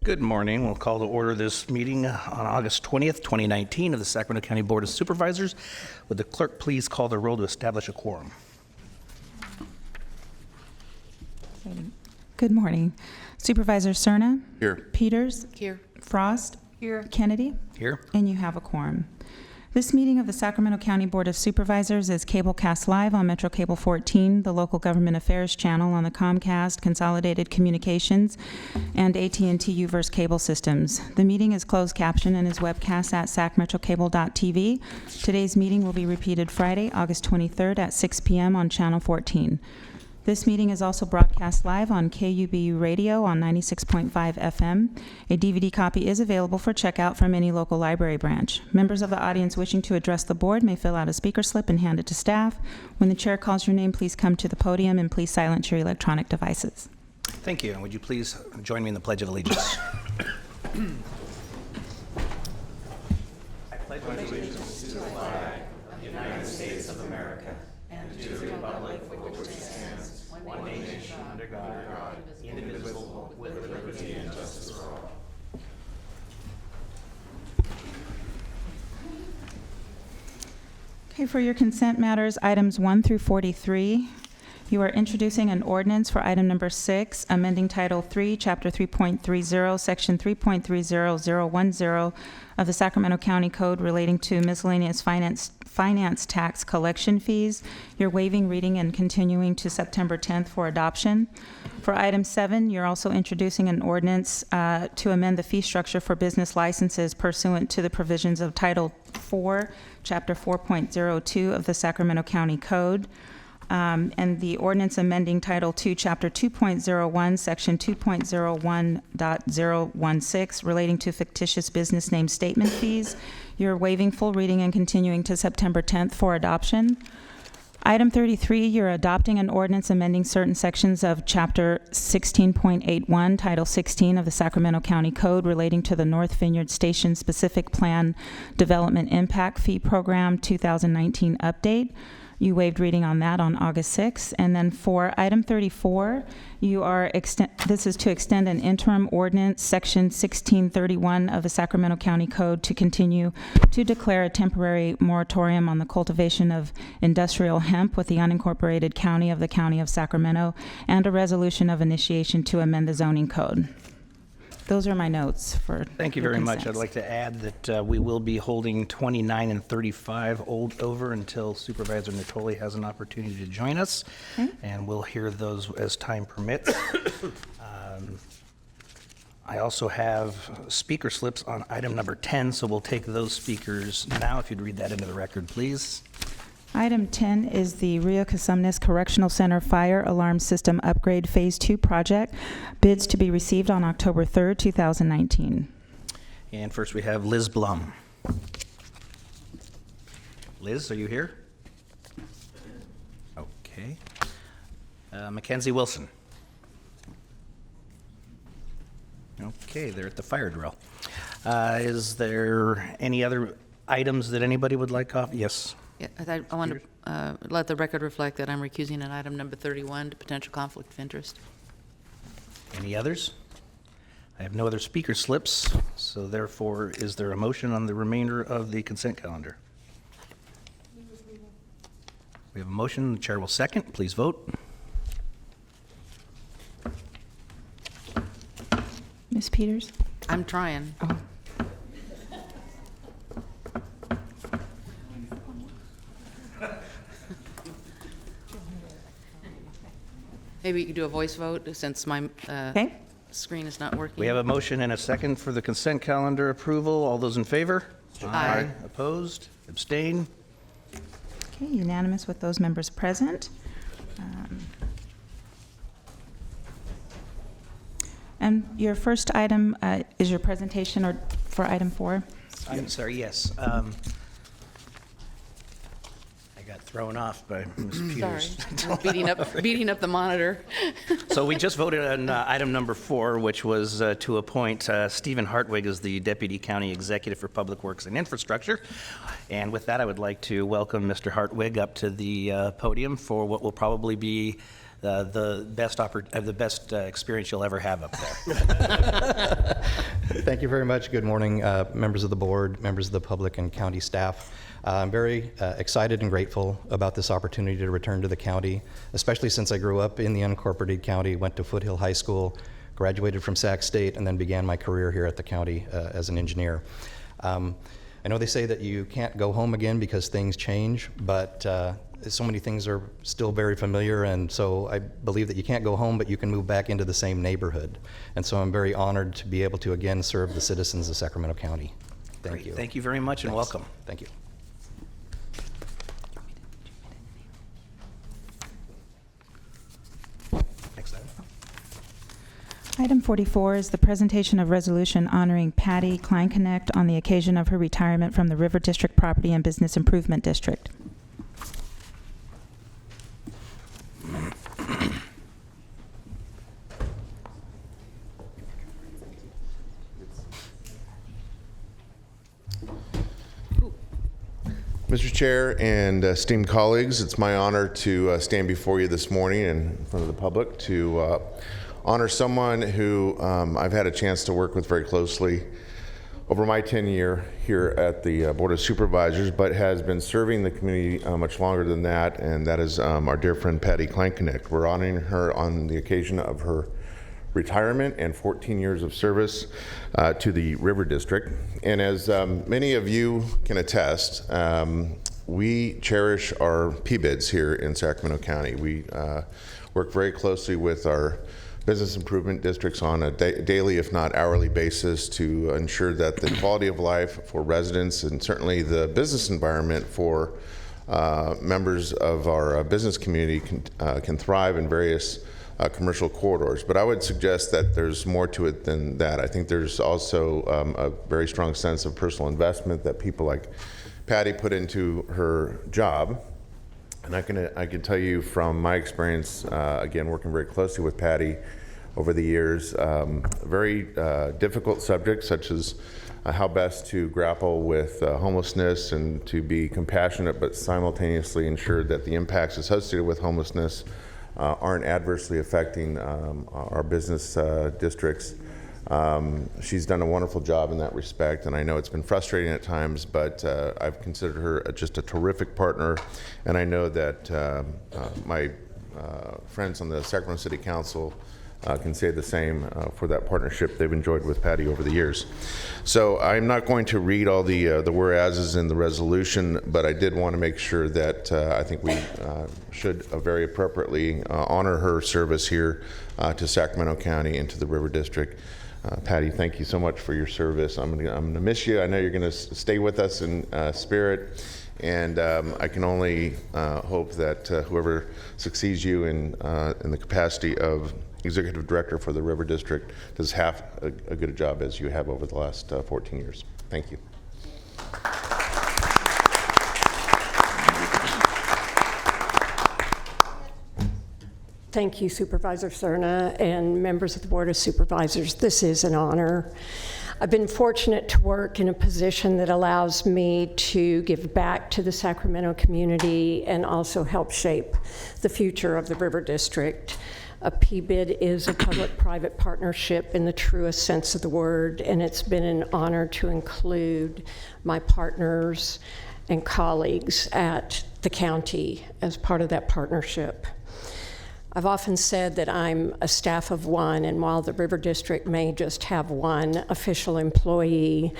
Good morning. We'll call to order this meeting on August 20th, 2019 of the Sacramento County Board of Supervisors. Would the clerk please call the roll to establish a quorum? Good morning. Supervisor Cerna? Here. Peters? Here. Frost? Here. Kennedy? Here. And you have a quorum. This meeting of the Sacramento County Board of Supervisors is cablecast live on Metro Cable 14, the local government affairs channel on the Comcast, Consolidated Communications, and AT&T U-verse cable systems. The meeting is closed caption and is webcast at sacmetrocable.tv. Today's meeting will be repeated Friday, August 23rd at 6 p.m. on Channel 14. This meeting is also broadcast live on KUBU Radio on 96.5 FM. A DVD copy is available for checkout from any local library branch. Members of the audience wishing to address the board may fill out a speaker slip and hand it to staff. When the chair calls your name, please come to the podium and please silence your electronic devices. Thank you. And would you please join me in the Pledge of Allegiance? I pledge allegiance to the flag of the United States of America and to the republic for which it stands, one nation under God, indivisible, with liberty and justice for all. Okay, for your consent matters, items 1 through 43. You are introducing an ordinance for item number 6, amending Title 3, Chapter 3.30, Section 3.30010 of the Sacramento County Code relating to miscellaneous finance tax collection fees. You're waiving reading and continuing to September 10th for adoption. For item 7, you're also introducing an ordinance to amend the fee structure for business licenses pursuant to the provisions of Title 4, Chapter 4.02 of the Sacramento County Code. And the ordinance amending Title II, Chapter 2.01, Section 2.01.016, relating to fictitious business name statement fees. You're waiving full reading and continuing to September 10th for adoption. Item 33, you're adopting an ordinance amending certain sections of Chapter 16.81, Title 16 of the Sacramento County Code relating to the North Vineyard Station Specific Plan Development Impact Fee Program 2019 update. You waived reading on that on August 6th. And then for item 34, you are this is to extend an interim ordinance, Section 1631 of the Sacramento County Code, to continue to declare a temporary moratorium on the cultivation of industrial hemp with the unincorporated county of the County of Sacramento, and a resolution of initiation to amend the zoning code. Those are my notes for Thank you very much. I'd like to add that we will be holding 29 and 35 over until Supervisor Natoli has an opportunity to join us, and we'll hear those as time permits. I also have speaker slips on item number 10, so we'll take those speakers now. If you'd read that into the record, please. Item 10 is the Rio Casumnes Correctional Center Fire Alarm System Upgrade Phase 2 project. Bids to be received on October 3rd, 2019. And first we have Liz Blum. Liz, are you here? Okay. Mackenzie Wilson. Okay, they're at the fire drill. Is there any other items that anybody would like off? Yes. Yeah, I want to let the record reflect that I'm recusing on item number 31 to potential conflict of interest. Any others? I have no other speaker slips, so therefore, is there a motion on the remainder of the consent calendar? We have a motion. The chair will second. Please vote. Ms. Peters? I'm trying. Oh. Maybe you could do a voice vote since my Okay. screen is not working. We have a motion and a second for the consent calendar approval. All those in favor? Aye. Opposed? Abstain? Okay, unanimous with those members present. And your first item is your presentation or for item 4? I'm sorry, yes. I got thrown off by Ms. Peters. Sorry, beating up the monitor. So we just voted on item number 4, which was to appoint Stephen Hartwig as the Deputy County Executive for Public Works and Infrastructure. And with that, I would like to welcome Mr. Hartwig up to the podium for what will probably be the best experience you'll ever have up there. Thank you very much. Good morning, members of the board, members of the public, and county staff. I'm very excited and grateful about this opportunity to return to the county, especially since I grew up in the unincorporated county, went to Foothill High School, graduated from Sac State, and then began my career here at the county as an engineer. I know they say that you can't go home again because things change, but so many things are still very familiar, and so I believe that you can't go home, but you can move back into the same neighborhood. And so I'm very honored to be able to again serve the citizens of Sacramento County. Thank Great. you. Thank you very much, and Thanks. welcome. Thank you. Next item. Item 44 is the presentation of resolution honoring Patty Kleinknecht on the occasion of her retirement from the River District Property and Business Improvement District. Mr. Chair and esteemed colleagues, it's my honor to stand before you this morning in front of the public to honor someone who I've had a chance to work with very closely over my tenure here at the Board of Supervisors, but has been serving the community much longer than that, and that is our dear friend Patty Kleinknecht. We're honoring her on the occasion of her retirement and 14 years of service to the River District. And as many of you can attest, we cherish our PBIDs here in Sacramento County. We work very closely with our business improvement districts on a daily, if not hourly basis to ensure that the quality of life for residents and certainly the business environment for members of our business community can thrive in various commercial corridors. But I would suggest that there's more to it than that. I think there's also a very strong sense of personal investment that people like Patty put into her job. And I can tell you from my experience, again, working very closely with Patty over the years, very difficult subjects such as how best to grapple with homelessness and to be compassionate but simultaneously ensure that the impacts associated with homelessness aren't adversely affecting our business districts. She's done a wonderful job in that respect, and I know it's been frustrating at times, but I've considered her just a terrific partner, and I know that my friends on the Sacramento City Council can say the same for that partnership they've enjoyed with Patty over the years. So I'm not going to read all the whereases in the resolution, but I did want to make sure that I think we should very appropriately honor her service here to Sacramento County and to the River District. Patty, thank you so much for your service. I'm gonna miss you. I know you're gonna stay with us in spirit, and I can only hope that whoever succeeds you in the capacity of Executive Director for the River District does half a good job as you have over the last 14 years. Thank you. Thank you, Supervisor Cerna and members of the Board of Supervisors. This is an honor. I've been fortunate to work in a position that allows me to give back to the Sacramento community and also help shape the future of the River District. A PBID is a public-private partnership in the truest sense of the word, and it's been an honor to include my partners and colleagues at the county as part of that partnership. I've often said that I'm a staff of one, and while the River District may just have one official employee,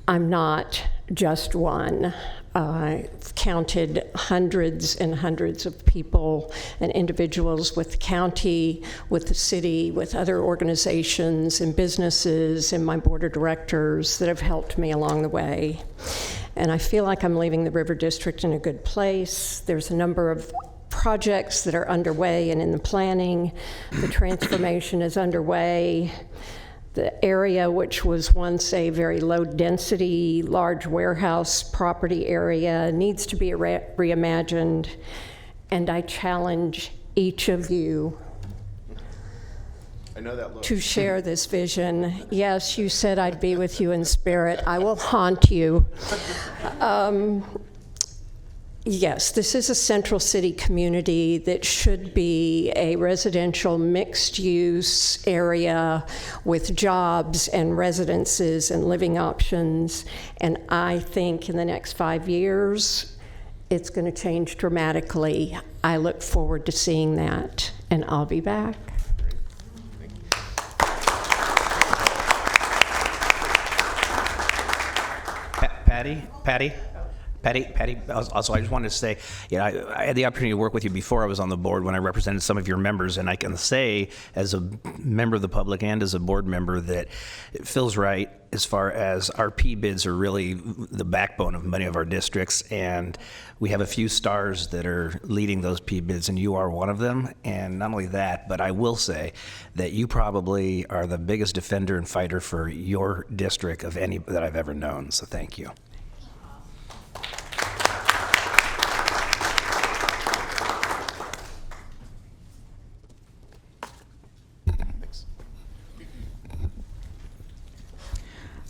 I'm not just one. I've counted hundreds and hundreds of people and individuals with the county, with the city, with other organizations and businesses and my board of directors that have helped me along the way. And I feel like I'm leaving the River District in a good place. There's a number of projects that are underway and in the planning. The transformation is underway. The area, which was once a very low-density, large warehouse property area, needs to be reimagined, and I challenge each of you to share this vision. Yes, you said I'd be with you in spirit. I will haunt you. Yes, this is a central city community that should be a residential mixed-use area with jobs and residences and living options. And I think in the next 5 years, it's going to change dramatically. I look forward to seeing that, and I'll be back. Patty, also, I just wanted to say, I had the opportunity to work with you before I was on the board when I represented some of your members, and I can say, as a member of the public and as a board member, that it feels right as far as our P bids are really the backbone of many of our districts, and we have a few stars that are leading those P bids, and you are one of them. And not only that, but I will say that you probably are the biggest defender and fighter for your district of any that I've ever known, so thank you.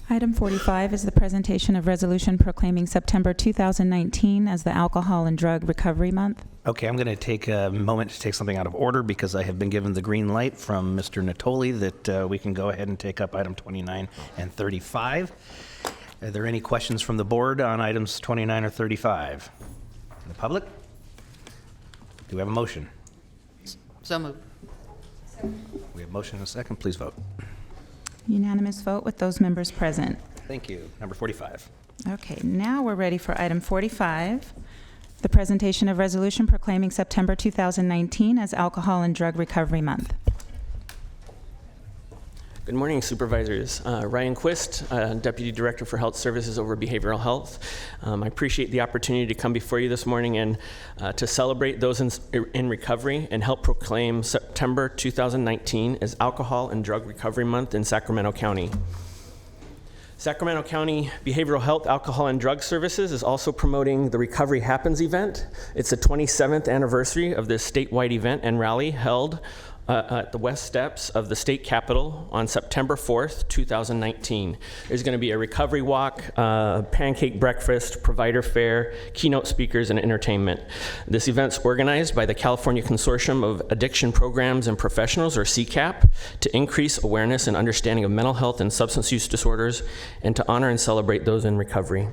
Item 45 is the presentation of resolution proclaiming September 2019 as the Alcohol and Drug Recovery Month. Okay, I'm going to take a moment to take something out of order because I have been given the green light from Mr. Natoli that we can go ahead and take up item 29 and 35. Are there any questions from the board on items 29 or 35? The public? Do we have a motion? So moved. We have a motion and a second. Please vote. Unanimous vote with those members present. Thank you. Number 45. Okay, now we're ready for item 45, the presentation of resolution proclaiming September 2019 as Alcohol and Drug Recovery Month. Good morning, Supervisors. Ryan Quist, Deputy Director for Health Services over Behavioral Health. I appreciate the opportunity to come before you this morning and to celebrate those in recovery and help proclaim September 2019 as Alcohol and Drug Recovery Month in Sacramento County. Sacramento County Behavioral Health, Alcohol, and Drug Services is also promoting the Recovery Happens event. It's the 27th anniversary of this statewide event and rally held at the west steps of the state capitol on September 4th, 2019. There's going to be a recovery walk, pancake breakfast, provider fair, keynote speakers, and entertainment. This event's organized by the California Consortium of Addiction Programs and Professionals, or CCAP, to increase awareness and understanding of mental health and substance use disorders, and to honor and celebrate those in recovery.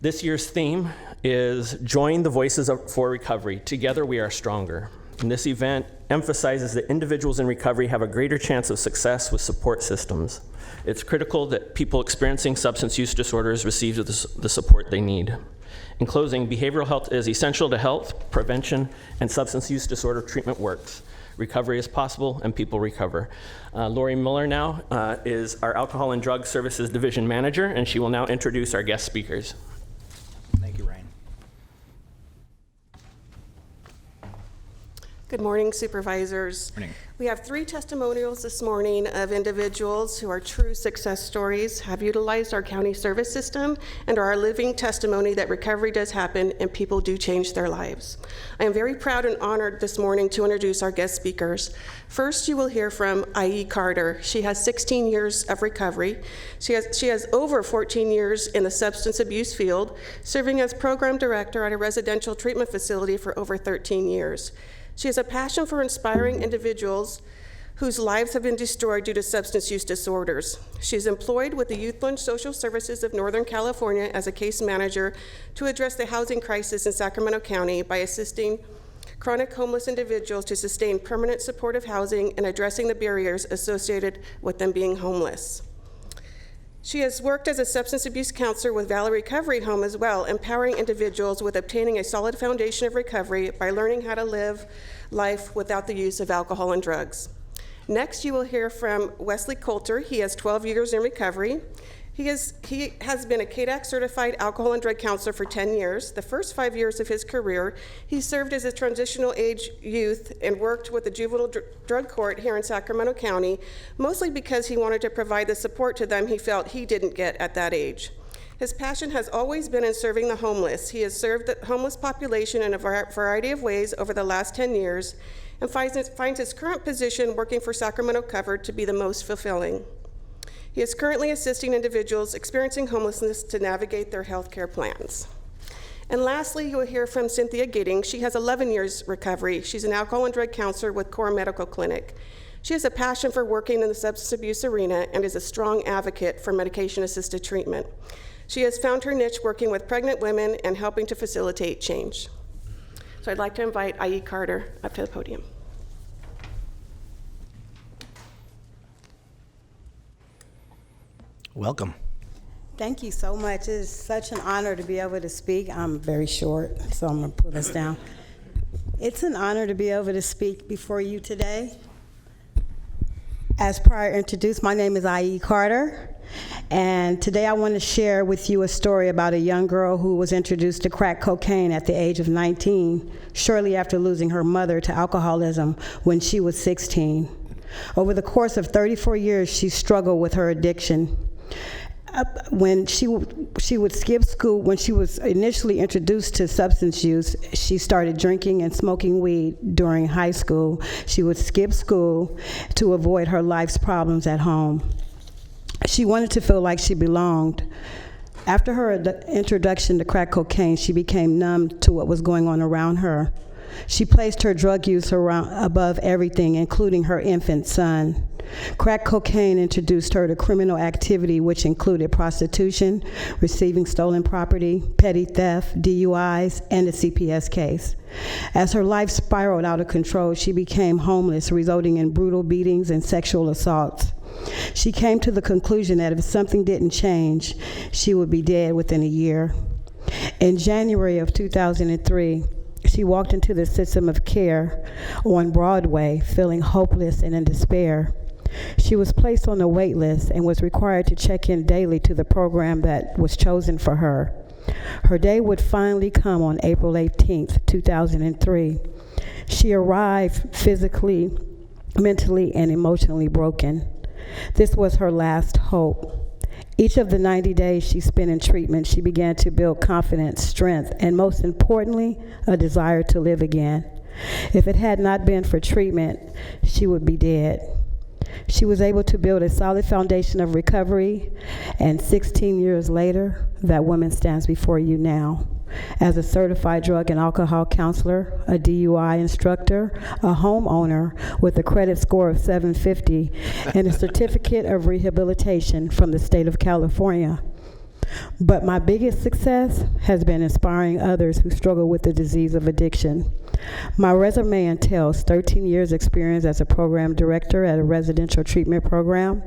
This year's theme is Join the Voices for Recovery. Together we are stronger. And this event emphasizes that individuals in recovery have a greater chance of success with support systems. It's critical that people experiencing substance use disorders receive the support they need. In closing, behavioral health is essential to health, prevention, and substance use disorder treatment works. Recovery is possible, and people recover. Lori Miller now is our Alcohol and Drug Services Division Manager, and she will now introduce our guest speakers. Thank you, Ryan. Good morning, Supervisors. Morning. We have 3 testimonials this morning of individuals who are true success stories, have utilized our county service system, and are a living testimony that recovery does happen and people do change their lives. I am very proud and honored this morning to introduce our guest speakers. First, you will hear from I.E. Carter. She has 16 years of recovery. She has over 14 years in the substance abuse field, serving as program director at a residential treatment facility for over 13 years. She has a passion for inspiring individuals whose lives have been destroyed due to substance use disorders. She's employed with the Youthland Social Services of Northern California as a case manager to address the housing crisis in Sacramento County by assisting chronic homeless individuals to sustain permanent supportive housing and addressing the barriers associated with them being homeless. She has worked as a substance abuse counselor with Valley Recovery Home as well, empowering individuals with obtaining a solid foundation of recovery by learning how to live life without the use of alcohol and drugs. Next, you will hear from Wesley Coulter. He has 12 years in recovery. He has been a KDAC certified alcohol and drug counselor for 10 years. The first 5 years of his career, he served as a transitional age youth and worked with the juvenile drug court here in Sacramento County, mostly because he wanted to provide the support to them he felt he didn't get at that age. His passion has always been in serving the homeless. He has served the homeless population in a variety of ways over the last 10 years and finds his current position working for Sacramento Covered to be the most fulfilling. He is currently assisting individuals experiencing homelessness to navigate their health care plans. And lastly, you will hear from Cynthia Gidding. She has 11 years recovery. She's an alcohol and drug counselor with Core Medical Clinic. She has a passion for working in the substance abuse arena and is a strong advocate for medication-assisted treatment. She has found her niche working with pregnant women and helping to facilitate change. So I'd like to invite I.E. Carter up to the podium. Welcome. Thank you so much. It is such an honor to be able to speak. I'm very short, so I'm going to pull this down. It's an honor to be able to speak before you today. As prior introduced, my name is I.E. Carter, and today I want to share with you a story about a young girl who was introduced to crack cocaine at the age of 19, shortly after losing her mother to alcoholism when she was 16. Over the course of 34 years, she struggled with her addiction. When she would skip school, when she was initially introduced to substance use, she started drinking and smoking weed during high school. She would skip school to avoid her life's problems at home. She wanted to feel like she belonged. After her introduction to crack cocaine, she became numb to what was going on around her. She placed her drug use above everything, including her infant son. Crack cocaine introduced her to criminal activity, which included prostitution, receiving stolen property, petty theft, DUIs, and a CPS case. As her life spiraled out of control, she became homeless, resulting in brutal beatings and sexual assaults. She came to the conclusion that if something didn't change, she would be dead within a year. In January of 2003, she walked into the system of care on Broadway, feeling hopeless and in despair. She was placed on a wait list and was required to check in daily to the program that was chosen for her. Her day would finally come on April 18th, 2003. She arrived physically, mentally, and emotionally broken. This was her last hope. Each of the 90 days she spent in treatment, she began to build confidence, strength, and most importantly, a desire to live again. If it had not been for treatment, she would be dead. She was able to build a solid foundation of recovery, and 16 years later, that woman stands before you now as a certified drug and alcohol counselor, a DUI instructor, a homeowner with a credit score of 750, and a certificate of rehabilitation from the state of California. But my biggest success has been inspiring others who struggle with the disease of addiction. My resume entails 13 years experience as a program director at a residential treatment program.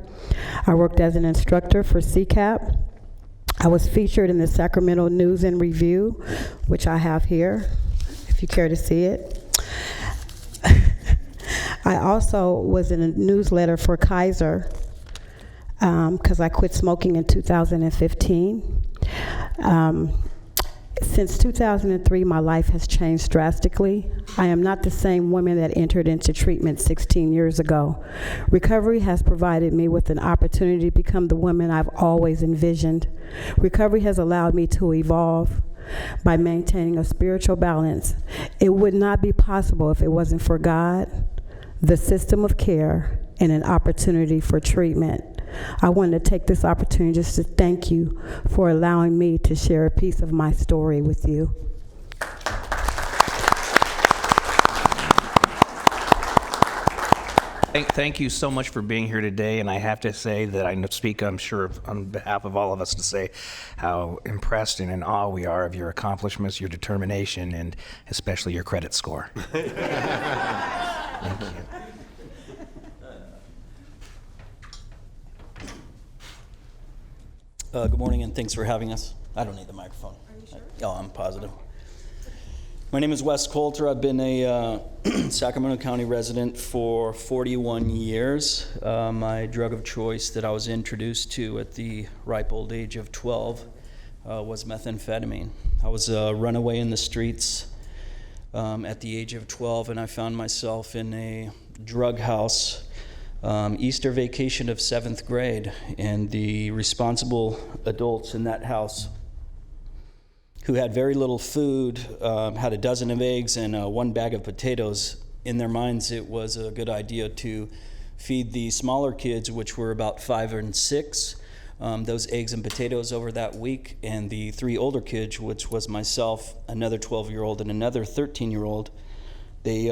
I worked as an instructor for CCAP. I was featured in the Sacramento News and Review, which I have here, if you care to see it. I also was in a newsletter for Kaiser, because I quit smoking in 2015. Since 2003, my life has changed drastically. I am not the same woman that entered into treatment 16 years ago. Recovery has provided me with an opportunity to become the woman I've always envisioned. Recovery has allowed me to evolve by maintaining a spiritual balance. It would not be possible if it wasn't for God, the system of care, and an opportunity for treatment. I wanted to take this opportunity just to thank you for allowing me to share a piece of my story with you. Thank you so much for being here today, and I have to say that I speak, I'm sure, on behalf of all of us to say how impressed and in awe we are of your accomplishments, your determination, and especially your credit score. Thank you. Good morning, and thanks for having us. I don't need the microphone. Are you sure? Oh, I'm positive. My name is Wes Coulter. I've been a Sacramento County resident for 41 years. My drug of choice that I was introduced to at the ripe old age of 12 was methamphetamine. I was a runaway in the streets at the age of 12, and I found myself in a drug house Easter vacation of 7th grade, and the responsible adults in that house who had very little food, had a dozen of eggs and 1 bag of potatoes. In their minds, it was a good idea to feed the smaller kids, which were about 5 and 6, those eggs and potatoes over that week, and the 3 older kids, which was myself, another 12-year-old, and another 13-year-old, they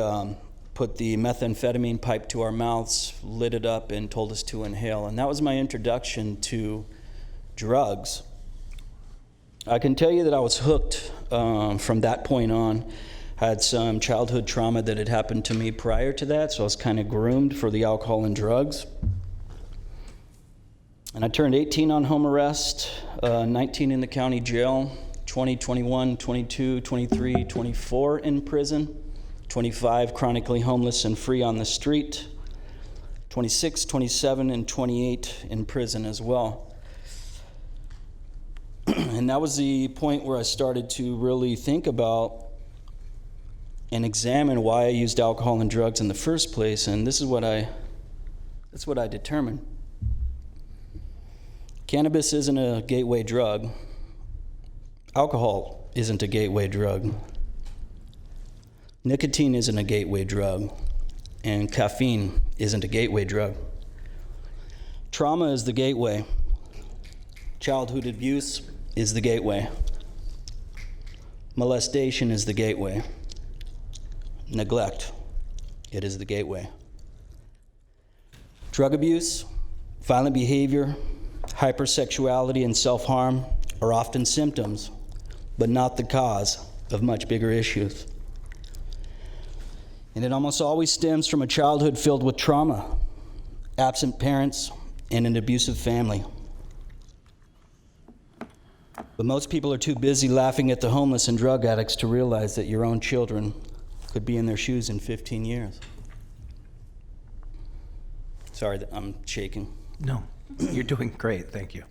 put the methamphetamine pipe to our mouths, lit it up, and told us to inhale. And that was my introduction to drugs. I can tell you that I was hooked from that point on. I had some childhood trauma that had happened to me prior to that, so I was kind of groomed for the alcohol and drugs. And I turned 18 on home arrest, 19 in the county jail, 20, 21, 22, 23, 24 in prison, 25 chronically homeless and free on the street, 26, 27, and 28 in prison as well. And that was the point where I started to really think about and examine why I used alcohol and drugs in the first place, and that's what I determined. Cannabis isn't a gateway drug. Alcohol isn't a gateway drug. Nicotine isn't a gateway drug, and caffeine isn't a gateway drug. Trauma is the gateway. Childhood abuse is the gateway. Molestation is the gateway. Neglect, it is the gateway. Drug abuse, violent behavior, hypersexuality, and self-harm are often symptoms, but not the cause of much bigger issues. And it almost always stems from a childhood filled with trauma, absent parents, and an abusive family. But most people are too busy laughing at the homeless and drug addicts to realize that your own children could be in their shoes in 15 years. Sorry that I'm shaking. No, you're doing great. Thank you.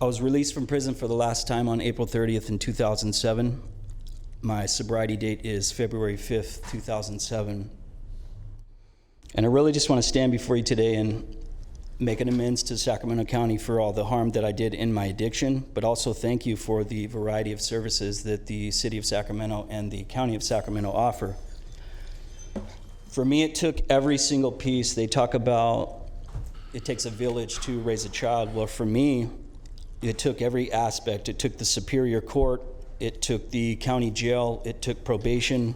I was released from prison for the last time on April 30th in 2007. My sobriety date is February 5th, 2007. And I really just want to stand before you today and make an amends to Sacramento County for all the harm that I did in my addiction, but also thank you for the variety of services that the City of Sacramento and the County of Sacramento offer. For me, it took every single piece. They talk about it takes a village to raise a child. Well, for me, it took every aspect. It took the Superior Court, it took the county jail, it took probation,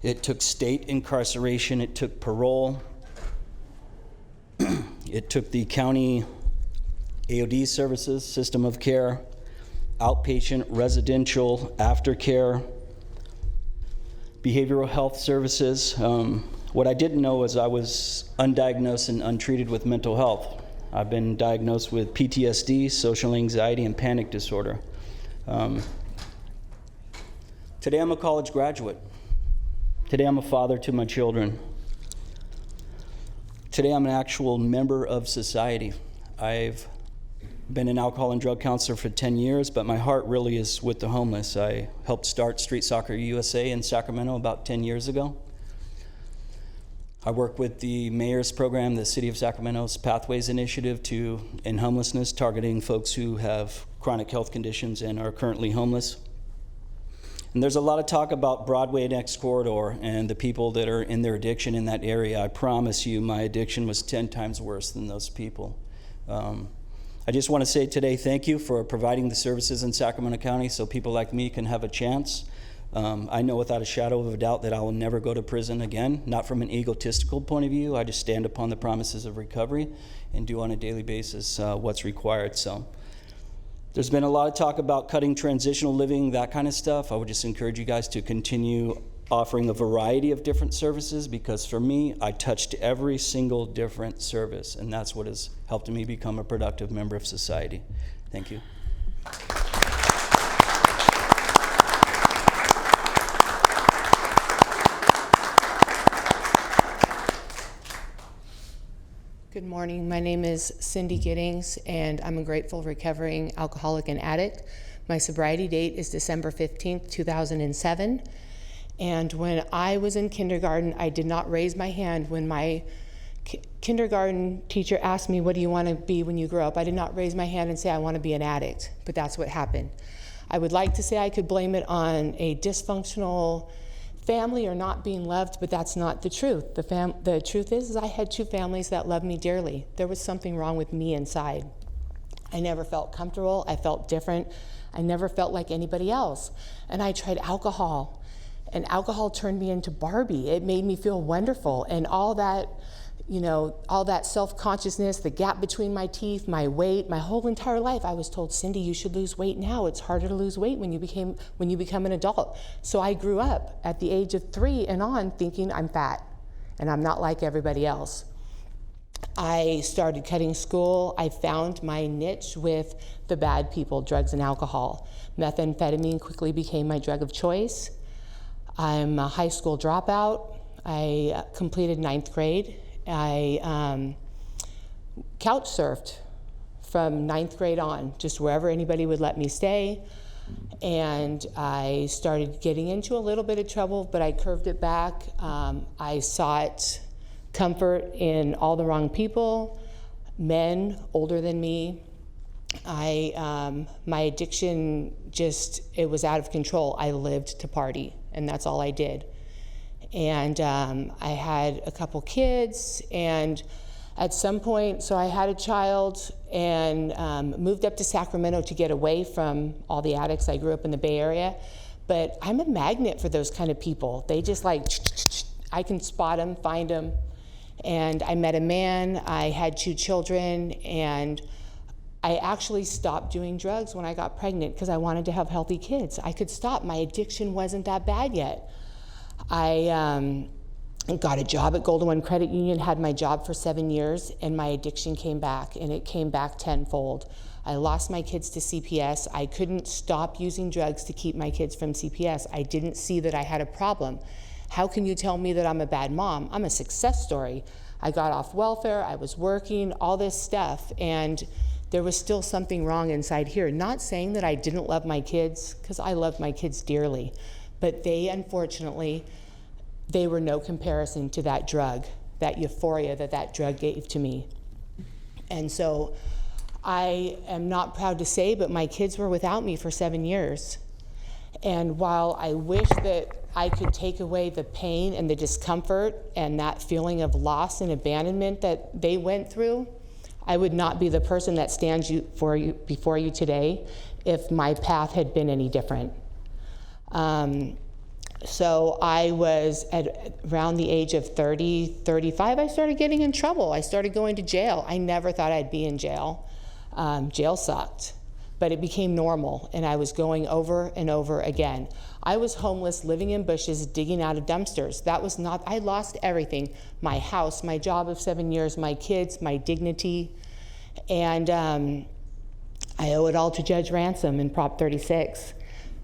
it took state incarceration, it took parole, it took the county AOD services, system of care, outpatient, residential, aftercare, behavioral health services. What I didn't know was I was undiagnosed and untreated with mental health. I've been diagnosed with PTSD, social anxiety, and panic disorder. Today I'm a college graduate. Today I'm a father to my children. Today I'm an actual member of society. I've been an alcohol and drug counselor for 10 years, but my heart really is with the homeless. I helped start Street Soccer USA in Sacramento about 10 years ago. I work with the mayor's program, the City of Sacramento's Pathways Initiative in homelessness, targeting folks who have chronic health conditions and are currently homeless. And there's a lot of talk about Broadway Next Corridor and the people that are in their addiction in that area. I promise you, my addiction was 10 times worse than those people. I just want to say today, thank you for providing the services in Sacramento County so people like me can have a chance. I know without a shadow of a doubt that I will never go to prison again, not from an egotistical point of view. I just stand upon the promises of recovery and do on a daily basis what's required. So there's been a lot of talk about cutting transitional living, that kind of stuff. I would just encourage you guys to continue offering a variety of different services, because for me, I touched every single different service, and that's what has helped me become a productive member of society. Thank you. Good morning. My name is Cindy Giddings, and I'm a grateful recovering alcoholic and addict. My sobriety date is December 15th, 2007. And when I was in kindergarten, I did not raise my hand when my kindergarten teacher asked me, what do you want to be when you grow up? I did not raise my hand and say I want to be an addict, but that's what happened. I would like to say I could blame it on a dysfunctional family or not being loved, but that's not the truth. The truth is I had 2 families that loved me dearly. There was something wrong with me inside. I never felt comfortable. I felt different. I never felt like anybody else. And I tried alcohol, and alcohol turned me into Barbie. It made me feel wonderful, and all that, all that self-consciousness, the gap between my teeth, my weight, my whole entire life, I was told, Cindy, you should lose weight now. It's harder to lose weight when you become an adult. So I grew up at the age of 3 and on thinking I'm fat, and I'm not like everybody else. I started cutting school. I found my niche with the bad people, drugs and alcohol. Methamphetamine quickly became my drug of choice. I'm a high school dropout. I completed 9th grade. I couch surfed from 9th grade on, just wherever anybody would let me stay. And I started getting into a little bit of trouble, but I curved it back. I sought comfort in all the wrong people, men older than me. My addiction it was out of control. I lived to party, and that's all I did. And I had a couple kids, and at some point, so I had a child and moved up to Sacramento to get away from all the addicts. I grew up in the Bay Area, but I'm a magnet for those kind of people. They just I can spot them, find them. And I met a man, I had 2 children, and I actually stopped doing drugs when I got pregnant because I wanted to have healthy kids. I could stop. My addiction wasn't that bad yet. I got a job at Golden One Credit Union, had my job for 7 years, and my addiction came back, and it came back tenfold. I lost my kids to CPS. I couldn't stop using drugs to keep my kids from CPS. I didn't see that I had a problem. How can you tell me that I'm a bad mom? I'm a success story. I got off welfare, I was working, all this stuff, and there was still something wrong inside here. Not saying that I didn't love my kids, because I loved my kids dearly, but unfortunately, they were no comparison to that drug, that euphoria that drug gave to me. And so I am not proud to say, but my kids were without me for 7 years. And while I wish that I could take away the pain and the discomfort and that feeling of loss and abandonment that they went through, I would not be the person that stands before you today if my path had been any different. So I was at around the age of 30, 35, I started getting in trouble. I started going to jail. I never thought I'd be in jail. Jail sucked, but it became normal, and I was going over and over again. I was homeless, living in bushes, digging out of dumpsters. I lost everything. My house, my job of 7 years, my kids, my dignity, and I owe it all to Judge Ransom in Prop 36.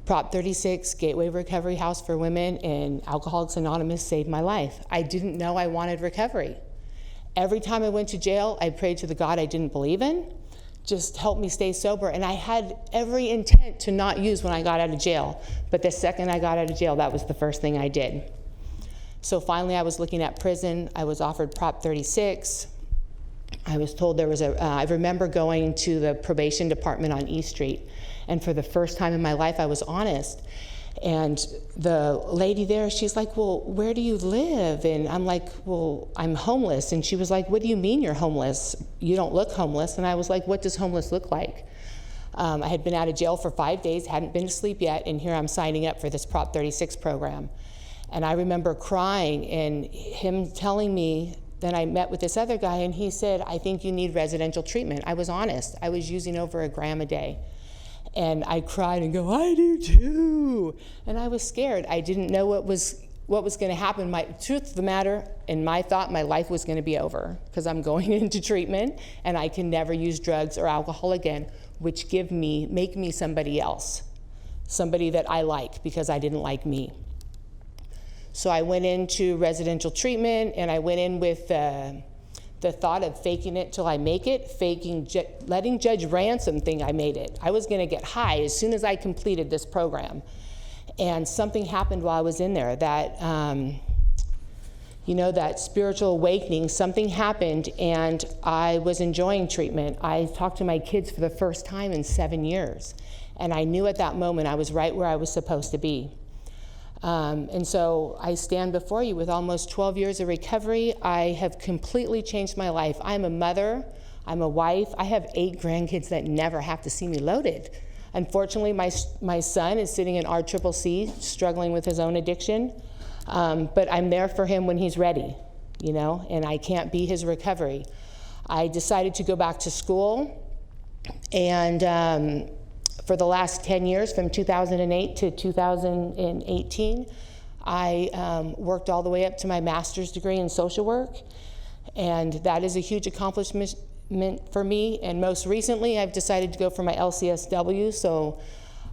Prop 36, Gateway Recovery House for Women, and Alcoholics Anonymous saved my life. I didn't know I wanted recovery. Every time I went to jail, I prayed to the God I didn't believe in, just help me stay sober. And I had every intent to not use when I got out of jail. But the second I got out of jail, that was the first thing I did. So finally, I was looking at prison. I was offered Prop 36. I was told there was I remember going to the probation department on East Street. And for the first time in my life, I was honest. And the lady there, she's like, well, where do you live? And I'm like, well, I'm homeless. And she was like, what do you mean you're homeless? You don't look homeless. And I was like, what does homeless look like? I had been out of jail for 5 days, hadn't been to sleep yet, and here I'm signing up for this Prop 36 program. And I remember crying and him telling me, then I met with this other guy, and he said, I think you need residential treatment. I was honest. I was using over a gram a day. And I cried and go, I do too. And I was scared. I didn't know what was going to happen. Truth of the matter, in my thought, my life was going to be over because I'm going into treatment and I can never use drugs or alcohol again, which make me somebody else, somebody that I like because I didn't like me. So I went into residential treatment, and I went in with the thought of faking it till I make it, letting Judge Ransom think I made it. I was gonna get high as soon as I completed this program. And something happened while I was in there, that spiritual awakening, something happened, and I was enjoying treatment. I talked to my kids for the first time in 7 years, and I knew at that moment I was right where I was supposed to be. And so I stand before you with almost 12 years of recovery. I have completely changed my life. I'm a mother, I'm a wife. I have 8 grandkids that never have to see me loaded. Unfortunately, my son is sitting in RCCC, struggling with his own addiction. But I'm there for him when he's ready, and I can't be his recovery. I decided to go back to school, and for the last 10 years, from 2008 to 2018, I worked all the way up to my master's degree in social work, and that is a huge accomplishment for me. And most recently, I've decided to go for my LCSW, so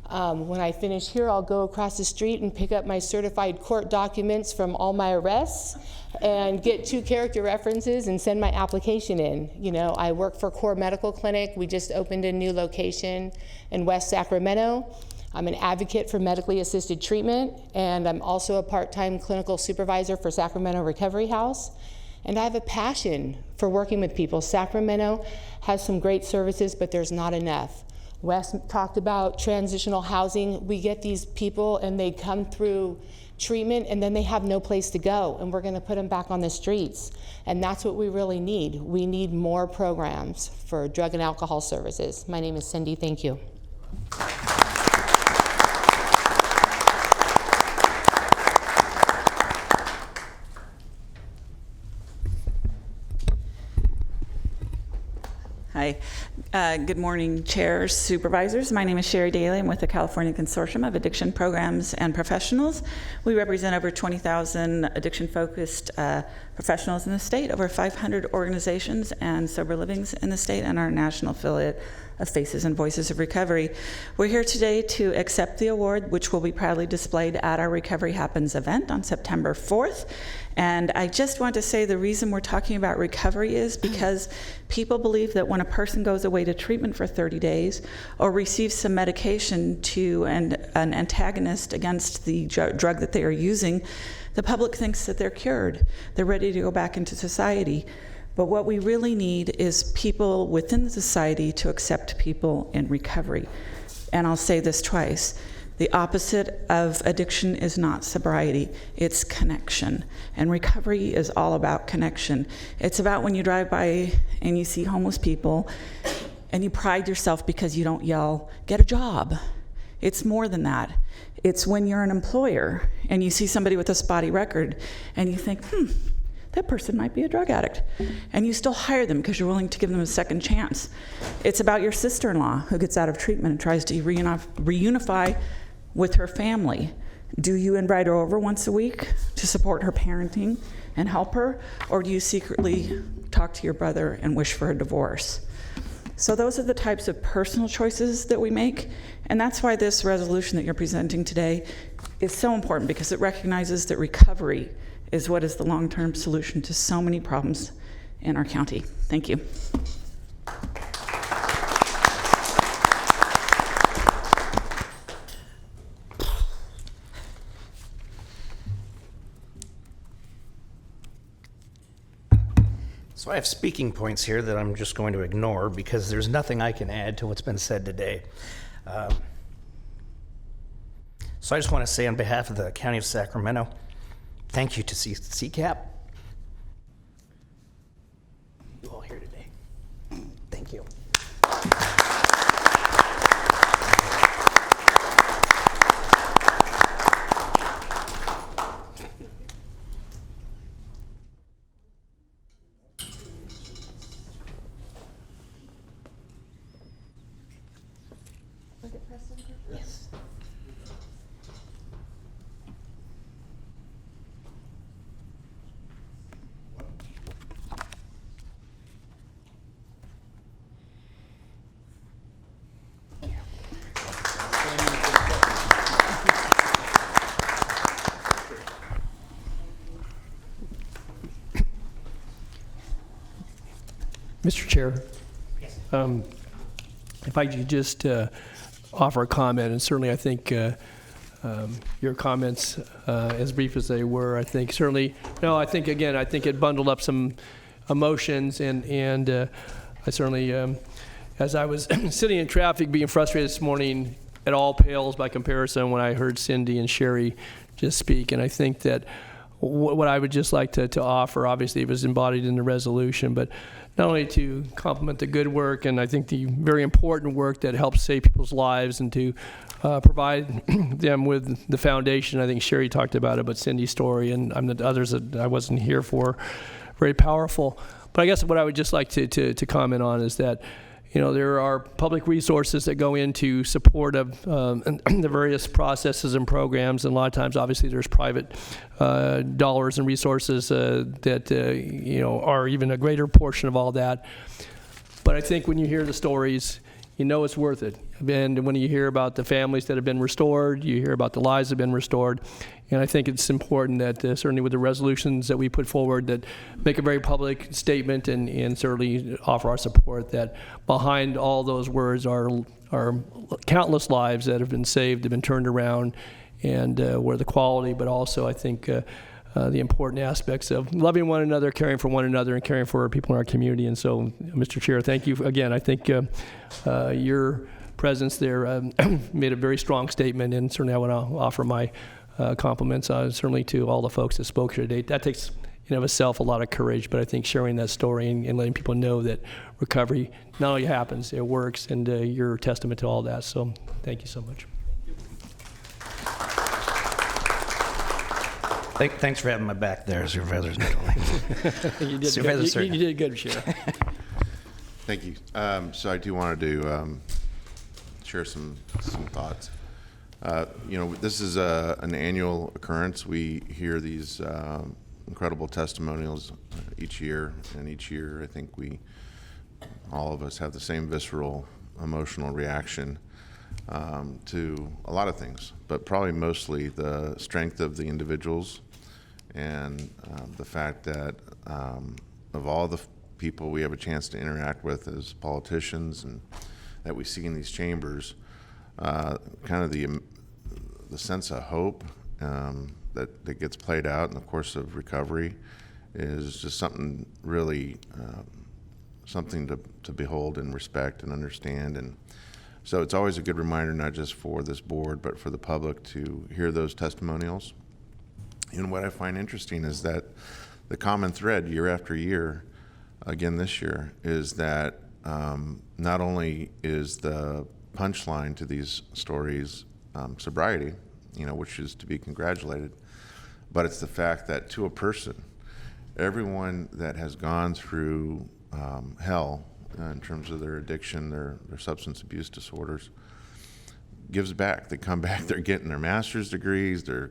when I finish here, I'll go across the street and pick up my certified court documents from all my arrests and get 2 character references and send my application in. I work for Core Medical Clinic. We just opened a new location in West Sacramento. I'm an advocate for medically assisted treatment, and I'm also a part-time clinical supervisor for Sacramento Recovery House. And I have a passion for working with people. Sacramento has some great services, but there's not enough. Wes talked about transitional housing. We get these people and they come through treatment and then they have no place to go, and we're gonna put them back on the streets. And that's what we really need. We need more programs for drug and alcohol services. My name is Cindy, thank you. Hi. Good morning, chairs, supervisors. My name is Sherry Daly. I'm with the California Consortium of Addiction Programs and Professionals. We represent over 20,000 addiction-focused professionals in the state, over 500 organizations and sober livings in the state, and our national affiliate of Faces and Voices of Recovery. We're here today to accept the award, which will be proudly displayed at our Recovery Happens event on September 4th. And I just want to say the reason we're talking about recovery is because people believe that when a person goes away to treatment for 30 days or receives some medication to an antagonist against the drug that they are using, the public thinks that they're cured. They're ready to go back into society. But what we really need is people within the society to accept people in recovery. And I'll say this twice. The opposite of addiction is not sobriety, it's connection. And recovery is all about connection. It's about when you drive by and you see homeless people and you pride yourself because you don't yell, "Get a job." It's more than that. It's when you're an employer and you see somebody with a spotty record and you think, that person might be a drug addict. And you still hire them because you're willing to give them a second chance. It's about your sister-in-law who gets out of treatment and tries to reunify with her family. Do you invite her over once a week to support her parenting and help her? Or do you secretly talk to your brother and wish for a divorce? So those are the types of personal choices that we make. And that's why this resolution that you're presenting today is so important, because it recognizes that recovery is what is the long-term solution to so many problems in our county. Thank you. So I have speaking points here that I'm just going to ignore because there's nothing I can add to what's been said today. So I just want to say on behalf of the County of Sacramento, thank you to CCAP. You all here today. Thank you. Yes. Mr. Chair, if I could just offer a comment, and certainly I think your comments, as brief as they were, I think certainly, no, I think again, I think it bundled up some emotions, and I certainly, as I was sitting in traffic being frustrated this morning, it all pales by comparison when I heard Cindy and Sherry speak. And I think that what I would just like to offer, obviously it was embodied in the resolution, but not only to compliment the good work and I think the very important work that helps save people's lives and to provide them with the foundation. I think Sherry talked about it, but Cindy's story and the others that I wasn't here for, very powerful. But I guess what I would just like to comment on is that, you know, there are public resources that go into support of the various processes and programs, and a lot of times, obviously, there's private dollars and resources that you know, are even a greater portion of all that. But I think when you hear the stories, you know it's worth it. And when you hear about the families that have been restored, you hear about the lives that have been restored. And I think it's important that certainly with the resolutions that we put forward that make a very public statement and certainly offer our support that behind all those words are countless lives that have been saved, have been turned around, and where the quality, but also I think the important aspects of loving one another, caring for one another, and caring for people in our community. And so, Mr. Chair, thank you again. I think your presence there made a very strong statement, and certainly I want to offer my compliments certainly to all the folks that spoke here today. That takes in of itself a lot of courage, but I think sharing that story and letting people know that recovery not only happens, it works, and you're a testament to all that. So thank you so much. Thanks for having my back there, Supervisors. You did good, Sheriff. Thank you. So I do want to share some thoughts. You know, this is an annual occurrence. We hear these incredible testimonials each year, and each year I think all of us have the same visceral, emotional reaction to a lot of things, but probably mostly the strength of the individuals and the fact that of all the people we have a chance to interact with as politicians and that we see in these chambers, kind of the sense of hope that gets played out in the course of recovery is just something really something to behold and respect and understand. And so it's always a good reminder, not just for this board, but for the public to hear those testimonials. And what I find interesting is that the common thread year after year, again this year, is that not only is the punchline to these stories sobriety, you know, which is to be congratulated, but it's the fact that to a person, everyone that has gone through hell in terms of their addiction, their substance abuse disorders, gives back. They come back, they're getting their master's degrees, they're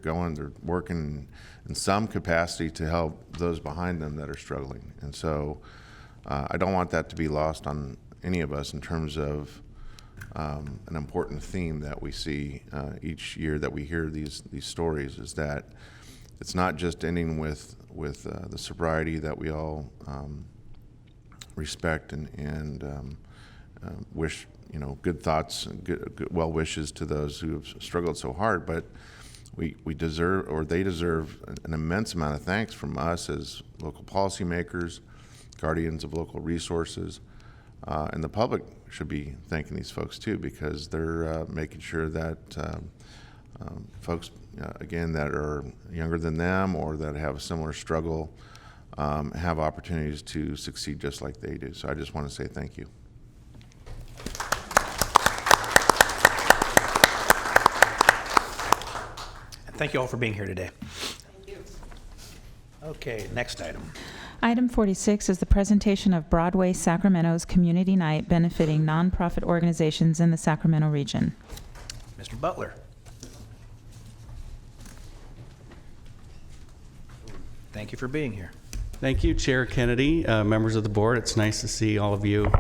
working in some capacity to help those behind them that are struggling. And so I don't want that to be lost on any of us in terms of an important theme that we see each year that we hear these stories, is that it's not just ending with the sobriety that we all respect and wish, you know, good thoughts and good well wishes to those who have struggled so hard, but we deserve, or they deserve, an immense amount of thanks from us as local policymakers, guardians of local resources, and the public should be thanking these folks too, because they're making sure that folks, again, that are younger than them or that have a similar struggle have opportunities to succeed just like they do. So I just want to say thank you. Thank you all for being here today. Thank you. Okay, next item. Item 46 is the presentation of Broadway Sacramento's Community Night benefiting nonprofit organizations in the Sacramento region. Mr. Butler. Thank you for being here. Thank you, Chair Kennedy, members of the board. It's nice to see all of you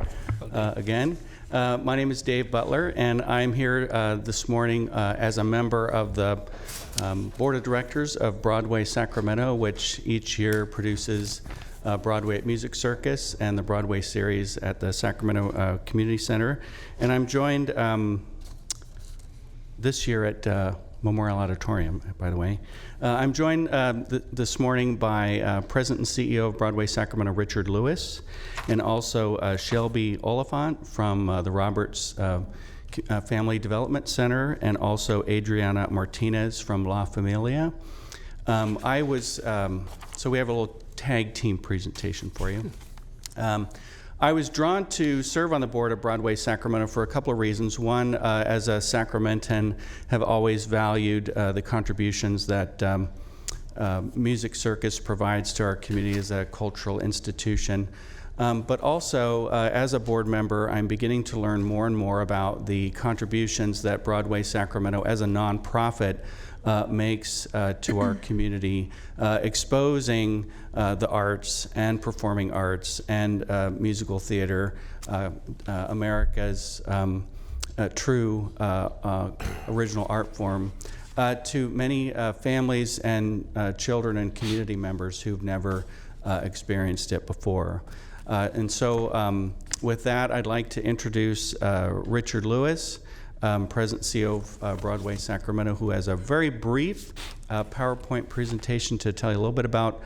again. My name is Dave Butler, and I'm here this morning as a member of the Board of Directors of Broadway Sacramento, which each year produces Broadway at Music Circus and the Broadway series at the Sacramento Community Center. And I'm joined this year at Memorial Auditorium, by the way. I'm joined this morning by President and CEO of Broadway Sacramento, Richard Lewis, and also Shelby Oliphant from the Roberts Family Development Center, and also Adriana Martinez from La Familia. So we have a little tag team presentation for you. I was drawn to serve on the board of Broadway Sacramento for a couple of reasons. One, as a Sacramentan, have always valued the contributions that Music Circus provides to our community as a cultural institution. But also, as a board member, I'm beginning to learn more and more about the contributions that Broadway Sacramento as a nonprofit makes to our community, exposing the arts and performing arts and musical theater, America's true original art form, to many families and children and community members who've never experienced it before. And so with that, I'd like to introduce Richard Lewis, President CEO of Broadway Sacramento, who has a very brief PowerPoint presentation to tell you a little bit about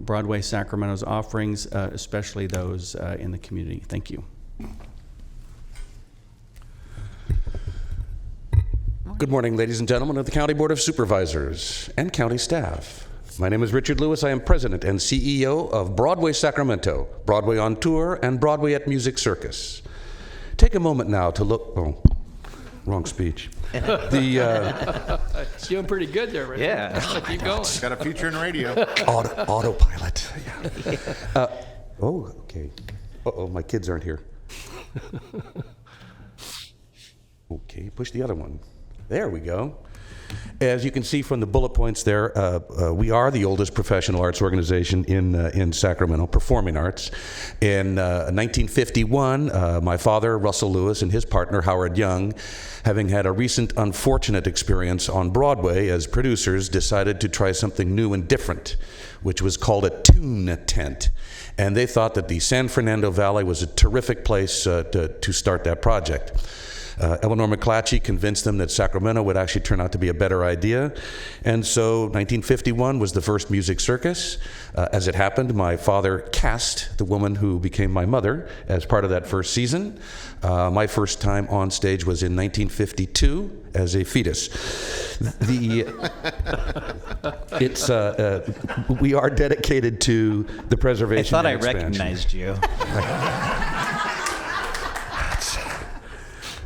Broadway Sacramento's offerings, especially those in the community. Thank you. Good morning, ladies and gentlemen of the County Board of Supervisors and county staff. My name is Richard Lewis. I am President and CEO of Broadway Sacramento, Broadway on Tour, and Broadway at Music Take a moment now to look. Oh, wrong speech. It's doing pretty good there, Richard. Yeah. Keep going. Got a future in radio. Autopilot. Yeah. Okay. Uh-oh, my kids aren't here. Okay, push the other one. There we go. As you can see from the bullet points there, we are the oldest professional arts organization in Sacramento, performing arts. In 1951, my father, Russell Lewis, and his partner, Howard Young, having had a recent unfortunate experience on Broadway as producers, decided to try something new and different, which was called a tune tent. And they thought that the San Fernando Valley was a terrific place to start that project. Eleanor McClatchy convinced them that Sacramento would actually turn out to be a better idea. And so 1951 was the first Music Circus. As it happened, my father cast the woman who became my mother as part of that first season. My first time on stage was in 1952 as a fetus. We are dedicated to the preservation and expansion. I recognized you.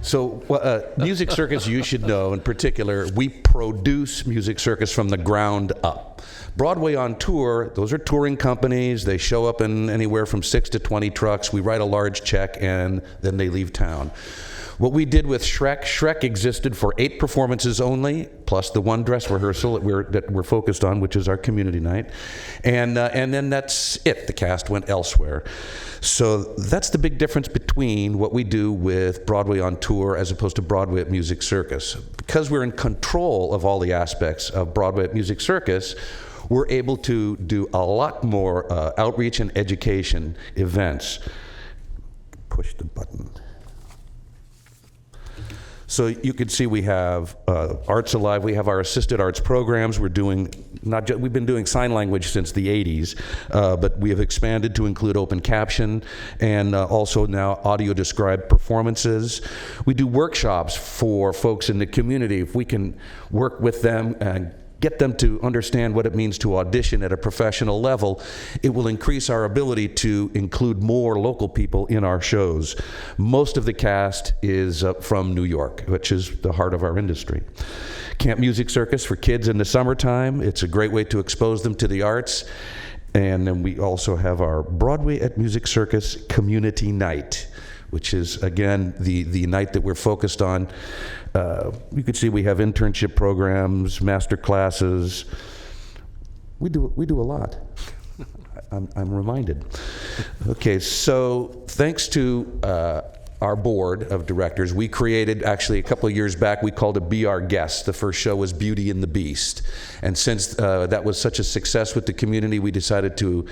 So Music Circus, you should know, in particular, we produce Music Circus from the ground up. Broadway on Tour, those are touring companies. They show up in anywhere from 6 to 20 trucks. We write a large check, and then they leave town. What we did with Shrek existed for 8 performances only, plus the one dress rehearsal that we're focused on, which is our community night. And then that's it. The cast went elsewhere. So that's the big difference between what we do with Broadway on Tour as opposed to Broadway at Music Circus. Because we're in control of all the aspects of Broadway at Music Circus, we're able to do a lot more outreach and education events. Push the button. So you can see we have Arts Alive. We have our assisted arts programs. We're doing we've been doing sign language since the 80s, but we have expanded to include open caption and also now audio described performances. We do workshops for folks in the community. If we can work with them and get them to understand what it means to audition at a professional level, it will increase our ability to include more local people in our shows. Most of the cast is from New York, which is the heart of our industry. Camp Music Circus for kids in the summertime. It's a great way to expose them to the arts. And then we also have our Broadway at Music Circus Community Night, which is, again, the night that we're focused on. You can see we have internship programs, master classes. We do a lot. I'm reminded. Okay, so thanks to our board of directors, we created, actually a couple of years back, we called it Be Our Guest. The first show was Beauty and the Beast. And since that was such a success with the community, we decided to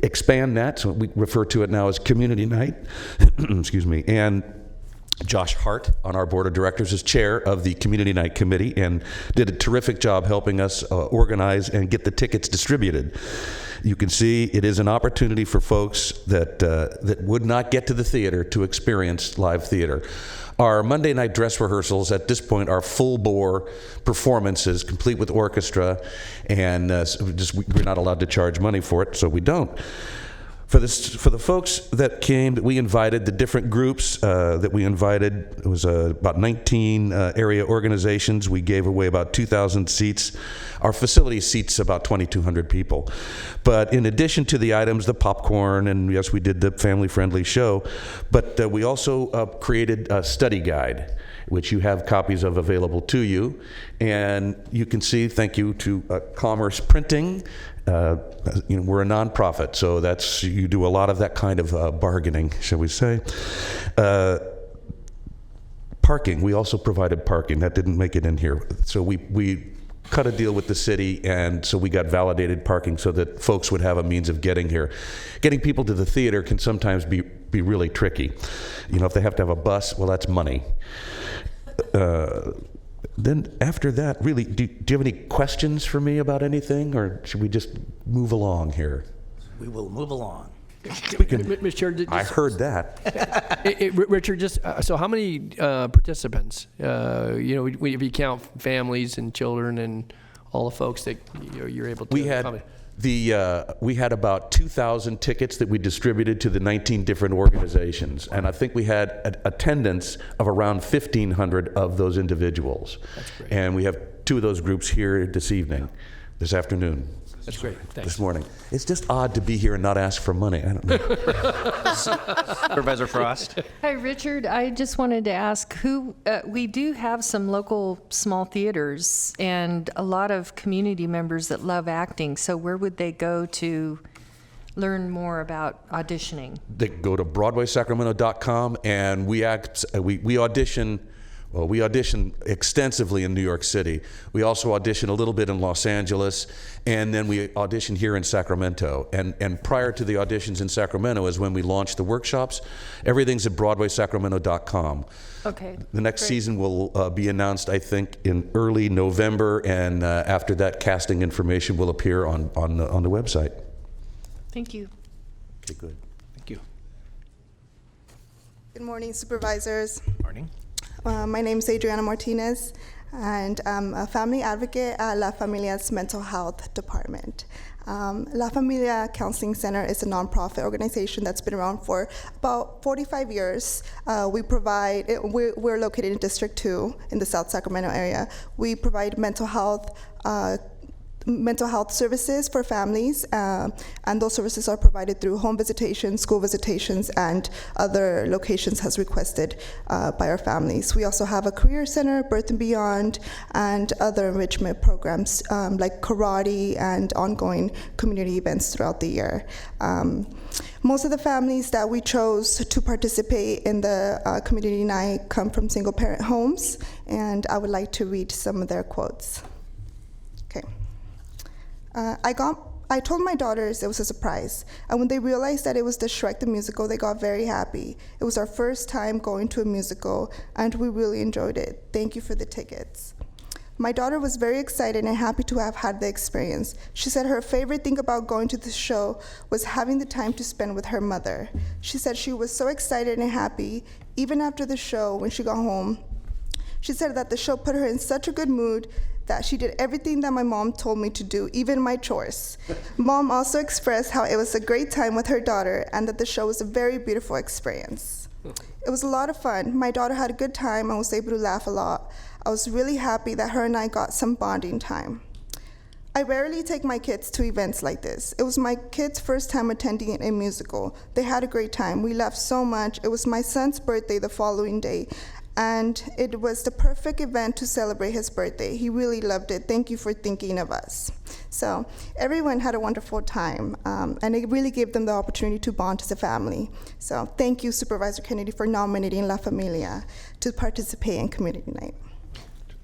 expand that. So we refer to it now as Community Night. Excuse me. And Josh Hart on our board of directors is chair of the Community Night Committee and did a terrific job helping us organize and get the tickets distributed. You can see it is an opportunity for folks that would not get to the theater to experience live theater. Our Monday night dress rehearsals at this point are full-bore performances, complete with orchestra, and we're not allowed to charge money for it, so we don't. For the folks that came, that we invited, the different groups that we invited, it was about 19 area organizations. We gave away about 2,000 seats. Our facility seats about 2,200 people. But in addition to the items, the popcorn, and yes, we did the family-friendly show, but we also created a study guide, which you have copies of available to you. And you can see, thank you to Commerce Printing. We're a nonprofit, so you do a lot of that kind of bargaining, shall we say. Parking, we also provided parking. That didn't make it in here. So we cut a deal with the city, and so we got validated parking so that folks would have a means of getting here. Getting people to the theater can sometimes be really tricky. If they have to have a bus, well, that's money. Then after that, really, do you have any questions for me about anything, or should we just move along here? We will move along. Mr. Chair, I heard that. Richard, so how many participants? If you count families and children and all the folks that you're able to accommodate. We had about 2,000 tickets that we distributed to the 19 different organizations, and I think we had attendance of around 1,500 of those individuals. That's great. And we have 2 of those groups here this afternoon. That's great. Thanks. This morning. It's just odd to be here and not ask for money. I don't know. Supervisor Frost. Hi, Richard. I just wanted to ask we do have some local small theaters and a lot of community members that love acting. So where would they go to learn more about auditioning? They go to BroadwaySacramento.com, and we audition. Well, we audition extensively in New York City. We also audition a little bit in Los Angeles, and then we audition here in Sacramento. And prior to the auditions in Sacramento is when we launched the workshops. Everything's at BroadwaySacramento.com. Okay. The next season will be announced, I think, in early November, and after that, casting information will appear on the website. Thank you. Okay, good. Thank you. Good morning, supervisors. Morning. My name is Adriana Martinez, and I'm a family advocate at La Familia's Mental Health Department. La Familia Counseling Center is a nonprofit organization that's been around for about 45 years. We're located in District 2 in the South Sacramento area. We provide mental health services for families, and those services are provided through home visitations, school visitations, and other locations as requested by our families. We also have a career center, Birth and Beyond, and other enrichment programs like karate and ongoing community events throughout the year. Most of the families that we chose to participate in the community night come from single-parent homes, and I would like to read some of their quotes. Okay. I told my daughters it was a surprise, and when they realized that it was the Shrek the Musical, they got very happy. It was our first time going to a musical, and we really enjoyed it. Thank you for the tickets. My daughter was very excited and happy to have had the experience. She said her favorite thing about going to the show was having the time to spend with her mother. She said she was so excited and happy, even after the show when she got home. She said that the show put her in such a good mood that she did everything that my mom told me to do, even my chores. Mom also expressed how it was a great time with her daughter and that the show was a very beautiful experience. It was a lot of fun. My daughter had a good time and was able to laugh a lot. I was really happy that her and I got some bonding time. I rarely take my kids to events like this. It was my kids' first time attending a musical. They had a great time. We laughed so much. It was my son's birthday the following day, and it was the perfect event to celebrate his birthday. He really loved it. Thank you for thinking of us. So everyone had a wonderful time, and it really gave them the opportunity to bond as a family. So thank you, Supervisor Kennedy, for nominating La Familia to participate in Community Night.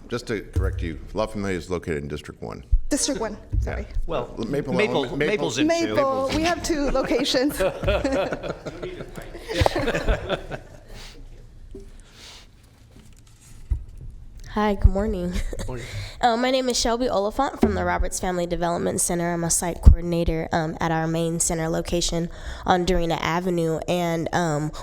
Just to correct you, La Familia is located in District 1. District 1, sorry. Well, Maple's in Maple, we have 2 locations. Hi, good morning. My name is Shelby Oliphant from the Roberts Family Development Center. I'm a site coordinator at our main center location on Dorina Avenue, and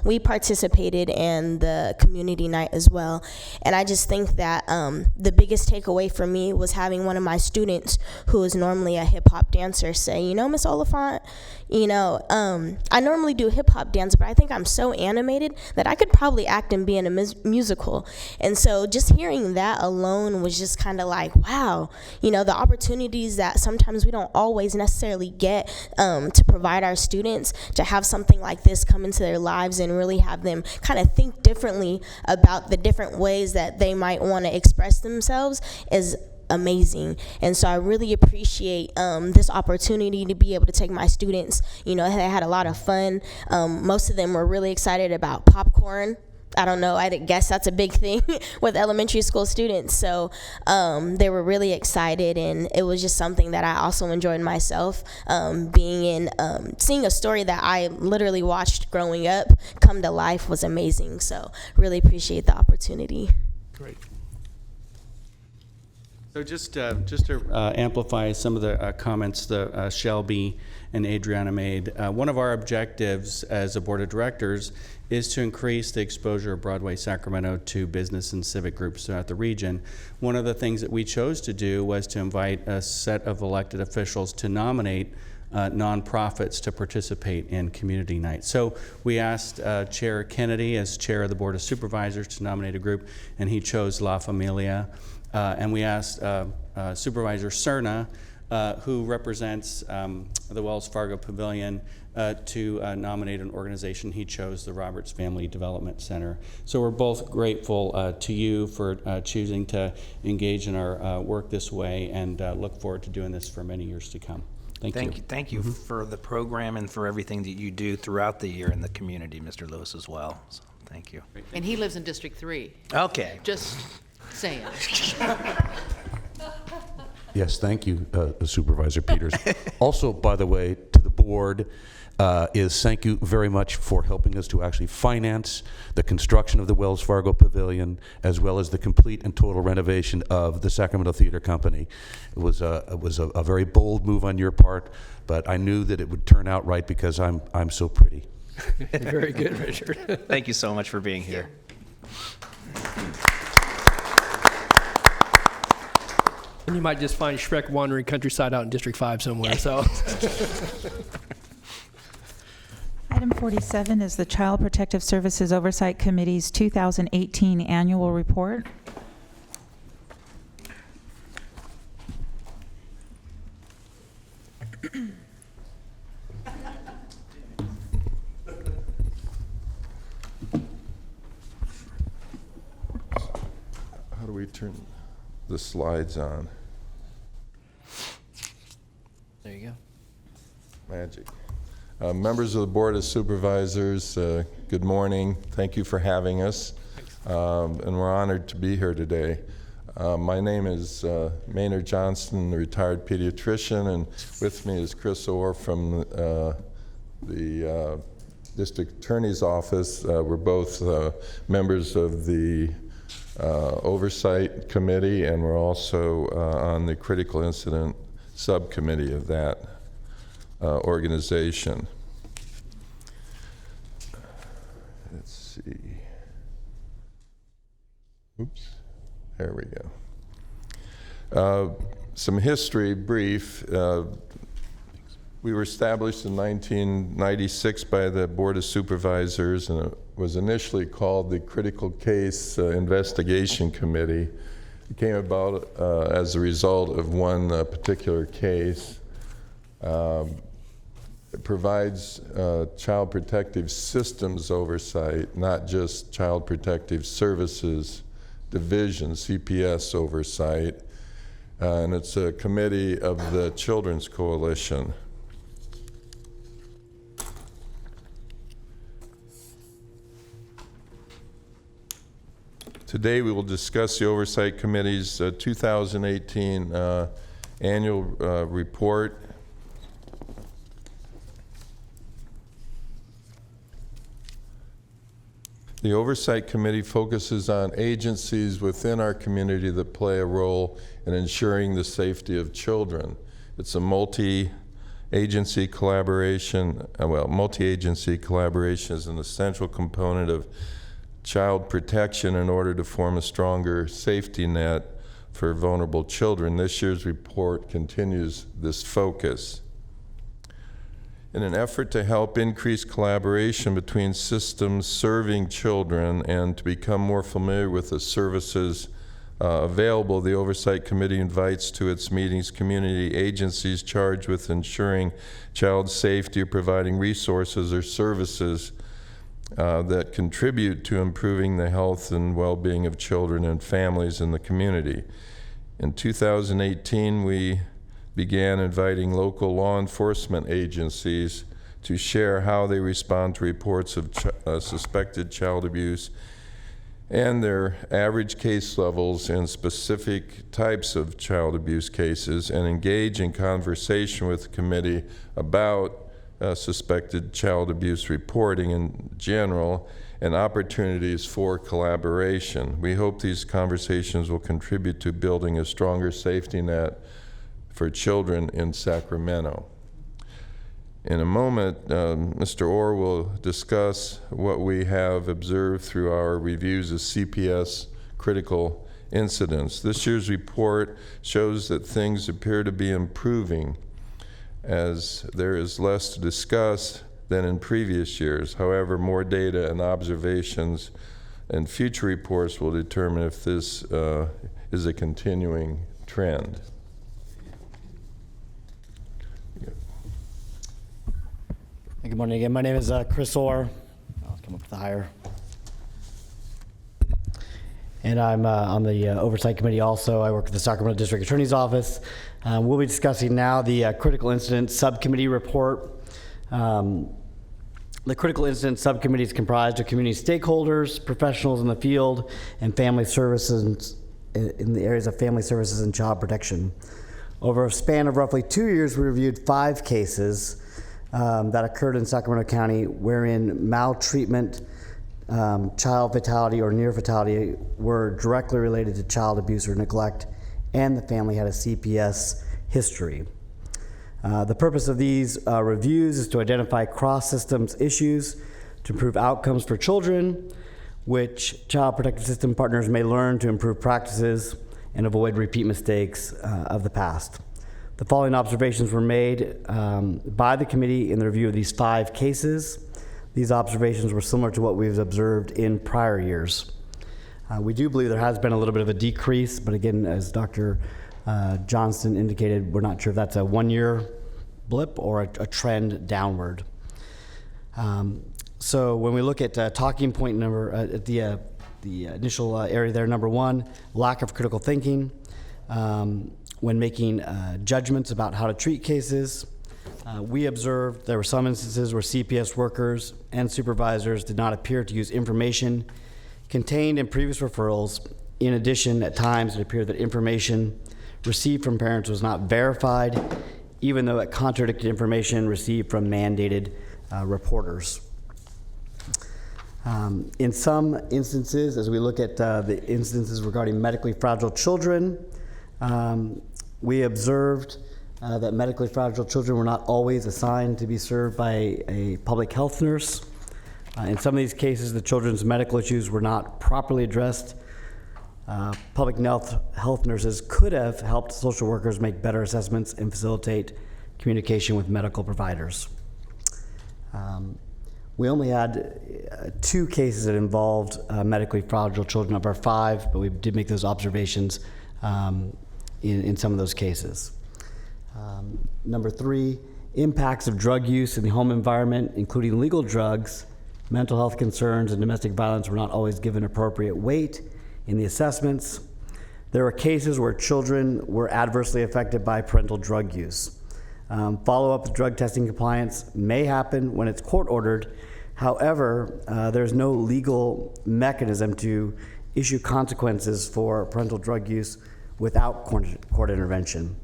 we participated in the community night as well. And I just think that the biggest takeaway for me was having one of my students, who is normally a hip-hop dancer, say, you know, Miss Oliphant, you know, I normally do hip-hop dance, but I think I'm so animated that I could probably act and be in a musical. And so just hearing that alone was just kind of like, wow, you know, the opportunities that sometimes we don't always necessarily get to provide our students, to have something like this come into their lives and really have them kind of think differently about the different ways that they might want to express themselves is amazing. And so I really appreciate this opportunity to be able to take my students. You know, they had a lot of fun. Most of them were really excited about popcorn. I don't know, I guess that's a big thing with elementary school students. So they were really excited, and it was just something that I also enjoyed myself. Being in, seeing a story that I literally watched growing up come to life was amazing. So really appreciate the opportunity. Great. So just to amplify some of the comments that Shelby and Adriana made, one of our objectives as a board of directors is to increase the exposure of Broadway Sacramento to business and civic groups throughout the region. One of the things that we chose to do was to invite a set of elected officials to nominate nonprofits to participate in community night. So we asked Chair Kennedy, as chair of the Board of Supervisors, to nominate a group, and he chose La Familia. And we asked Supervisor Cerna, who represents the Wells Fargo Pavilion, to nominate an organization. He chose the Roberts Family Development Center. So we're both grateful to you for choosing to engage in our work this way, and look forward to doing this for many years to come. Thank you. Thank you for the program and for everything that you do throughout the year in the community, Mr. Lewis, as well. So thank you. And he lives in District 3. Okay. Just saying. Yes, thank you, Supervisor Peters. Also, by the way, to the board, is thank you very much for helping us to actually finance the construction of the Wells Fargo Pavilion, as well as the complete and total renovation of the Sacramento Theater Company. It was a very bold move on your part, but I knew that it would turn out right because I'm so pretty. Very good, Richard. Thank you so much for being here. And you might just find Shrek wandering countryside out in District 5 somewhere. So. Item 47 is the Child Protective Services Oversight Committee's 2018 Annual Report. How do we turn the slides on? There you go. Magic. Members of the Board of Supervisors, good morning. Thank you for having us. And we're honored to be here today. My name is Maynard Johnston, a retired pediatrician, and with me is Chris Orr from the District Attorney's Office. We're both members of the Oversight Committee, and we're also on the Critical Incident Subcommittee of that organization. Let's see. Oops. There we go. Some history, brief. We were established in 1996 by the Board of Supervisors, and it was initially called the Critical Case Investigation Committee. It came about as a result of one particular case. It provides child protective systems oversight, not just child protective services division, CPS oversight, and it's a committee of the Children's Coalition. Today we will discuss the Oversight Committee's 2018 annual report. The The Oversight Committee focuses on agencies within our community that play a role in ensuring the safety of children. It's a multi-agency collaboration is an essential component of child protection in order to form a stronger safety net for vulnerable children. This year's report continues this focus. In an effort to help increase collaboration between systems serving children and to become more familiar with the services available, the Oversight Committee invites to its meetings community agencies charged with ensuring child safety or providing resources or services that contribute to improving the health and well-being of children and families in the community. In 2018, we began inviting local law enforcement agencies to share how they respond to reports of suspected child abuse and their average case levels in specific types of child abuse cases, and engage in conversation with the committee about suspected child abuse reporting in general and opportunities for collaboration. We hope these conversations will contribute to building a stronger safety net for children in Sacramento. In a moment, Mr. Orr will discuss what we have observed through our reviews of CPS critical incidents. This year's report shows that things appear to be improving as there is less to discuss than in previous years. However, more data and observations and future reports will determine if this is a continuing trend. Good morning again. My name is Chris Orr. I'll come up with the higher. And I'm on the Oversight Committee also. I work with the Sacramento District Attorney's Office. We'll be discussing now the Critical Incident Subcommittee report. The Critical Incident Subcommittee is comprised of community stakeholders, professionals in the field, and family services in the areas of family services and child protection. Over a span of roughly 2 years, we reviewed 5 cases that occurred in Sacramento County wherein maltreatment, child fatality, or near fatality were directly related to child abuse or neglect, and the family had a CPS history. The purpose of these reviews is to identify cross-systems issues to improve outcomes for children, which Child Protective System partners may learn to improve practices and avoid repeat mistakes of the past. The following observations were made by the committee in the review of these 5 cases. These observations were similar to what we've observed in prior years. We do believe there has been a little bit of a decrease, but again, as Dr. Johnston indicated, we're not sure if that's a 1-year blip or a trend downward. So when we look at talking point number, at the initial area there, number 1, lack of critical thinking. When making judgments about how to treat cases, we observed there were some instances where CPS workers and supervisors did not appear to use information contained in previous referrals. In addition, at times it appeared that information received from parents was not verified, even though it contradicted information received from mandated reporters. In some instances, as we look at the instances regarding medically fragile children, we observed that medically fragile children were not always assigned to be served by a public health nurse. In some of these cases, the children's medical issues were not properly addressed. Public health nurses could have helped social workers make better assessments and facilitate communication with medical providers. We only had 2 cases that involved medically fragile children of our 5, but we did make those observations in some of those cases. Number 3, impacts of drug use in the home environment, including legal drugs, mental health concerns, and domestic violence were not always given appropriate weight in the assessments. There were cases where children were adversely affected by parental drug use. Follow-up with drug testing compliance may happen when it's court-ordered. However, there's no legal mechanism to issue consequences for parental drug use without court intervention,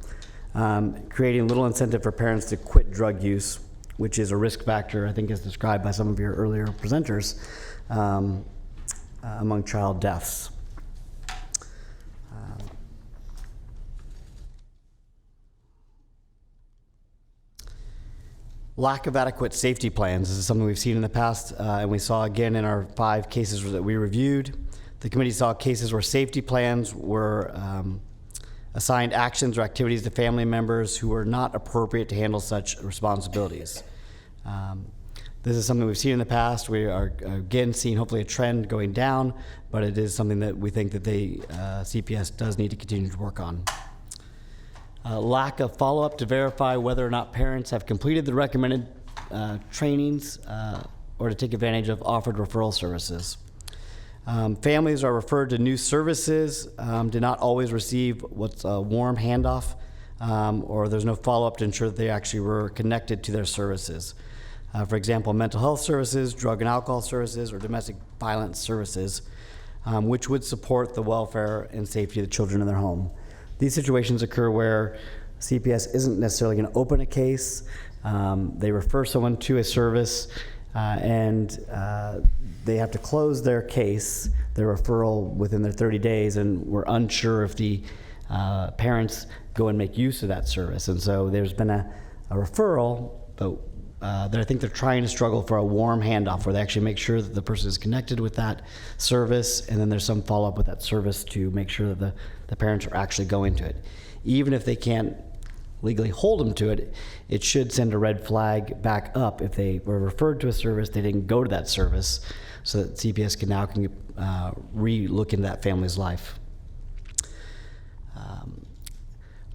creating little incentive for parents to quit drug use, which is a risk factor, I think, as described by some of your earlier presenters. among child deaths. Lack of adequate safety plans. This is something we've seen in the past, and we saw again in our 5 cases that we reviewed. The committee saw cases where safety plans were assigned actions or activities to family members who were not appropriate to handle such responsibilities. This is something we've seen in the past. We are again seeing hopefully a trend going down, but it is something that we think that the CPS does need to continue to work on. Lack of follow-up to verify whether or not parents have completed the recommended trainings or to take advantage of offered referral services. Families are referred to new services, do not always receive what's a warm handoff, or there's no follow-up to ensure that they actually were connected to their services. For example, mental health services, drug and alcohol services, or domestic violence services, which would support the welfare and safety of the children in their home. These situations occur where CPS isn't necessarily going to open a case. They refer someone to a service, and they have to close their case, their referral, within their 30 days, and we're unsure if the parents go and make use of that service. And so there's been a referral, but I think they're trying to struggle for a warm handoff where they actually make sure that the person is connected with that service, and then there's some follow-up with that service to make sure that the parents are actually going to it. Even if they can't legally hold them to it, it should send a red flag back up if they were referred to a service, they didn't go to that service, so that CPS can now re-look into that family's life.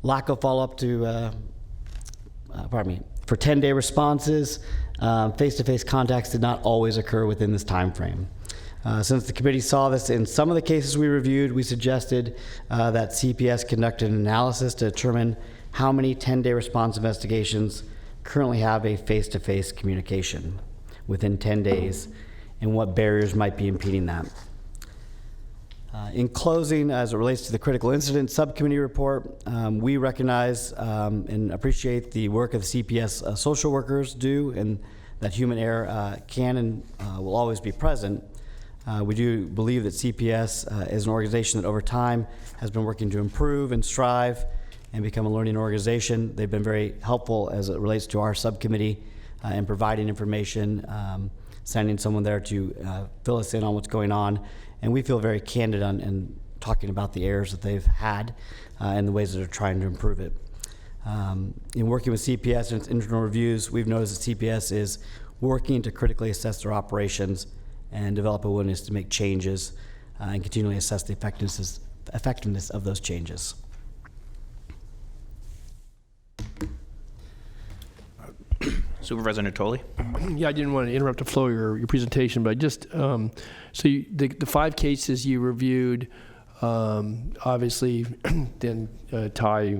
Lack of follow-up to, for 10-day responses, face-to-face contacts did not always occur within this time frame. Since the committee saw this in some of the cases we reviewed, we suggested that CPS conduct an analysis to determine how many 10-day response investigations currently have a face-to-face communication within 10 days and what barriers might be impeding that. In closing, as it relates to the critical incident subcommittee report, we recognize and appreciate the work of the CPS social workers do, and that human error can and will always be present. We do believe that CPS is an organization that over time has been working to improve and strive and become a learning organization. They've been very helpful as it relates to our subcommittee in providing information, sending someone there to fill us in on what's going on. And we feel very candid on talking about the errors that they've had and the ways that they're trying to improve it. In working with CPS and its internal reviews, we've noticed that CPS is working to critically assess their operations and develop a willingness to make changes and continually assess the effectiveness of those changes. Supervisor Natoli. Yeah, I didn't want to interrupt the flow of your presentation, but just so the 5 cases you reviewed obviously then tie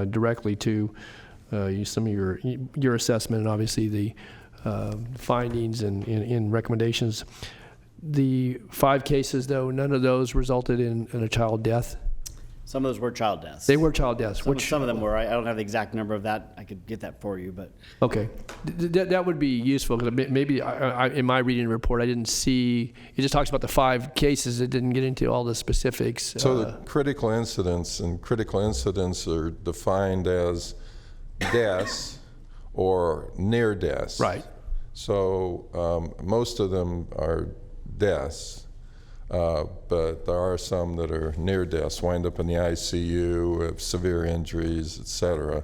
directly to some of your assessment and obviously the findings and recommendations. The 5 cases, though, none of those resulted in a child death? Some of those were child deaths. They were child deaths. Some of them were. I don't have the exact number of that. I could get that for you, but. Okay. That would be useful, because maybe in my reading report, I didn't see, it just talks about the 5 cases. It didn't get into all the specifics. So the critical incidents, and critical incidents are defined as deaths or near deaths. Right. So most of them are deaths. But there are some that are near deaths, wind up in the ICU, have severe injuries, etc.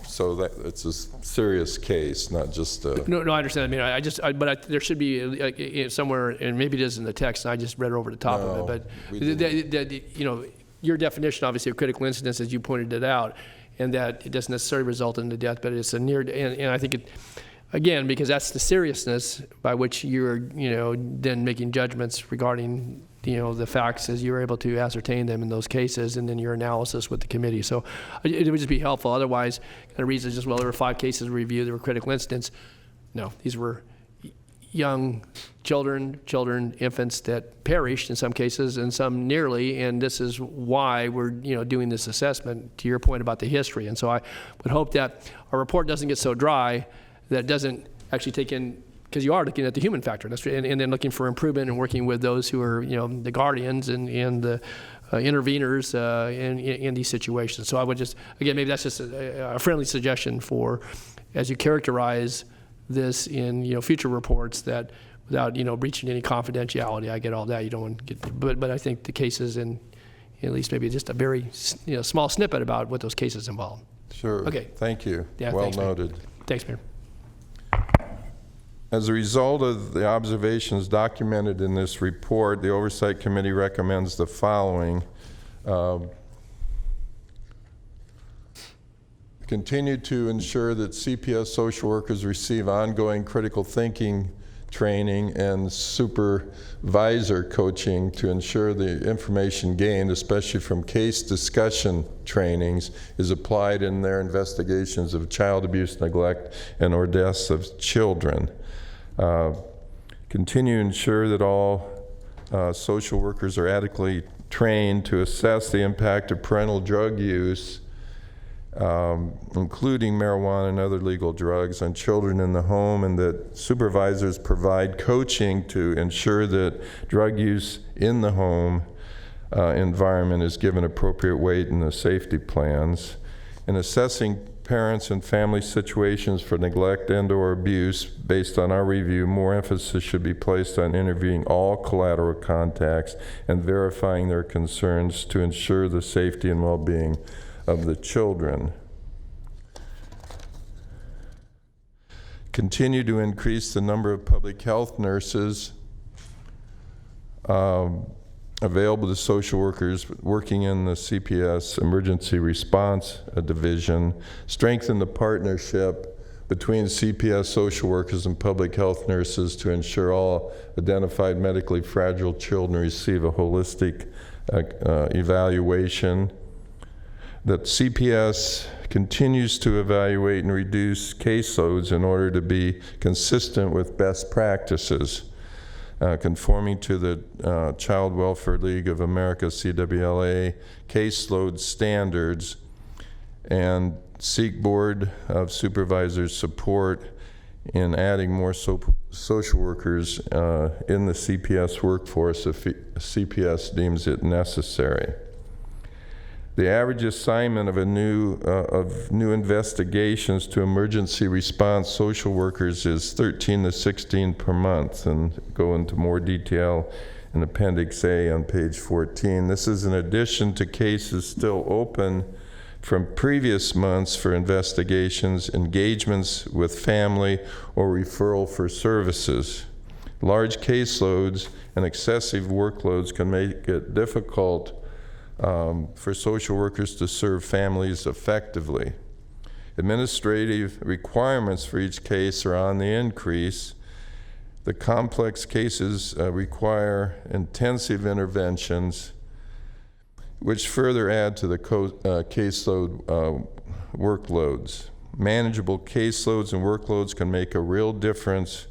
So that it's a serious case, not just a... No, I understand. I mean, but there should be somewhere, and maybe it is in the text, and I just read it over the top of it. But your definition, obviously, of critical incidents, as you pointed it out, and that it doesn't necessarily result in the death, but it's a near, and I think it. Again, because that's the seriousness by which you're, then making judgments regarding, the facts as you're able to ascertain them in those cases, and then your analysis with the committee. So it would just be helpful. Otherwise, kind of reads as just, well, there were 5 cases reviewed, there were critical incidents. No, these were young children, infants that perished in some cases, and some nearly, and this is why we're, doing this assessment, to your point about the history. And so I would hope that our report doesn't get so dry that doesn't actually take in because you are looking at the human factor, and then looking for improvement and working with those who are, the guardians and the interveners in these situations. So I would just, again, maybe that's just a friendly suggestion for, as you characterize this in future reports, that without breaching any confidentiality. I get all that. You don't want to get, but I think the cases, and at least maybe just a very small snippet about what those cases involve. Sure. Okay. Thank you. Yeah, well thanks, noted. Mayor. Thanks, Mayor. As a result of the observations documented in this report, the Oversight Committee recommends the following. Continue to ensure that CPS social workers receive ongoing critical thinking training and supervisor coaching to ensure the information gained, especially from case discussion trainings, is applied in their investigations of child abuse, neglect, and or deaths of children. Continue to ensure that all social workers are adequately trained to assess the impact of parental drug use, including marijuana and other legal drugs, on children in the home, and that supervisors provide coaching to ensure that drug use in the home environment is given appropriate weight in the safety plans. In assessing parents and family situations for neglect and or abuse, based on our review, more emphasis should be placed on interviewing all collateral contacts and verifying their concerns to ensure the safety and well-being of the children. Continue to increase the number of public health nurses available to social workers working in the CPS Emergency Response Division. Strengthen the partnership between CPS social workers and public health nurses to ensure all identified medically fragile children receive a holistic evaluation. That CPS continues to evaluate and reduce caseloads in order to be consistent with best practices, conforming to the Child Welfare League of America, CWLA, caseload standards, and seek Board of Supervisors support in adding more social workers in the CPS workforce if CPS deems it necessary. The average assignment of new investigations to emergency response social workers is 13 to 16 per month, and go into more detail in Appendix A on page 14. This is in addition to cases still open from previous months for investigations, engagements with family, or referral for services. Large caseloads and excessive workloads can make it difficult for social workers to serve families effectively. Administrative requirements for each case are on the increase. The complex cases require intensive interventions, which further add to the caseload workloads. Manageable caseloads and workloads can make a real difference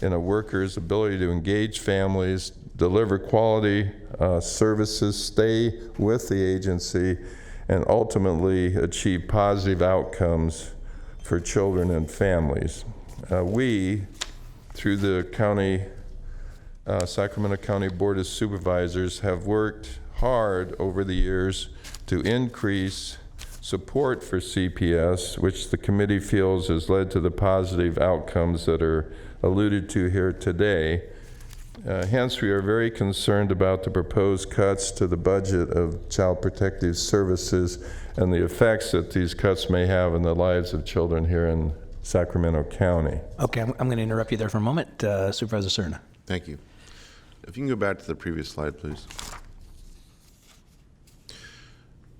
in a worker's ability to engage families, deliver quality services, stay with the agency, and ultimately achieve positive outcomes for children and families. We, through the county, Sacramento County Board of Supervisors, have worked hard over the years to increase support for CPS, which the committee feels has led to the positive outcomes that are alluded to here today. Hence, we are very concerned about the proposed cuts to the budget of Child Protective Services and the effects that these cuts may have on the lives of children here in Sacramento County. Okay, I'm going to interrupt you there for a moment. Supervisor Cerna. Thank you. If you can go back to the previous slide, please.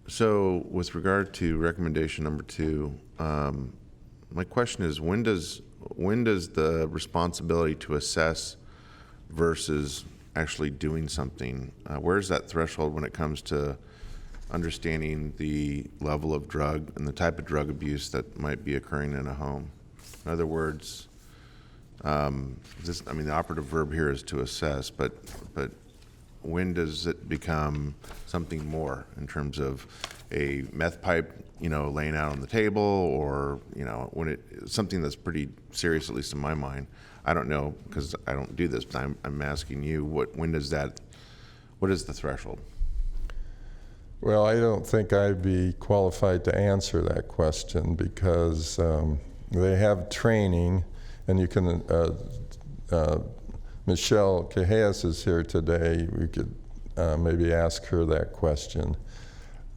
So with regard to recommendation number 2, my question is, when does the responsibility to assess versus actually doing something, where's that threshold when it comes to understanding the level of drug and the type of drug abuse that might be occurring in a home? In other words, the operative verb here is to assess, but when does it become something more in terms of a meth pipe, laying out on the table, or, when it's something that's pretty serious, at least in my mind. I don't know, because I don't do this, but I'm asking you, what is the threshold? Well, I don't think I'd be qualified to answer that question because they have training, and you can, Michelle Cajeas is here today. We could maybe ask her that question.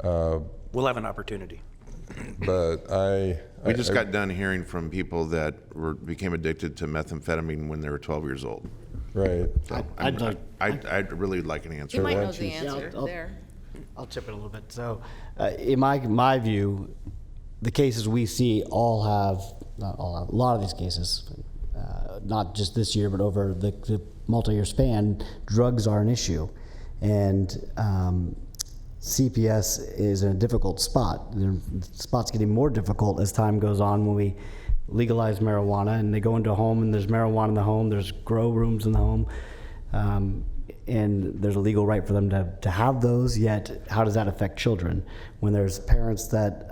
We'll have an opportunity. But we just got done hearing from people that became addicted to methamphetamine when they were 12 years old. Right. So I'd really like an answer. You might know the answer there. I'll chip in a little bit. So, in my view, the cases we see all have, not all have, a lot of these cases, not just this year, but over the multi-year span, drugs are an issue. And CPS is in a difficult spot. The spot's getting more difficult as time goes on when we legalize marijuana and they go into a home and there's marijuana in the home, there's grow rooms in the home, and there's a legal right for them to have those, yet how does that affect children? When there's parents that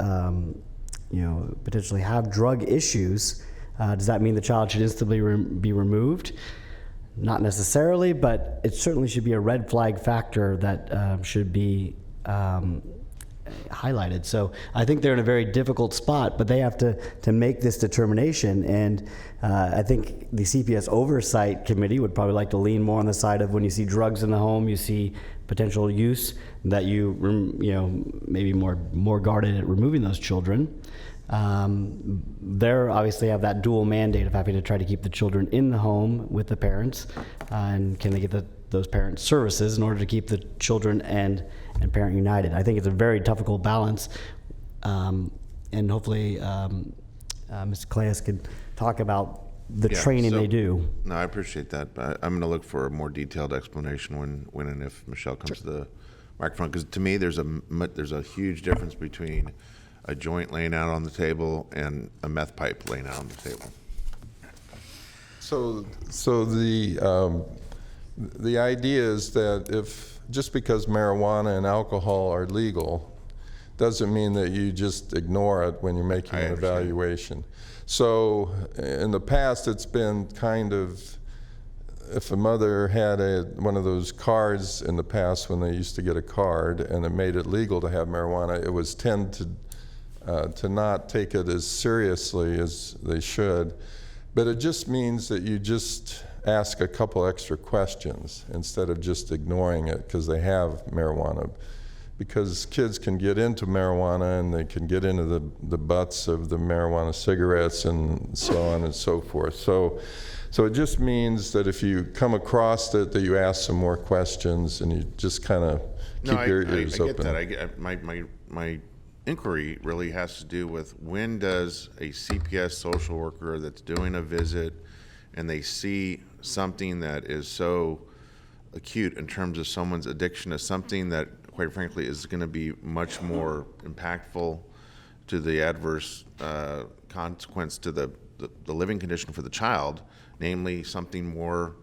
potentially have drug issues, does that mean the child should instantly be removed? Not necessarily, but it certainly should be a red flag factor that should be highlighted. So I think they're in a very difficult spot, but they have to make this determination. And I think the CPS Oversight Committee would probably like to lean more on the side of when you see drugs in the home, you see potential use, that maybe more guarded at removing those children. They obviously have that dual mandate of having to try to keep the children in the home with the parents, and can they get those parent services in order to keep the children and parent united. I think it's a very difficult balance, and hopefully Ms. Claes could talk about the training they do. No, I appreciate that, but I'm going to look for a more detailed explanation when and if Michelle comes to the microphone, because to me there's a huge difference between a joint laying out on the table and a meth pipe laying out on the table. So the idea is that just because marijuana and alcohol are legal doesn't mean that you just ignore it when you're making an evaluation. So in the past, it's been kind of, if a mother had one of those cards in the past when they used to get a card and it made it legal to have marijuana, it was tend to not take it as seriously as they should. But it just means that you just ask a couple extra questions instead of just ignoring it because they have marijuana. Because kids can get into marijuana and they can get into the butts of the marijuana cigarettes and so on and so forth. So it just means that if you come across it, that you ask some more questions and you just kind of keep your ears open. I get that. My inquiry really has to do with when does a CPS social worker that's doing a visit and they see something that is so acute in terms of someone's addiction to something that, quite frankly, is going to be much more impactful to the adverse consequence to the living condition for the child, namely something more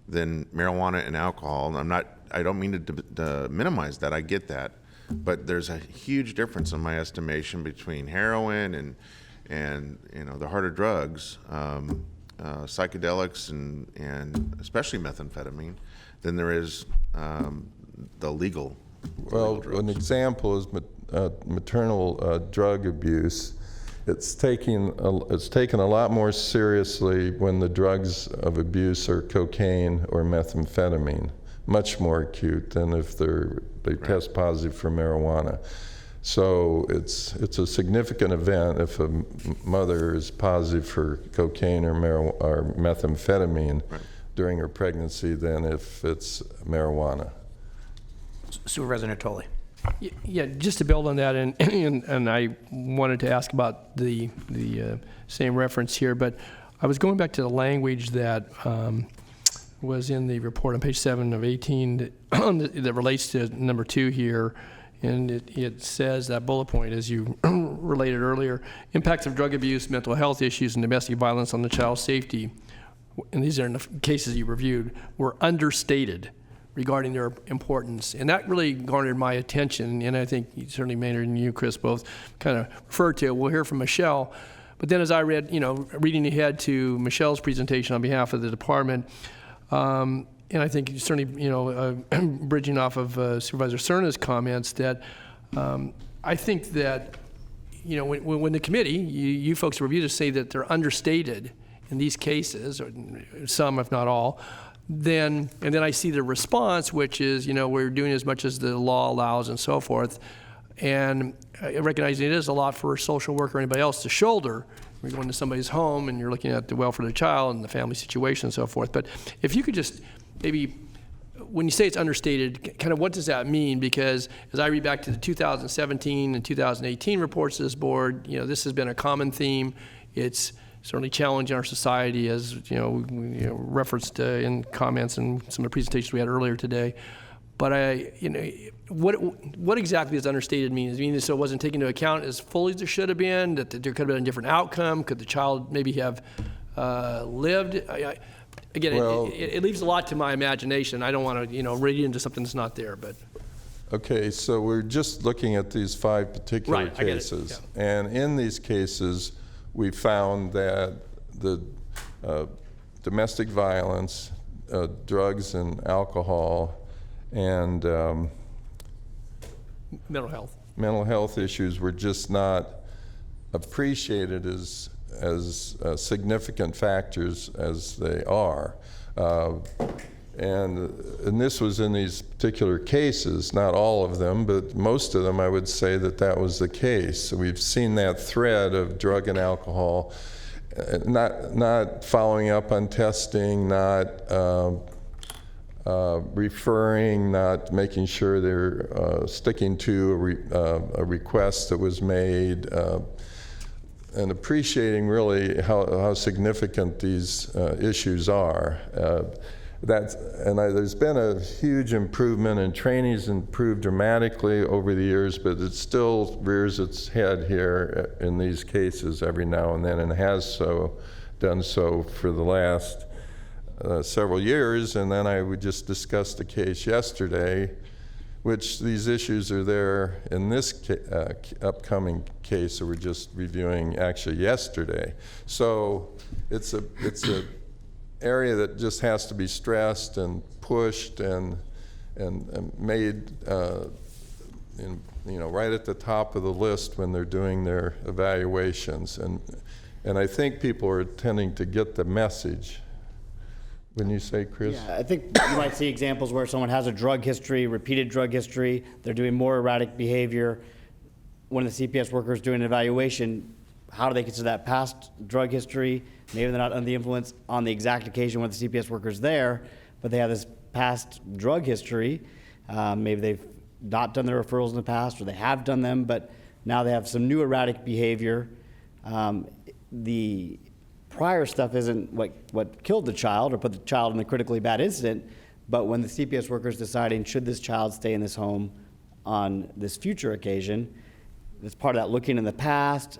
than marijuana and alcohol. And I don't mean to minimize that. I get that. But there's a huge difference in my estimation between heroin and the harder drugs, psychedelics and especially methamphetamine, than there is the legal. Well, an example is maternal drug abuse. It's taken a lot more seriously when the drugs of abuse are cocaine or methamphetamine, much more acute than if they test positive for marijuana. So it's a significant event if a mother is positive for cocaine or methamphetamine during her pregnancy than if it's marijuana. Supervisor Natoli. Yeah, just to build on that, and I wanted to ask about the same reference here, but I was going back to the language that was in the report on page 7 of 18 that relates to number 2 here, and it says that bullet point, as you related earlier, impacts of drug abuse, mental health issues, and domestic violence on the child's safety, and these are in the cases you reviewed, were understated regarding their importance. And that really garnered my attention, and I think certainly Maynard and you, Chris, both kind of referred to it. We'll hear from Michelle. But then as I read, reading ahead to Michelle's presentation on behalf of the department, and I think certainly, bridging off of Supervisor Cerna's comments, that I think that, when the committee, you folks review to say that they're understated in these cases, or some, if not all, and then I see the response, which is, we're doing as much as the law allows and so forth. And recognizing it is a lot for a social worker or anybody else to shoulder. You're going to somebody's home and you're looking at the welfare of the child and the family situation and so forth. But if you could just maybe, when you say it's understated, kind of what does that mean? Because as I read back to the 2017 and 2018 reports of this board, this has been a common theme. It's certainly challenging our society, as referenced in comments and some of the presentations we had earlier today. But what exactly does understated mean? Does it mean so it wasn't taken into account as fully as there should have been? That there could have been a different outcome? Could the child maybe have lived? It leaves a lot to my imagination. I don't want to read into something that's not there. But okay, so we're just looking at these 5 particular cases, and in these cases, we found that the domestic violence, drugs and alcohol, and mental health issues were just not appreciated as significant factors as they are. And this was in these particular cases, not all of them, but most of them, I would say that was the case. So we've seen that thread of drug and alcohol, not following up on testing, not referring, not making sure they're sticking to a request that was made, and appreciating really how significant these issues are. There's been a huge improvement, and training's improved dramatically over the years, but it still rears its head here in these cases every now and then, and has done so for the last several years. And then I would just discuss the case yesterday, which these issues are there in this upcoming case that we're just reviewing actually yesterday. So it's a area that just has to be stressed and pushed and made right at the top of the list when they're doing their evaluations. And I think people are tending to get the message. When you say, Chris? Yeah, I think you might see examples where someone has a drug history, repeated drug history, they're doing more erratic behavior. When the CPS worker is doing an evaluation, how do they consider that past drug history? Maybe they're not under the influence on the exact occasion when the CPS worker is there, but they have this past drug history. Maybe they've not done their referrals in the past, or they have done them, but now they have some new erratic behavior. The prior stuff isn't what killed the child or put the child in a critically bad incident, but when the CPS worker is deciding, should this child stay in this home on this future occasion, it's part of that looking in the past,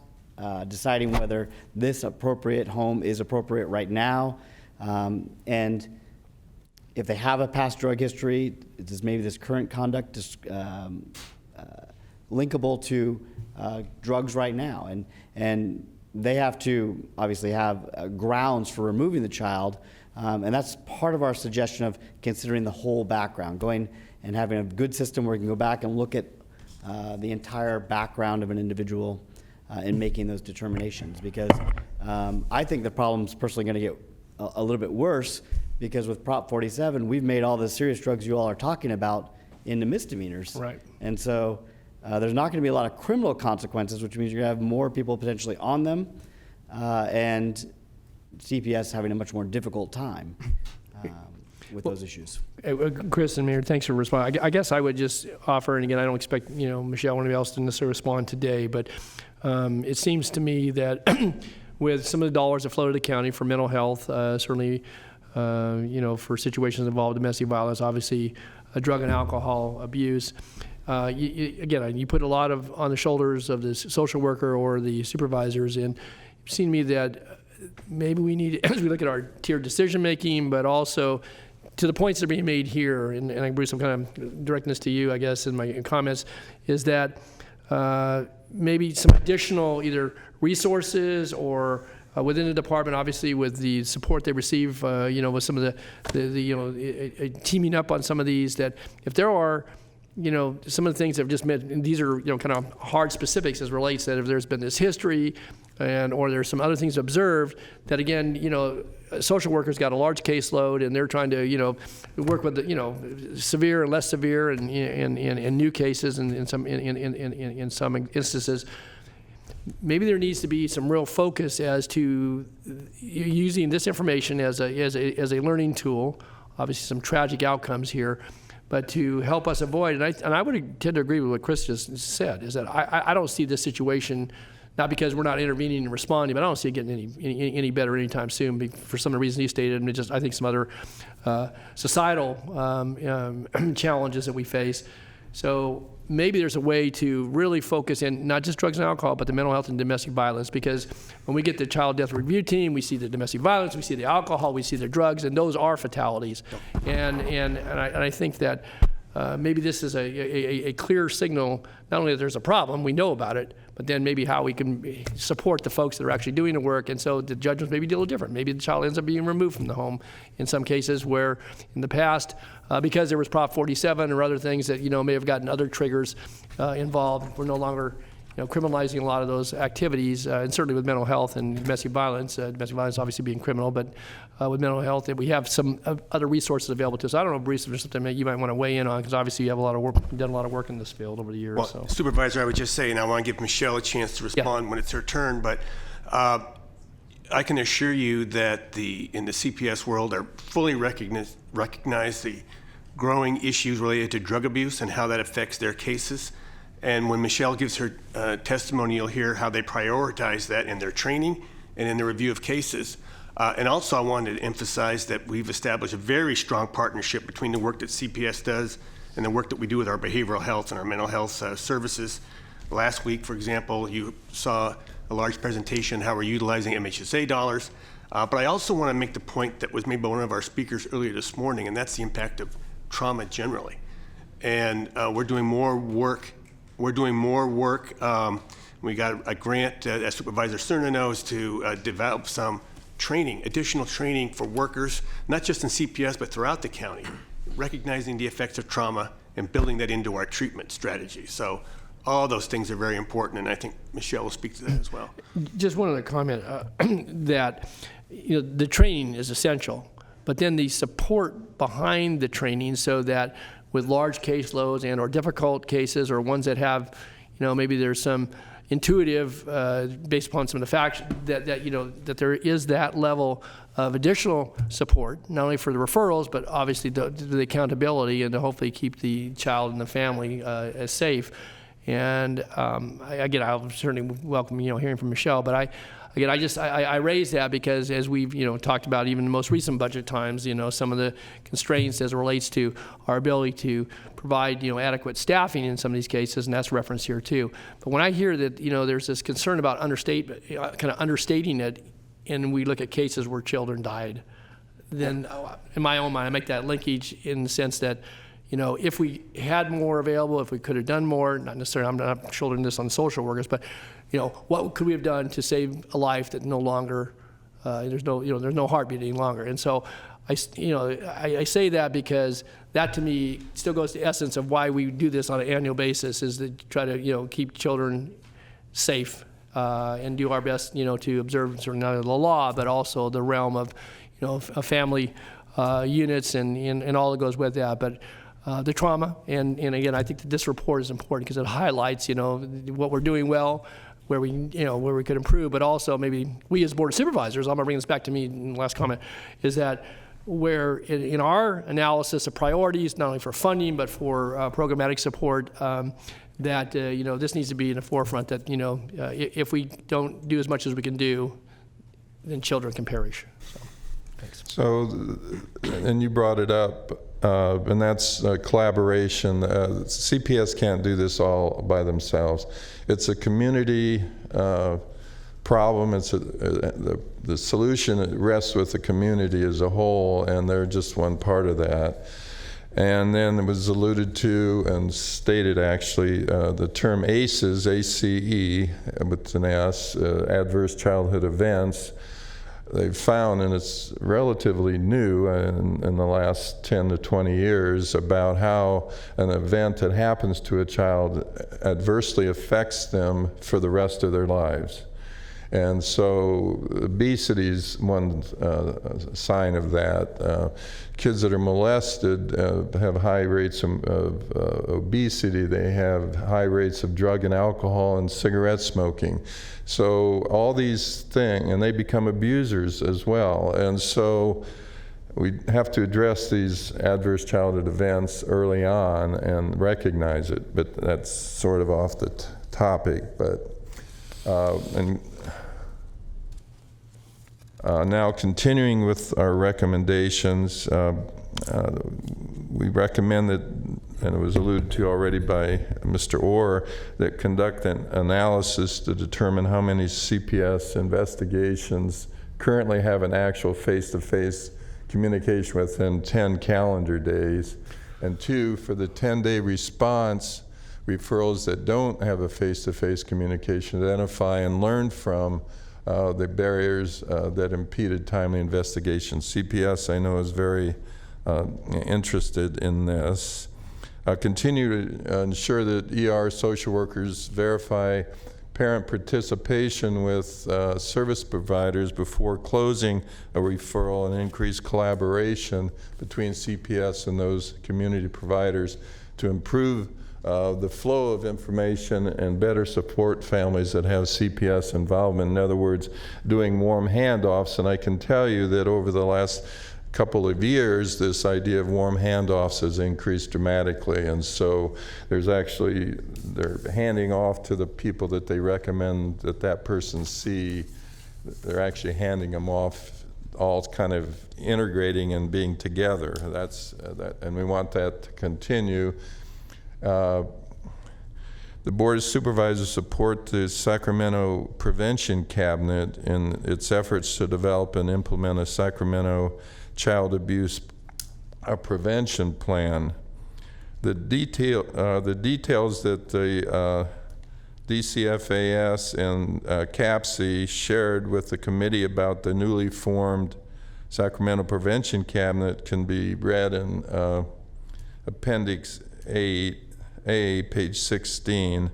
deciding whether this appropriate home is appropriate right now. And if they have a past drug history, does maybe this current conduct linkable to drugs right now? And they have to obviously have grounds for removing the child. And that's part of our suggestion of considering the whole background, going and having a good system where you can go back and look at the entire background of an individual in making those determinations. Because I think the problem's personally going to get a little bit worse, because with Prop 47, we've made all the serious drugs you all are talking about into misdemeanors. Right. And so there's not going to be a lot of criminal consequences, which means you're going to have more people potentially on them, and CPS having a much more difficult time with those issues. Chris and Mayor, thanks for responding. I guess I would just offer, and again, I don't expect Michelle or anybody else to necessarily respond today, but it seems to me that with some of the dollars that flow to the county for mental health, certainly for situations involved domestic violence, obviously drug and alcohol abuse. You put a lot on the shoulders of the social worker or the supervisors, and it seems to me that maybe we need, as we look at our tiered decision making, but also to the points that are being made here, and Bruce, I'm kind of directing this to you, I guess, in my comments, is that maybe some additional either resources or within the department, obviously with the support they receive, with some of the teaming up on some of these, that if there are, some of the things that I've just mentioned, and these are, kind of hard specifics as relates that if there's been this history or there's some other things observed that, again, social workers got a large caseload and they're trying to, work with the, severe and less severe and new cases and in some instances. Maybe there needs to be some real focus as to using this information as a learning tool. Obviously, some tragic outcomes here, but to help us avoid. And I would tend to agree with what Chris just said. Is that I don't see this situation, not because we're not intervening and responding, but I don't see it getting any better anytime soon for some of the reasons he stated, and I think some other societal challenges that we face. So maybe there's a way to really focus in not just drugs and alcohol, but the mental health and domestic violence, because when we get the child death review team, we see the domestic violence, we see the alcohol, we see the drugs, and those are fatalities. And I think that maybe this is a clear signal, not only that there's a problem, we know about it, but then maybe how we can support the folks that are actually doing the work, and so the judgments maybe deal different. Maybe the child ends up being removed from the home in some cases where in the past, because there was Prop 47 or other things that may have gotten other triggers involved, we're no longer criminalizing a lot of those activities, and certainly with mental health and domestic violence obviously being criminal, but with mental health, we have some other resources available to us. I don't know, Bruce, if there's something that you might want to weigh in on, because obviously you have done a lot of work in this field over the years. Well, Supervisor, I would just say, and I want to give Michelle a chance to respond when it's her turn, but I can assure you that in the CPS world are fully recognize the growing issues related to drug abuse and how that affects their cases. And when Michelle gives her testimony, you'll hear how they prioritize that in their training and in the review of cases. And also I wanted to emphasize that we've established a very strong partnership between the work that CPS does and the work that we do with our behavioral health and our mental health services. Last week, for example, you saw a large presentation how we're utilizing MHSA dollars. But I also want to make the point that was made by one of our speakers earlier this morning, and that's the impact of trauma generally. And we're doing more work. We got a grant, as Supervisor Cerna knows, to develop some additional training for workers, not just in CPS, but throughout the county, recognizing the effects of trauma and building that into our treatment strategy. So all those things are very important, and I think Michelle will speak to that as well. Just one other comment, that the training is essential, but then the support behind the training, so that with large caseloads and or difficult cases or ones that have, maybe there's some intuitive, based upon some of the facts, that there is that level of additional support, not only for the referrals, but obviously the accountability, and to hopefully keep the child and the family as safe. And again, I'll certainly welcome hearing from Michelle, but I raise that because as we've talked about even in the most recent budget times, some of the constraints as it relates to our ability to provide adequate staffing in some of these cases, and that's referenced here too. But when I hear that there's this concern about understating it, and we look at cases where children died, then in my own mind I make that linkage in the sense that if we had more available, if we could have done more, not necessarily, I'm not shouldering this on social workers, but what could we have done to save a life that no longer, there's no heartbeat any longer. And so I say that because that to me still goes to the essence of why we do this on an annual basis, is to try to keep children safe and do our best to observe certainly not only the law, but also the realm of family units and all that goes with that. But the trauma, and again, I think that this report is important because it highlights what we're doing well, where we could improve, but also maybe we as Board of Supervisors, I'm gonna bring this back to me in the last comment, is that where in our analysis of priorities, not only for funding, but for programmatic support, that this needs to be in the forefront, that if we don't do as much as we can do, then children can perish. So, thanks. So, and you brought it up, and that's collaboration. CPS can't do this all by themselves. It's a community problem. It's the solution rests with the community as a whole, and they're just one part of that. And then it was alluded to and stated, actually, the term ACEs, ACE, with an S, adverse childhood events, they've found, and it's relatively new in the last 10 to 20 years, about how an event that happens to a child adversely affects them for the rest of their lives. And so obesity is one sign of that. Kids that are molested have high rates of obesity. They have high rates of drug and alcohol and cigarette smoking. So all these things, and they become abusers as well. And so we have to address these adverse childhood events early on and recognize it. But that's sort of off the topic. But now continuing with our recommendations, we recommend that, and it was alluded to already by Mr. Orr, that conduct an analysis to determine how many CPS investigations currently have an actual face-to-face communication within 10 calendar days. And 2, for the 10-day response, referrals that don't have a face-to-face communication, identify and learn from the barriers that impeded timely investigation. CPS, I know, is very interested in this. Continue to ensure that ER social workers verify parent participation with service providers before closing a referral, and increase collaboration between CPS and those community providers to improve the flow of information and better support families that have CPS involvement. In other words, doing warm handoffs. And I can tell you that over the last couple of years, this idea of warm handoffs has increased dramatically. And so there's actually, they're handing off to the people that they recommend that that person see. They're actually handing them off, all kind of integrating and being together. That's that, and we want that to continue. The Board of Supervisors support the Sacramento Prevention Cabinet in its efforts to develop and implement a Sacramento child abuse prevention plan. The details that the DCFAS and CAPC shared with the committee about the newly formed Sacramento Prevention Cabinet can be read in Appendix 8A, page 16,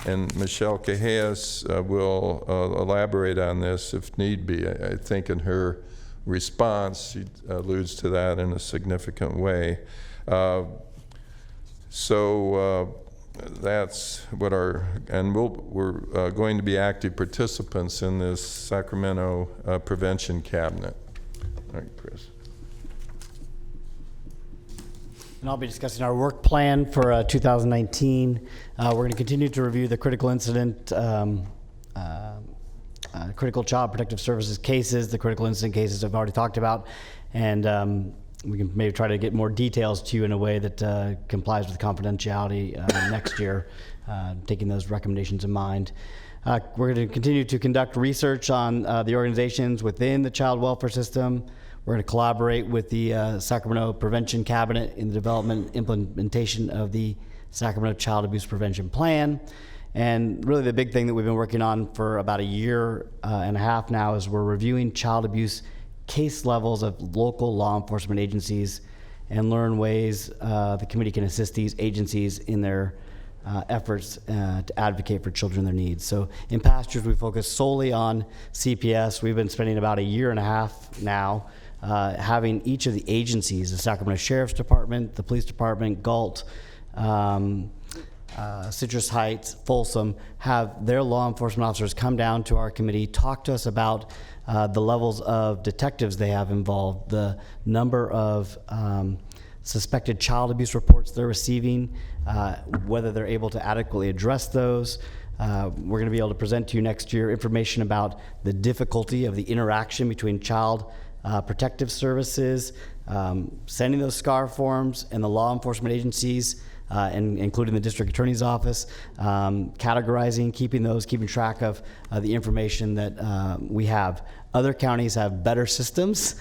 and Michelle Cajas will elaborate on this if need be. I think in her response, she alludes to that in a significant way. So that's what and we're going to be active participants in this Sacramento Prevention Cabinet. All right, Chris. And I'll be discussing our work plan for 2019. We're going to continue to review the critical incident, critical child protective services cases, the critical incident cases I've already talked about, and we can maybe try to get more details to you in a way that complies with confidentiality next year, taking those recommendations in mind. We're going to continue to conduct research on the organizations within the child welfare system. We're going to collaborate with the Sacramento Prevention Cabinet in the development and implementation of the Sacramento Child Abuse Prevention Plan. And really the big thing that we've been working on for about a year and a half now is we're reviewing child abuse case levels of local law enforcement agencies and learn ways the committee can assist these agencies in their efforts to advocate for children and their needs. So in past years, we focused solely on CPS. We've been spending about a year and a half now having each of the agencies, the Sacramento Sheriff's Department, the Police Department, GALT, Citrus Heights, Folsom, have their law enforcement officers come down to our committee, talk to us about the levels of detectives they have involved, the number of suspected child abuse reports they're receiving, whether they're able to adequately address those. We're going to be able to present to you next year information about the difficulty of the interaction between child protective services, sending those SCAR forms, and the law enforcement agencies and including the district attorney's office, categorizing, keeping track of the information that we have. Other counties have better systems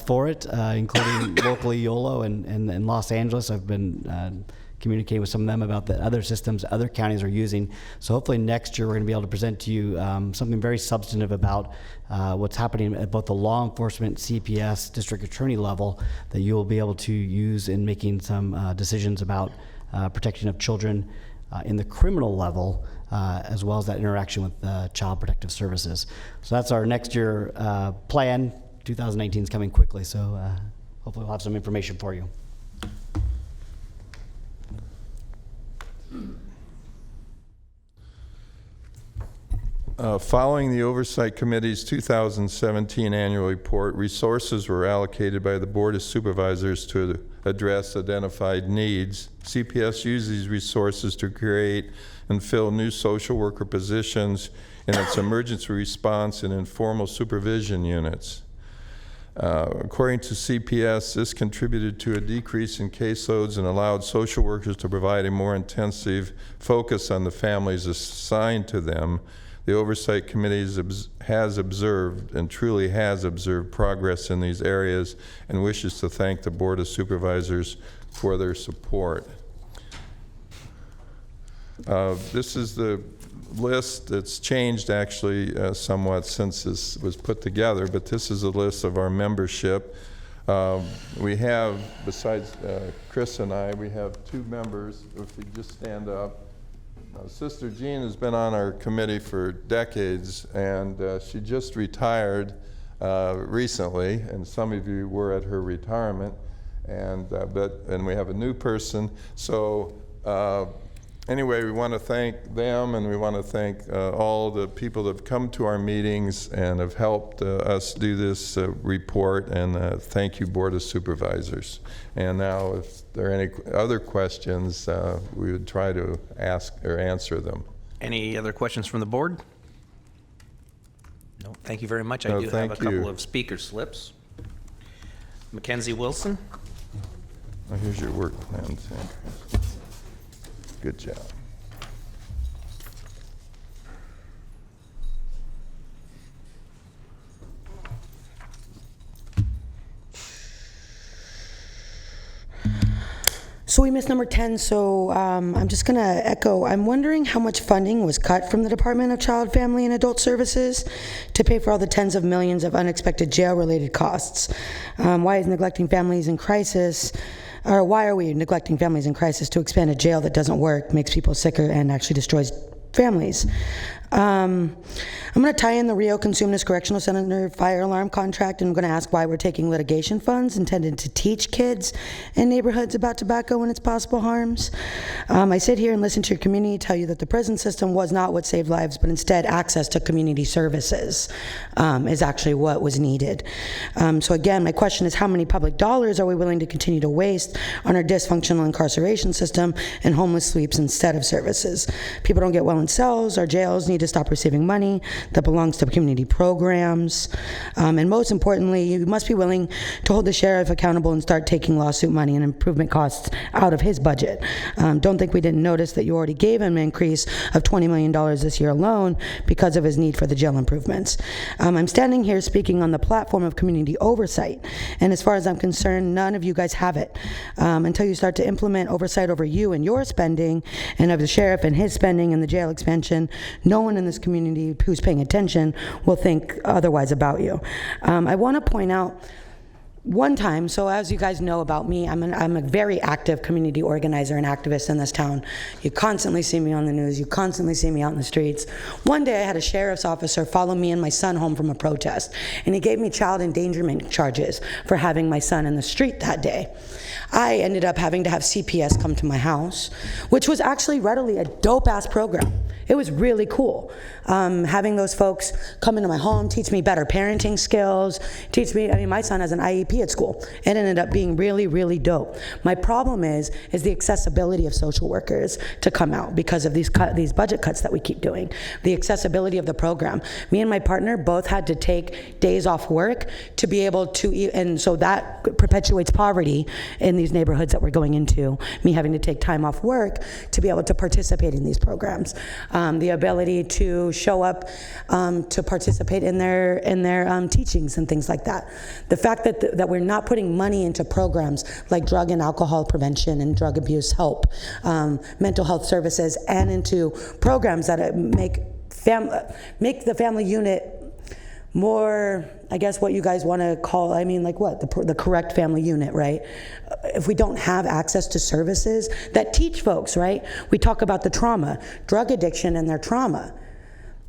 for it, including locally YOLO and Los Angeles. I've been communicating with some of them about the other systems other counties are using. So hopefully next year we're going to be able to present to you something very substantive about what's happening at both the law enforcement, CPS, district attorney level that you will be able to use in making some decisions about protection of children in the criminal level, as well as that interaction with Child Protective Services. So that's our next year plan. 2019 is coming quickly, so hopefully we'll have some information for you. Following the Oversight Committee's 2017 annual report, resources were allocated by the Board of Supervisors to address identified needs. CPS used these resources to create and fill new social worker positions in its emergency response and informal supervision units. According to CPS, this contributed to a decrease in caseloads and allowed social workers to provide a more intensive focus on the families assigned to them. The Oversight Committee has observed and truly has observed progress in these areas and wishes to thank the Board of Supervisors for their support. This is the list that's changed actually somewhat since this was put together, but this is a list of our membership. We have, besides Chris and I, we have 2 members. If you just stand up. Sister Jean has been on our committee for decades, and she just retired recently, and some of you were at her retirement, and we have a new person. So anyway, we want to thank them, and we want to thank all the people that have come to our meetings and have helped us do this report, and thank you, Board of Supervisors. And now, if there are any other questions, we would try to ask or answer them. Any other questions from the board? No, thank you very much. I do have a couple of speaker slips. Mackenzie Wilson. Oh, here's your work plan, Sandra. Good job. So we missed number 10, so I'm just going to echo. I'm wondering how much funding was cut from the Department of Child, Family, and Adult Services to pay for all the tens of millions of unexpected jail-related costs. Why are we neglecting families in crisis to expand a jail that doesn't work, makes people sicker, and actually destroys families? I'm going to tie in the Rio Consumnes Correctional Center fire alarm contract, and I'm going to ask why we're taking litigation funds intended to teach kids in neighborhoods about tobacco and its possible harms. I sit here and listen to your community tell you that the prison system was not what saved lives, but instead access to community services is actually what was needed. So again, my question is, how many public dollars are we willing to continue to waste on our dysfunctional incarceration system and homeless sweeps instead of services? People don't get well in cells. Our jails need to stop receiving money that belongs to community programs. And most importantly, you must be willing to hold the sheriff accountable and start taking lawsuit money and improvement costs out of his budget. Don't think we didn't notice that you already gave him an increase of $20 million this year alone because of his need for the jail improvements. I'm standing here speaking on the platform of community oversight, and as far as I'm concerned, none of you guys have it. Until you start to implement oversight over you and your spending, and of the sheriff and his spending and the jail expansion, no one in this community who's paying attention will think otherwise about you. I want to point out one time, so as you guys know about me, I'm a very active community organizer and activist in this town. You constantly see me on the news. You constantly see me out in the streets. One day I had a sheriff's officer follow me and my son home from a protest, and he gave me child endangerment charges for having my son in the street that day. I ended up having to have CPS come to my house, which was actually readily a dope-ass program. It was really cool. having those folks come into my home, teach me better parenting skills, teach me, I mean, my son has an IEP at school. It ended up being really, really dope. My problem is the accessibility of social workers to come out because of these budget cuts that we keep doing. The accessibility of the program. Me and my partner both had to take days off work to be able to, and so that perpetuates poverty in these neighborhoods that we're going into. Me having to take time off work to be able to participate in these programs. The ability to show up to participate in their teachings and things like that. The fact that we're not putting money into programs like drug and alcohol prevention and drug abuse help, mental health services, and into programs that make the family unit more, I guess what you guys want to call, I mean, like what? The correct family unit, right? If we don't have access to services that teach folks, right? We talk about the trauma, drug addiction and their trauma.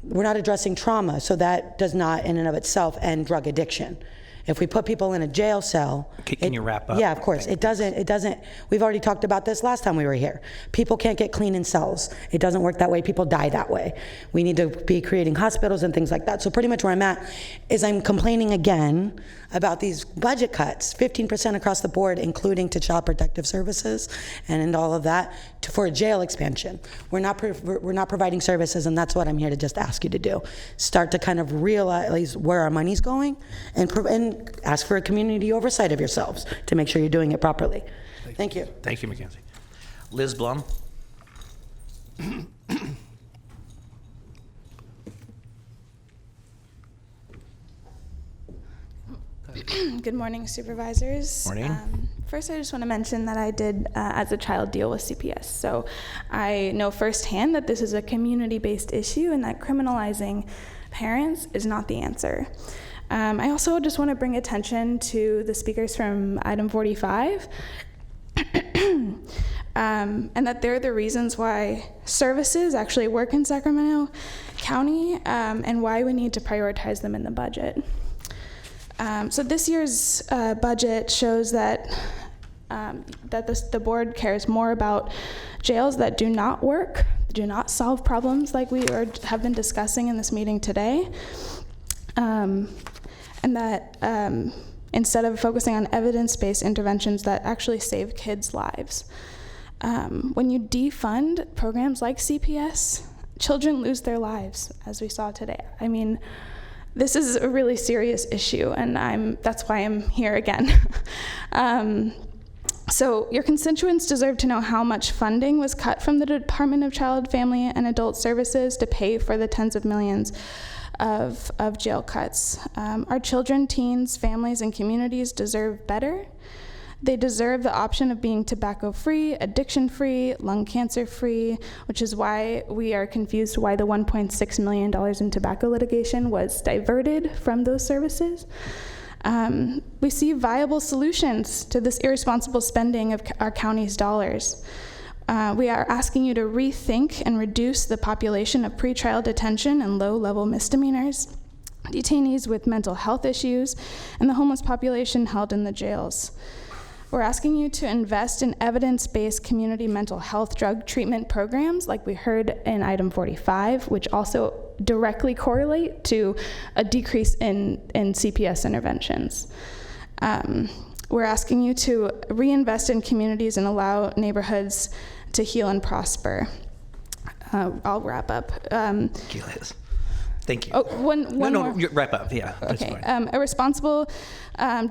We're not addressing trauma, so that does not in and of itself end drug addiction. If we put people in a jail cell... Can you wrap up? Yeah, of course. It doesn't, we've already talked about this last time we were here. People can't get clean in cells. It doesn't work that way. People die that way. We need to be creating hospitals and things like that. So pretty much where I'm at is I'm complaining again about these budget cuts, 15% across the board, including to Child Protective Services and all of that, for a jail expansion. We're not providing services, and that's what I'm here to just ask you to do. Start to kind of realize where our money's going and ask for a community oversight of yourselves to make sure you're doing it properly. Thank you. Thank you, Mackenzie. Liz Blum. Good morning, supervisors. Morning. First, I just want to mention that I did, as a child, deal with CPS. So I know firsthand that this is a community-based issue and that criminalizing parents is not the answer. I also just want to bring attention to the speakers from item 45, and that they're the reasons why services actually work in Sacramento County, and why we need to prioritize them in the budget. So this year's budget shows that the board cares more about jails that do not work, do not solve problems like we have been discussing in this meeting today, and that instead of focusing on evidence-based interventions that actually save kids' lives. When you defund programs like CPS, children lose their lives, as we saw today. I mean, this is a really serious issue, and that's why I'm here again. So your constituents deserve to know how much funding was cut from the Department of Child, Family, and Adult Services to pay for the tens of millions of jail cuts. Our children, teens, families, and communities deserve better. They deserve the option of being tobacco-free, addiction-free, lung cancer-free, which is why we are confused why the $1.6 million in tobacco litigation was diverted from those services. We see viable solutions to this irresponsible spending of our county's dollars. We are asking you to rethink and reduce the population of pretrial detention and low-level misdemeanors, detainees with mental health issues, and the homeless population held in the jails. We're asking you to invest in evidence-based community mental health drug treatment programs, like we heard in item 45, which also directly correlate to a decrease in CPS interventions. We're asking you to reinvest in communities and allow neighborhoods to heal and prosper. I'll wrap up. Thank you, Liz. Thank you. Oh, one more. You wrap up. Yeah. That's Okay. fine. A responsible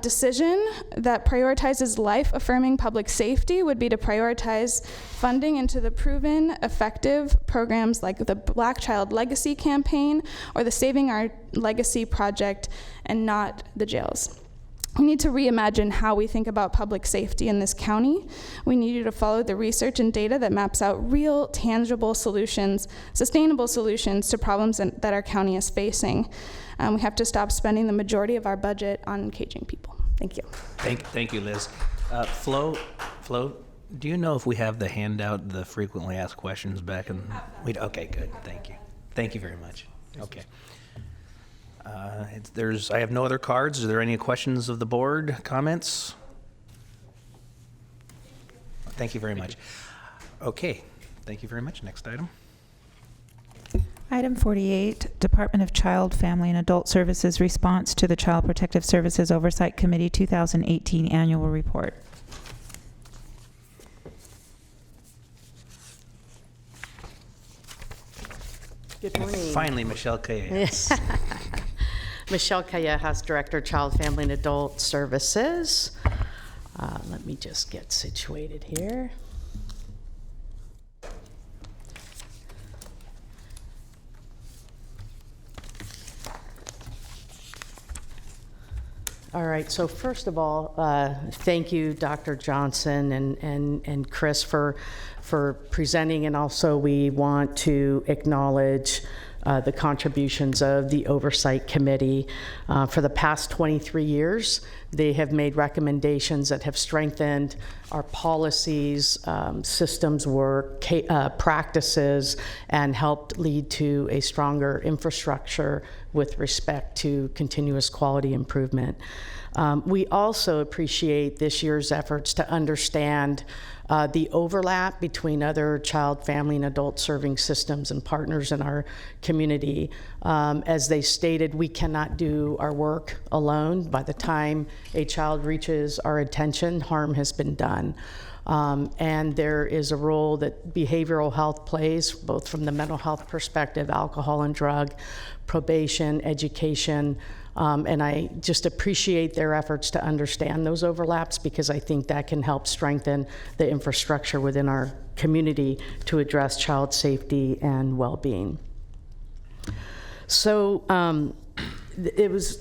decision that prioritizes life-affirming public safety would be to prioritize funding into the proven effective programs like the Black Child Legacy Campaign or the Saving Our Legacy Project, and not the jails. We need to reimagine how we think about public safety in this county. We need you to follow the research and data that maps out real, tangible solutions, sustainable solutions to problems that our county is facing. We have to stop spending the majority of our budget on caging people. Thank you. Thank you, Liz. Flo, do you know if we have the handout, the frequently asked questions back in? Okay, good. Thank you. Thank you very much. Okay. I have no other cards. Are there any questions of the board? Comments? Thank you very much. Okay. Thank you very much. Next item. Item 48, Department of Child, Family, and Adult Services response to the Child Protective Services Oversight Committee 2018 Annual Report. Good morning. Finally, Michelle Callejas. Michelle Callejas, Director, Child, Family, and Adult Services. Let me just get situated here. All right, so first of all, thank you, Dr. Johnson and Chris for presenting, and also we want to acknowledge the contributions of the Oversight Committee. For the past 23 years, they have made recommendations that have strengthened our policies, systems work, practices, and helped lead to a stronger infrastructure with respect to continuous quality improvement. We also appreciate this year's efforts to understand the overlap between other child, family, and adult serving systems and partners in our community. As they stated, we cannot do our work alone. By the time a child reaches our attention, harm has been done. And there is a role that behavioral health plays, both from the mental health perspective, alcohol and drug, probation, education, and I just appreciate their efforts to understand those overlaps, because I think that can help strengthen the infrastructure within our community to address child safety and well-being. So I was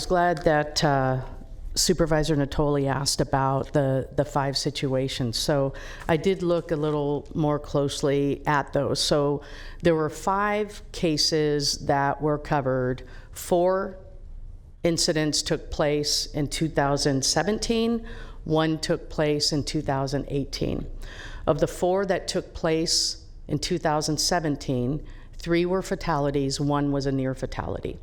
glad that Supervisor Natoli asked about the 5 situations. So I did look a little more closely at those. So there were 5 cases that were covered. 4 incidents took place in 2017. 1 took place in 2018. Of the 4 that took place in 2017, 3 were fatalities, 1 was a near fatality.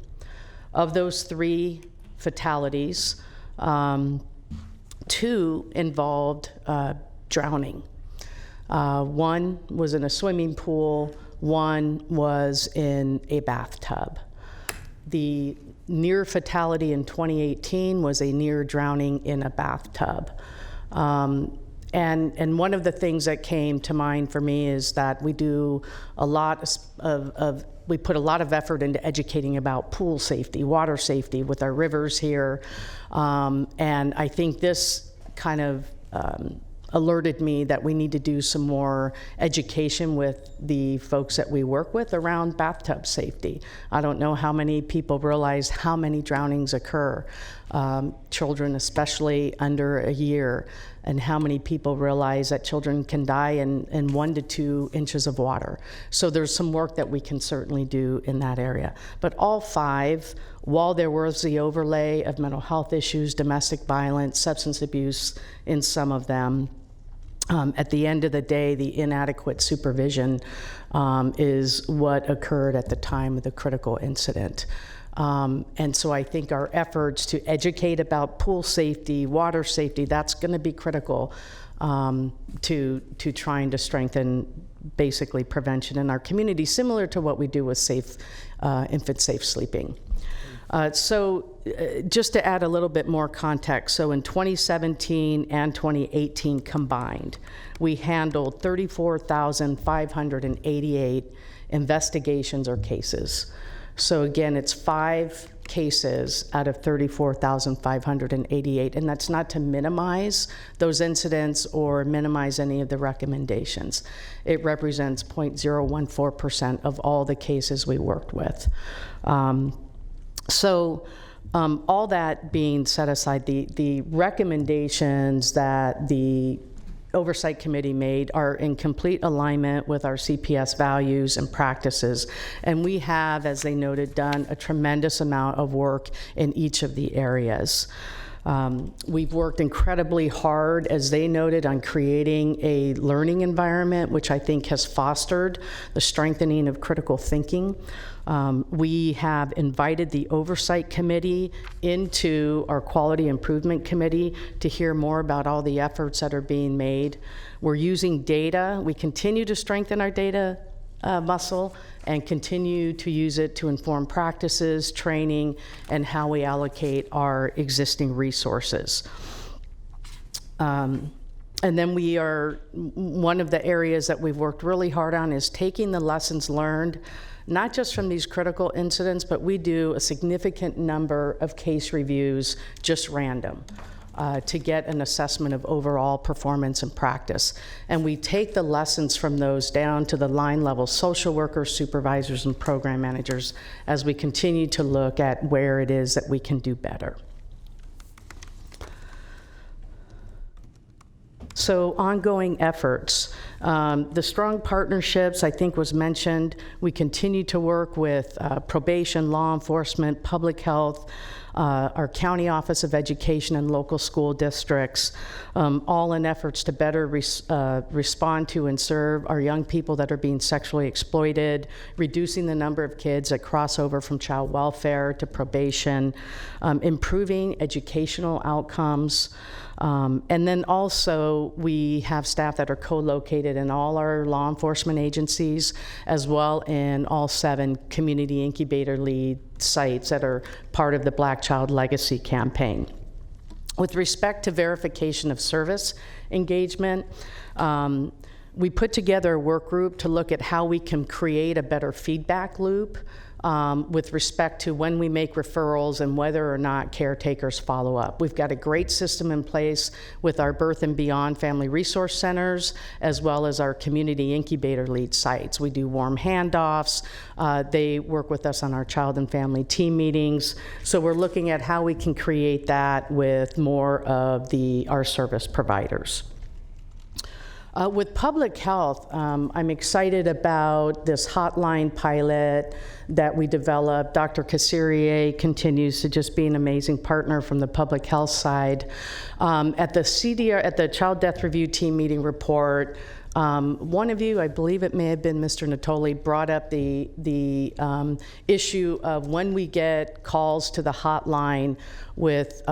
Of those 3 fatalities, 2 involved drowning. 1 was in a swimming pool, 1 was in a bathtub. The near fatality in 2018 was a near drowning in a bathtub. And one of the things that came to mind for me is that we do a lot we put a lot of effort into educating about pool safety, water safety with our rivers here. And I think this kind of alerted me that we need to do some more education with the folks that we work with around bathtub safety. I don't know how many people realize how many drownings occur, children especially under a year, and how many people realize that children can die in 1 to 2 inches of water. So there's some work that we can certainly do in that area. But all 5, while there was the overlay of mental health issues, domestic violence, substance abuse in some of them, at the end of the day, the inadequate supervision is what occurred at the time of the critical incident. And so I think our efforts to educate about pool safety, water safety, that's going to be critical to trying to strengthen basically prevention in our community, similar to what we do with infant safe sleeping. Just to add a little bit more context, so in 2017 and 2018 combined, we handled 34,588 investigations or cases. So again, it's 5 cases out of 34,588, and that's not to minimize those incidents or minimize any of the recommendations. It represents 0.014% of all the cases we worked with. All that being set aside, the recommendations that the Oversight Committee made are in complete alignment with our CPS values and practices. And we have, as they noted, done a tremendous amount of work in each of the areas. We've worked incredibly hard, as they noted, on creating a learning environment, which I think has fostered the strengthening of critical thinking. We have invited the Oversight Committee into our Quality Improvement Committee to hear more about all the efforts that are being made. We're using data. We continue to strengthen our data muscle and continue to use it to inform practices, training, and how we allocate our existing resources. And then one of the areas that we've worked really hard on is taking the lessons learned, not just from these critical incidents, but we do a significant number of case reviews, just random, to get an assessment of overall performance and practice. And we take the lessons from those down to the line level social workers, supervisors, and program managers as we continue to look at where it is that we can do better. So ongoing efforts. The strong partnerships, I think, was mentioned. We continue to work with probation, law enforcement, public health, our County Office of Education and local school districts, all in efforts to better respond to and serve our young people that are being sexually exploited, reducing the number of kids that cross over from child welfare to probation, improving educational outcomes. And then also we have staff that are co-located in all our law enforcement agencies, as well in all 7 community incubator lead sites that are part of the Black Child Legacy campaign. With respect to verification of service engagement, we put together a work group to look at how we can create a better feedback loop with respect to when we make referrals and whether or not caretakers follow up. We've got a great system in place with our Birth and Beyond Family Resource Centers, as well as our community incubator lead sites. We do warm handoffs. They work with us on our child and family team meetings. So we're looking at how we can create that with more of our service providers. With public health, I'm excited about this hotline pilot that we developed. Dr. Cassirier continues to just be an amazing partner from the public health side. At the Child Death Review Team Meeting report, one of you, I believe it may have been Mr. Natoli, brought up the issue of when we get calls to the hotline with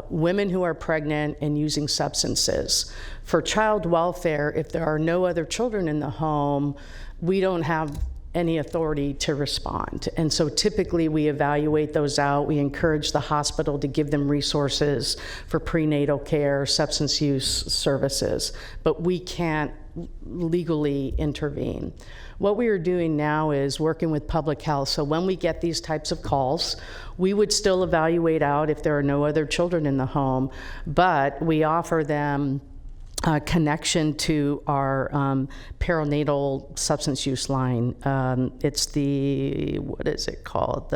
women who are pregnant and using substances. For child welfare, if there are no other children in the home, we don't have any authority to respond. And so typically we evaluate those out. We encourage the hospital to give them resources for prenatal care, substance use services, but we can't legally intervene. What we are doing now is working with public health. So when we get these types of calls, we would still evaluate out if there are no other children in the home, but we offer them connection to our perinatal substance use line. It's what is it called?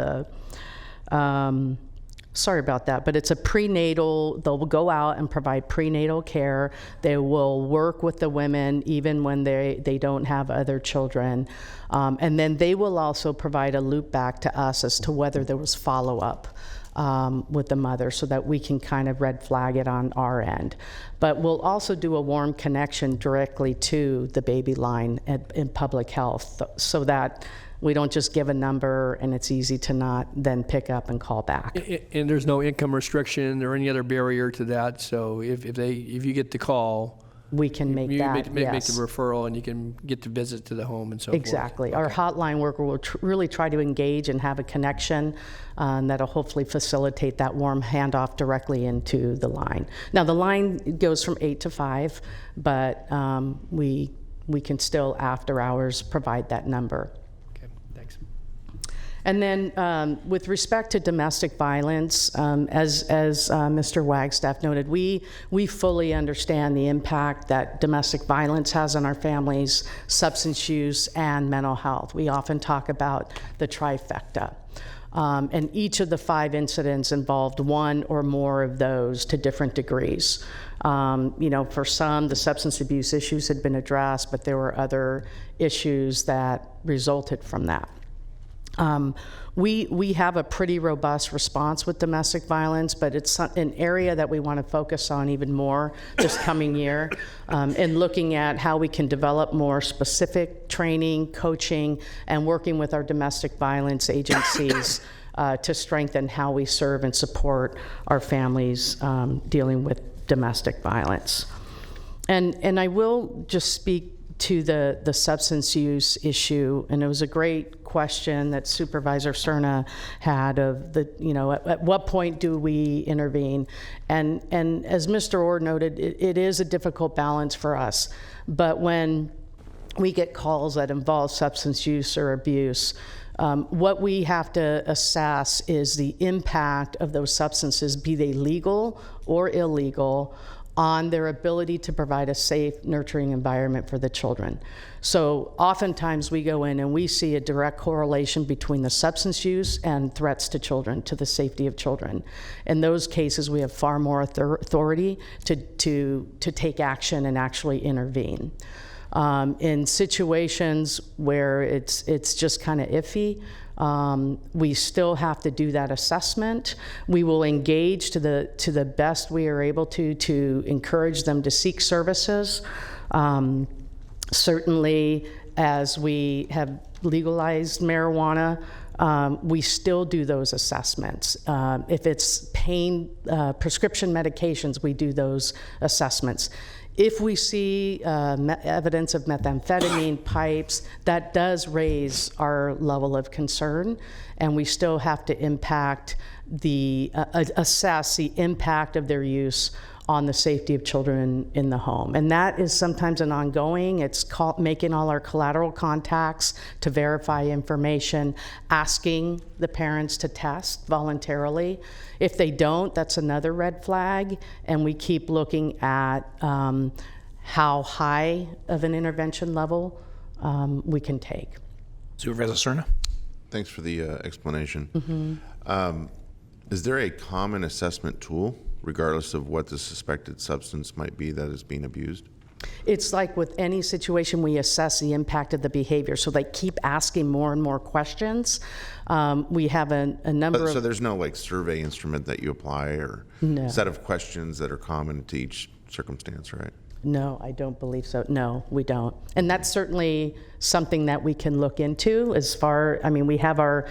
Sorry about that, but it's a prenatal, they'll go out and provide prenatal care. They will work with the women even when they don't have other children. And then they will also provide a loop back to us as to whether there was follow-up with the mother so that we can kind of red flag it on our end. But we'll also do a warm connection directly to the baby line in public health so that we don't just give a number and it's easy to not then pick up and call back. And there's no income restriction or any other barrier to that. So if you get the call, we can make yes. the referral and you can get the visit to the home and so forth. Exactly. Our hotline worker will really try to engage and have a connection that'll hopefully facilitate that warm handoff directly into the line. Now the line goes from 8 to 5, but we can still after hours provide that number. And then with respect to domestic violence, as Mr. Wagstaff noted, we fully understand the impact that domestic violence has on our families, substance use, and mental health. We often talk about the trifecta. And each of the 5 incidents involved one or more of those to different degrees. For some, the substance abuse issues had been addressed, but there were other issues that resulted from that. We have a pretty robust response with domestic violence, but it's an area that we want to focus on even more this coming year, and looking at how we can develop more specific training, coaching, and working with our domestic violence agencies to strengthen how we serve and support our families dealing with domestic violence. And I will just speak to the substance use issue, and it was a great question that Supervisor Cerna had of at what point do we intervene? And as Mr. Orr noted, it is a difficult balance for us. But when we get calls that involve substance use or abuse, what we have to assess is the impact of those substances, be they legal or illegal, on their ability to provide a safe, nurturing environment for the children. So oftentimes we go in and we see a direct correlation between the substance use and threats to children, to the safety of children. In those cases, we have far more authority to take action and actually intervene. In situations where it's just kind of iffy, we still have to do that assessment. We will engage to the best we are able to encourage them to seek services. Certainly, as we have legalized marijuana, we still do those assessments. If it's pain, prescription medications, we do those assessments. If we see evidence of methamphetamine pipes, that does raise our level of concern, and we still have to assess the impact of their use on the safety of children in the home. And that is sometimes an ongoing. It's making all our collateral contacts to verify information, asking the parents to test voluntarily. If they don't, that's another red flag, and we keep looking at how high of an intervention level we can take. Supervisor Cerna? Thanks for the explanation. Mm-hmm. Is there a common assessment tool, regardless of what the suspected substance might be that is being abused? It's like with any situation, we assess the impact of the behavior. So they keep asking more and more questions. We have a number of... So there's no survey instrument that you apply or set of questions that are common to each circumstance, right? No, I don't believe so. No, we don't. And that's certainly something that we can look into we have our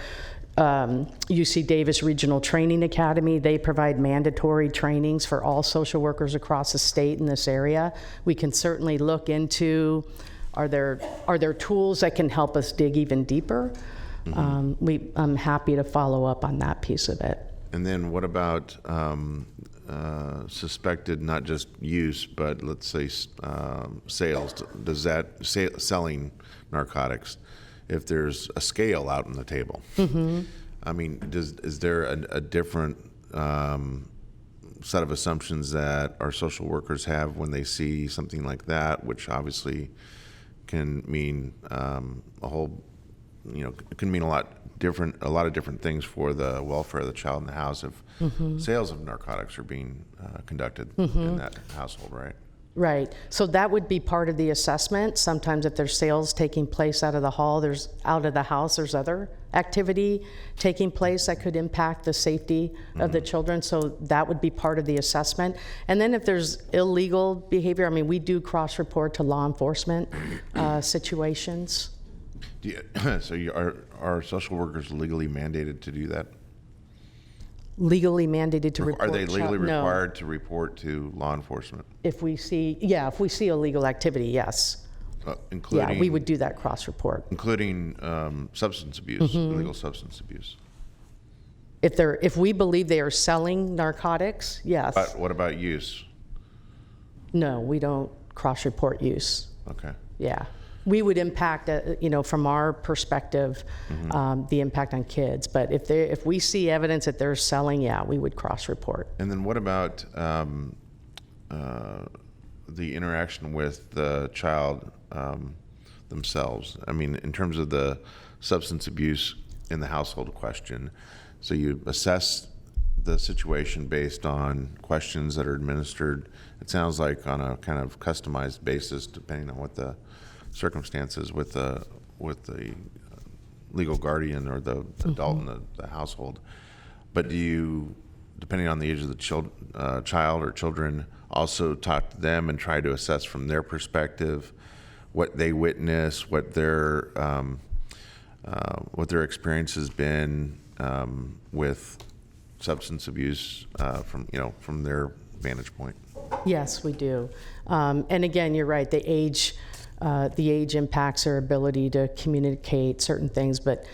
UC Davis Regional Training Academy. They provide mandatory trainings for all social workers across the state in this area. We can certainly look into, are there tools that can help us dig even deeper? Mm-hmm. I'm happy to follow up on that piece of it. And then what about suspected, not just use, but let's say sales? Does that selling narcotics? If there's a scale out on the table, mm-hmm. I mean, is there a different set of assumptions that our social workers have when they see something like that, which obviously can mean it can mean a lot of different things for the welfare of the child in the house if mm-hmm. sales of narcotics are being conducted mm-hmm. in that household, right? Right. So that would be part of the assessment. Sometimes if there's sales taking place out of the house, there's other activity taking place that could impact the safety mm-hmm. of the children. So that would be part of the assessment. And then if there's illegal behavior, we do cross-report to law enforcement situations. Are social workers legally mandated to do that? Legally mandated to report. Are they legally required No. to report to law enforcement? If we see illegal activity, yes. Including, we would do that cross-report. Including substance abuse, mm-hmm. illegal substance abuse. If we believe they are selling narcotics, yes. But what about use? No, we don't cross-report use. Okay. Yeah. We would impact, from our perspective, mm-hmm. The impact on kids. But if we see evidence that they're selling, we would cross-report. And then what about the interaction with the child themselves? In terms of the substance abuse in the household question, so you assess the situation based on questions that are administered, it sounds like on a kind of customized basis, depending on what the circumstances with the legal guardian or the adult mm-hmm. in the household. But do you, depending on the age of the child or children, also talk to them and try to assess from their perspective what they witness, what their experience has been with substance abuse from their vantage point? Yes, we do. And again, you're right. The age the age impacts their ability to communicate certain things. But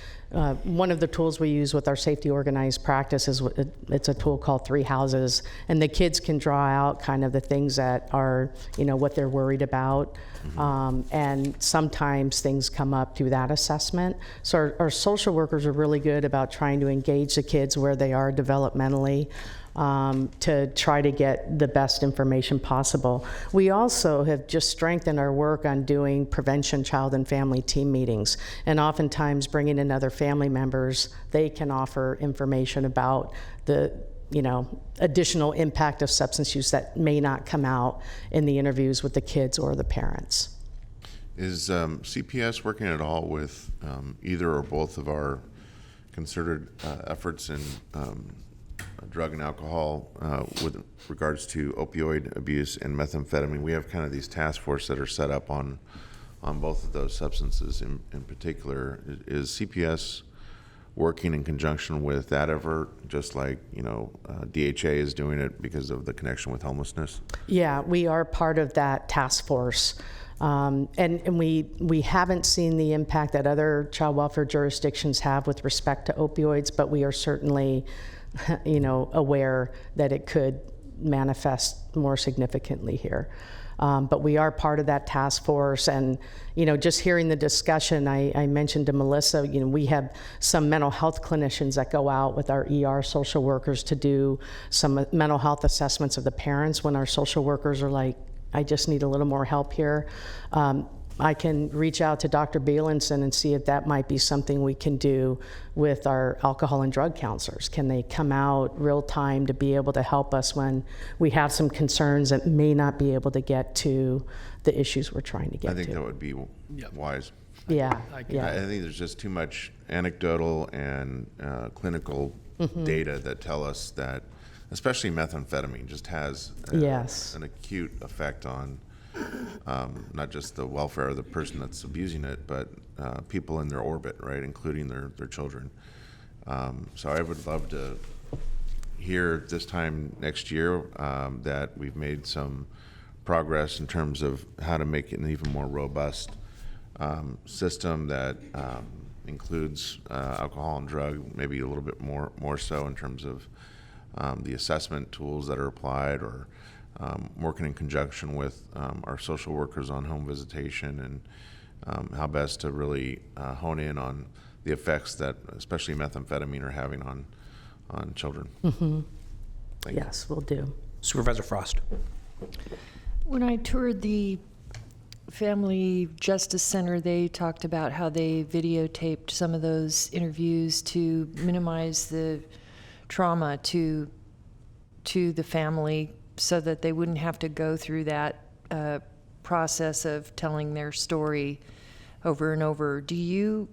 one of the tools we use with our safety organized practice is it's a tool called 3 Houses, and the kids can draw out kind of the things that are, what they're worried about. And sometimes things come up through that assessment. So our social workers are really good about trying to engage the kids where they are developmentally, to try to get the best information possible. We also have just strengthened our work on doing prevention child and family team meetings, and oftentimes bringing in other family members. They can offer information about the additional impact of substance use that may not come out in the interviews with the kids or the parents. Is CPS working at all with either or both of our concerted efforts in drug and alcohol with regards to opioid abuse and methamphetamine? We have kind of these task forces that are set up on both of those substances in particular. Is CPS working in conjunction with that effort, just like DHA is doing it because of the connection with homelessness? Yeah, we are part of that task force. And we haven't seen the impact that other child welfare jurisdictions have with respect to opioids, but we are certainly aware that it could manifest more significantly here. But we are part of that task force, and just hearing the discussion, I mentioned to Melissa, we have some mental health clinicians that go out with our ER social workers to do some mental health assessments of the parents when our social workers are like, I just need a little more help here. I can reach out to Dr. Bielenson and see if that might be something we can do with our alcohol and drug counselors. Can they come out real time to be able to help us when we have some concerns that may not be able to get to the issues we're trying to get to? I think that would be wise. Yeah. I think there's just too much anecdotal and clinical data that tell us that, especially methamphetamine, just has an acute effect on not just the welfare of the person that's abusing it, but people in their orbit, right, including their children. So I would love to hear this time next year that we've made some progress in terms of how to make it an even more robust system that includes alcohol and drug, maybe a little bit more so in terms of the assessment tools that are applied, or working in conjunction with our social workers on home visitation, and how best to really hone in on the effects that especially methamphetamine are having on children. Yes, we'll do. Supervisor Frost. When I toured the Family Justice Center, they talked about how they videotaped some of those interviews to minimize the trauma to the family, so that they wouldn't have to go through that process of telling their story over and over. Do you,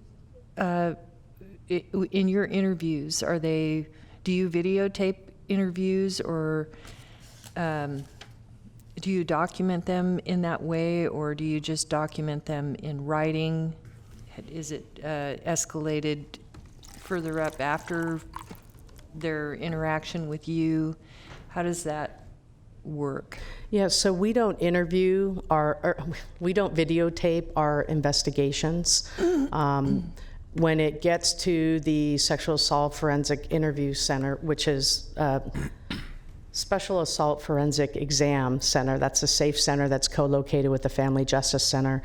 in your interviews, do you videotape interviews, or do you document them in that way, or do you just document them in writing? Is it escalated further up after their interaction with you? How does that work? Yeah, so we don't interview we don't videotape our investigations. When it gets to the Sexual Assault Forensic Interview Center, which is Special Assault Forensic Exam Center, that's a safe center that's co-located with the Family Justice Center.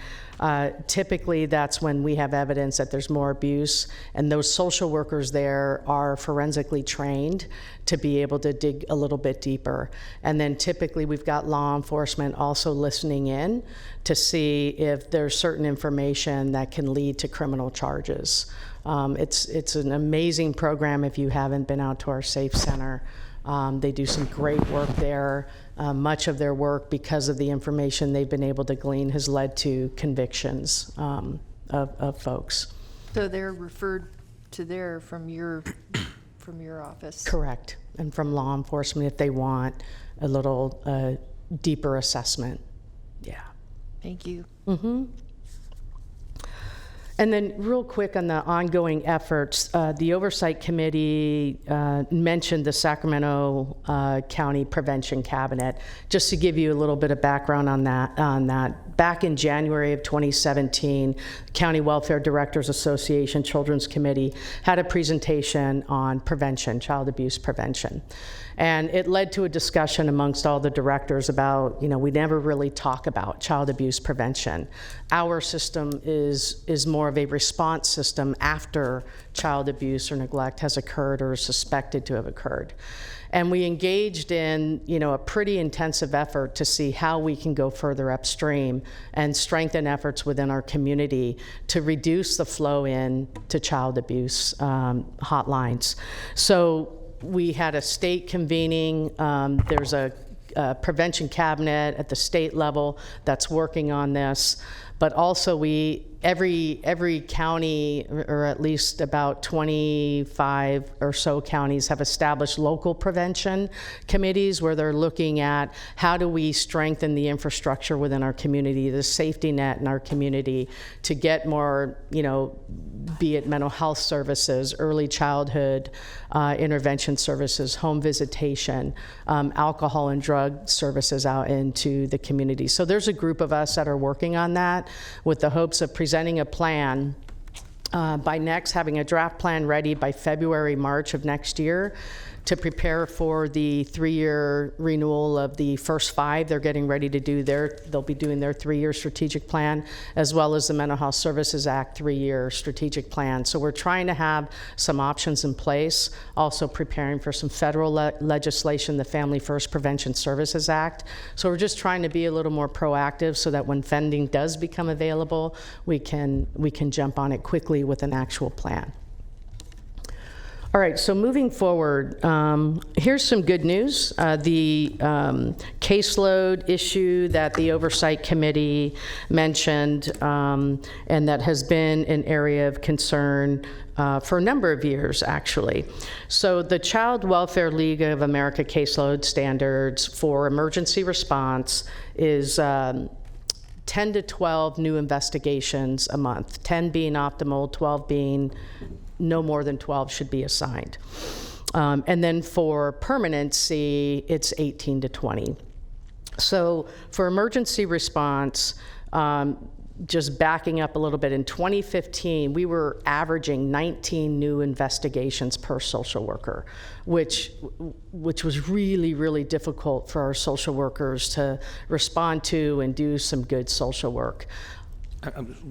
Typically, that's when we have evidence that there's more abuse, and those social workers there are forensically trained to be able to dig a little bit deeper. And then typically we've got law enforcement also listening in to see if there's certain information that can lead to criminal charges. It's an amazing program if you haven't been out to our safe center. They do some great work there. Much of their work, because of the information they've been able to glean, has led to convictions of folks. So they're referred to there from your office? Correct. And from law enforcement if they want a little deeper assessment. Yeah. Thank you. And then real quick on the ongoing efforts, the Oversight Committee mentioned the Sacramento County Prevention Cabinet. Just to give you a little bit of background on that back in January of 2017, County Welfare Directors Association Children's Committee had a presentation on prevention, child abuse prevention. And it led to a discussion amongst all the directors about, we never really talk about child abuse prevention. Our system is more of a response system after child abuse or neglect has occurred or is suspected to have occurred. And we engaged in, a pretty intensive effort to see how we can go further upstream and strengthen efforts within our community to reduce the flow in to child abuse hotlines. So we had a state convening. There's a prevention cabinet at the state level that's working on this. But also every county, or at least about 25 or so counties, have established local prevention committees where they're looking at how do we strengthen the infrastructure within our community, the safety net in our community, to get more, be it mental health services, early childhood intervention services, home visitation, alcohol and drug services out into the community. So there's a group of us that are working on that with the hopes of presenting a plan having a draft plan ready by February, March of next year to prepare for the 3-year renewal of the first 5. They're getting ready to do they'll be doing their 3-year strategic plan, as well as the Mental Health Services Act 3-year strategic plan. So we're trying to have some options in place, also preparing for some federal legislation, the Family First Prevention Services Act. So we're just trying to be a little more proactive so that when funding does become available, we can jump on it quickly with an actual plan. All right, so moving forward, here's some good news. The caseload issue that the Oversight Committee mentioned, and that has been an area of concern for a number of years, actually. So the Child Welfare League of America caseload standards for emergency response is 10 to 12 new investigations a month, 10 being optimal, 12 being no more than 12 should be assigned. And then for permanency, it's 18 to 20. So for emergency response, just backing up a little bit, in 2015, we were averaging 19 new investigations per social worker, which was really, really difficult for our social workers to respond to and do some good social work.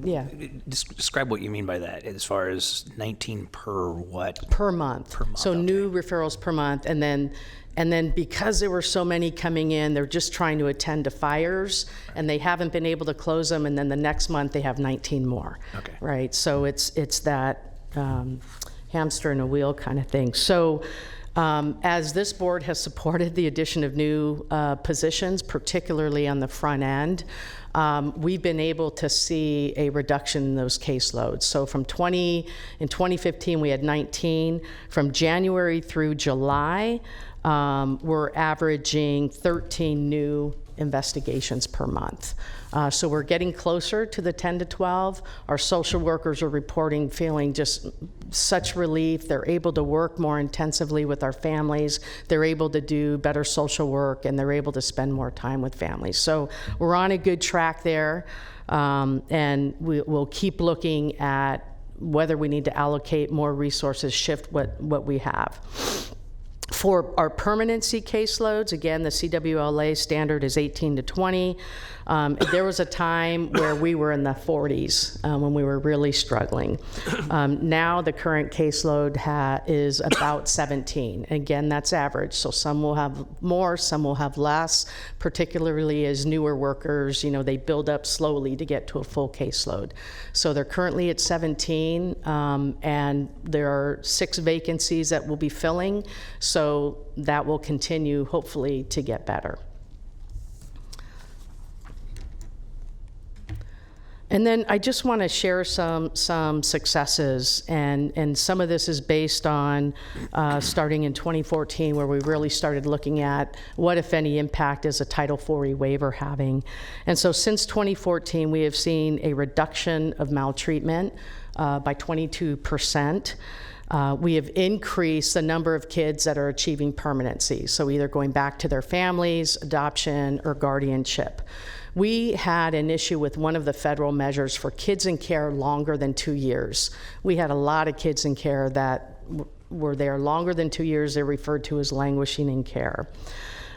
Yeah. Describe what you mean by that, as far as 19 per what? Per month. Per month. So okay. New referrals per month, and then because there were so many coming in, they're just trying to attend to fires, and they haven't been able to close them, and then the next month they have 19 more. Okay. Right. So it's that hamster in a wheel kind of thing. So. As this board has supported the addition of new positions, particularly on the front end, we've been able to see a reduction in those caseloads. So in 2015, we had 19. From January through July, we're averaging 13 new investigations per month. So we're getting closer to the 10 to 12. Our social workers are reporting feeling just such relief. They're able to work more intensively with our families. They're able to do better social work, and they're able to spend more time with families. So we're on a good track there, and we'll keep looking at whether we need to allocate more resources, shift what we have. For our permanency caseloads, again, the CWLA standard is 18 to 20. There was a time where we were in the 40s when we were really struggling. Now the current caseload is about 17. Again, that's average, so some will have more, some will have less, particularly as newer workers, they build up slowly to get to a full caseload. So they're currently at 17, and there are 6 vacancies that we'll be filling, so that will continue, hopefully, to get better. And then I just want to share some successes, and some of this is based on starting in 2014, where we really started looking at what, if any, impact is a Title IV waiver having. And so since 2014, we have seen a reduction of maltreatment by 22%. We have increased the number of kids that are achieving permanency, so either going back to their families, adoption, or guardianship. We had an issue with one of the federal measures for kids in care longer than 2 years. We had a lot of kids in care that were there longer than 2 years. They're referred to as languishing in care.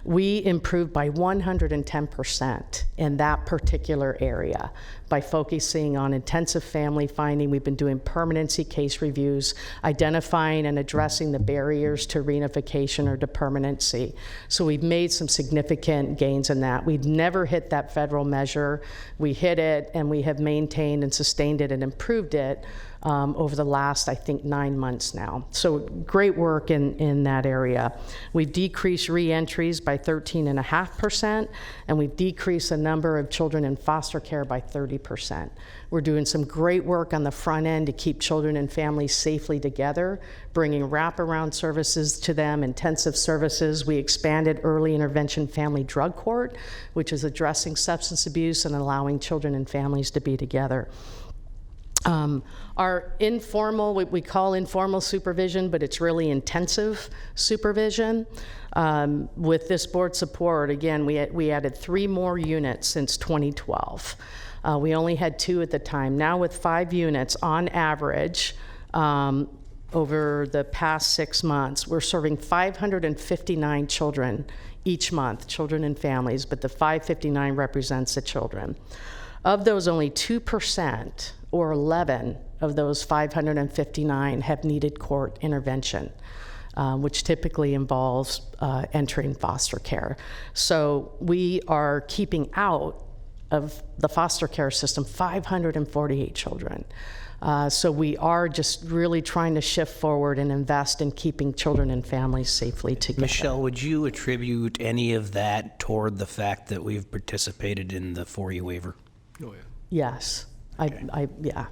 We improved by 110% in that particular area by focusing on intensive family finding. We've been doing permanency case reviews, identifying and addressing the barriers to reunification or to permanency. So we've made some significant gains in that. We've never hit that federal measure. We hit it, and we have maintained and sustained it and improved it over the last, I think, 9 months now. So great work in that area. We've decreased reentries by 13.5%, and we've decreased the number of children in foster care by 30%. We're doing some great work on the front end to keep children and families safely together, bringing wraparound services to them, intensive services. We expanded early intervention family drug court, which is addressing substance abuse and allowing children and families to be together. Our informal, what we call informal supervision, but it's really intensive supervision. With this board support, again, we added 3 more units since 2012. We only had 2 at the time. Now with 5 units on average, over the past 6 months, we're serving 559 children each month, children and families, but the 559 represents the children. Of those, only 2%, or 11 of those 559 have needed court intervention, which typically involves entering foster care. So we are keeping out of the foster care system 548 children. So we are just really trying to shift forward and invest in keeping children and families safely together. Michelle, would you attribute any of that toward the fact that we've participated in the 4E waiver? Oh, yeah. Yes. Yeah.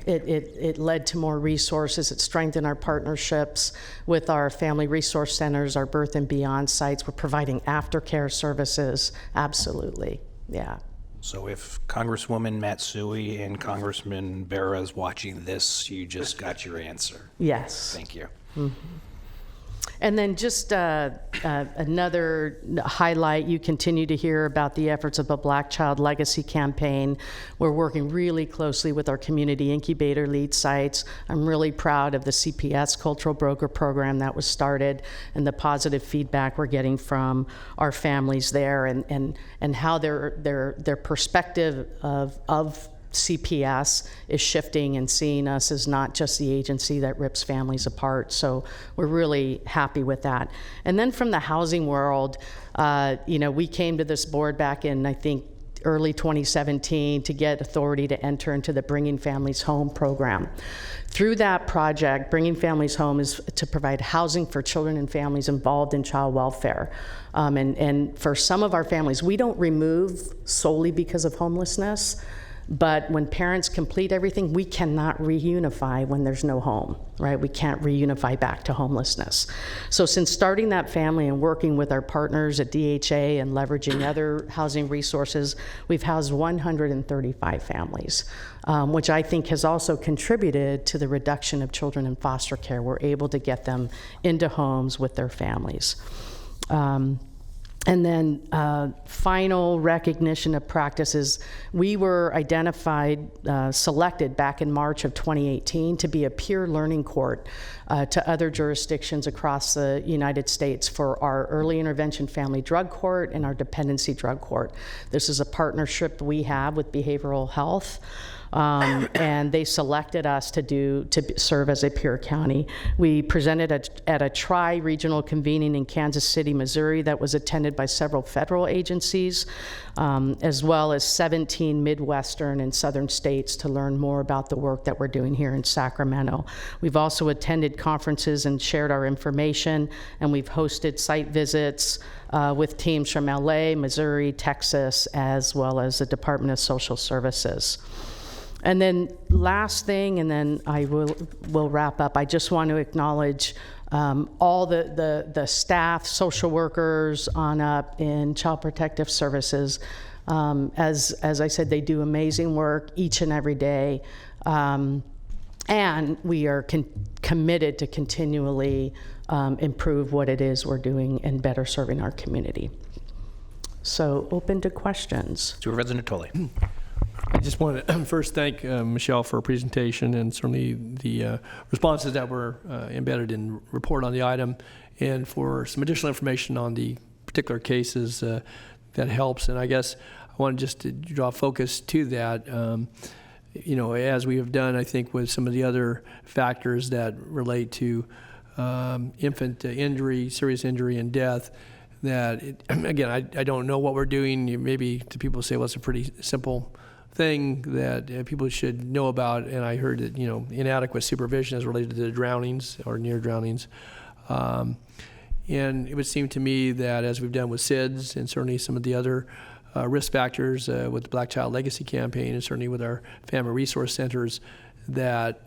It led to more resources. It strengthened our partnerships with our family resource centers, our birth and beyond sites. We're providing aftercare services. Absolutely. Yeah. So if Congresswoman Matsui and Congressman Vera is watching this, you just got your answer. Yes. Thank you. Mm-hmm. And then just another highlight, you continue to hear about the efforts of a Black Child Legacy campaign. We're working really closely with our community incubator lead sites. I'm really proud of the CPS Cultural Broker Program that was started and the positive feedback we're getting from our families there, and how their perspective of CPS is shifting and seeing us as not just the agency that rips families apart. So we're really happy with that. And then from the housing world, we came to this board back in, I think, early 2017 to get authority to enter into the Bringing Families Home program. Through that project, Bringing Families Home is to provide housing for children and families involved in child welfare. And for some of our families, we don't remove solely because of homelessness. But when parents complete everything, we cannot reunify when there's no home, right? We can't reunify back to homelessness. So since starting that family and working with our partners at DHA and leveraging other housing resources, we've housed 135 families, which I think has also contributed to the reduction of children in foster care. We're able to get them into homes with their families. And then final recognition of practices, we were selected back in March of 2018 to be a peer learning court to other jurisdictions across the United States for our early intervention family drug court and our dependency drug court. This is a partnership we have with behavioral health. And they selected us to serve as a peer county. We presented at a tri-regional convening in Kansas City, Missouri that was attended by several federal agencies, as well as 17 Midwestern and Southern states to learn more about the work that we're doing here in Sacramento. We've also attended conferences and shared our information, and we've hosted site visits with teams from LA, Missouri, Texas, as well as the Department of Social Services. And then last thing, and then I will wrap up, I just want to acknowledge all the staff, social workers on up in Child Protective Services. As I said, they do amazing work each and every day. And we are committed to continually improve what it is we're doing and better serving our community. So open to questions. Supervisor Natoli. I just want to first thank Michelle for her presentation and certainly the responses that were embedded in the report on the item, and for some additional information on the particular cases that helps. And I guess I wanted just to draw focus to that. As we have done, I think, with some of the other factors that relate to infant injury, serious injury, and death, that, again, I don't know what we're doing. Maybe to people say, well, it's a pretty simple thing that people should know about. And I heard that, inadequate supervision is related to the drownings or near drownings. And it would seem to me that, as we've done with SIDS and certainly some of the other risk factors with the Black Child Legacy Campaign and certainly with our family resource centers, that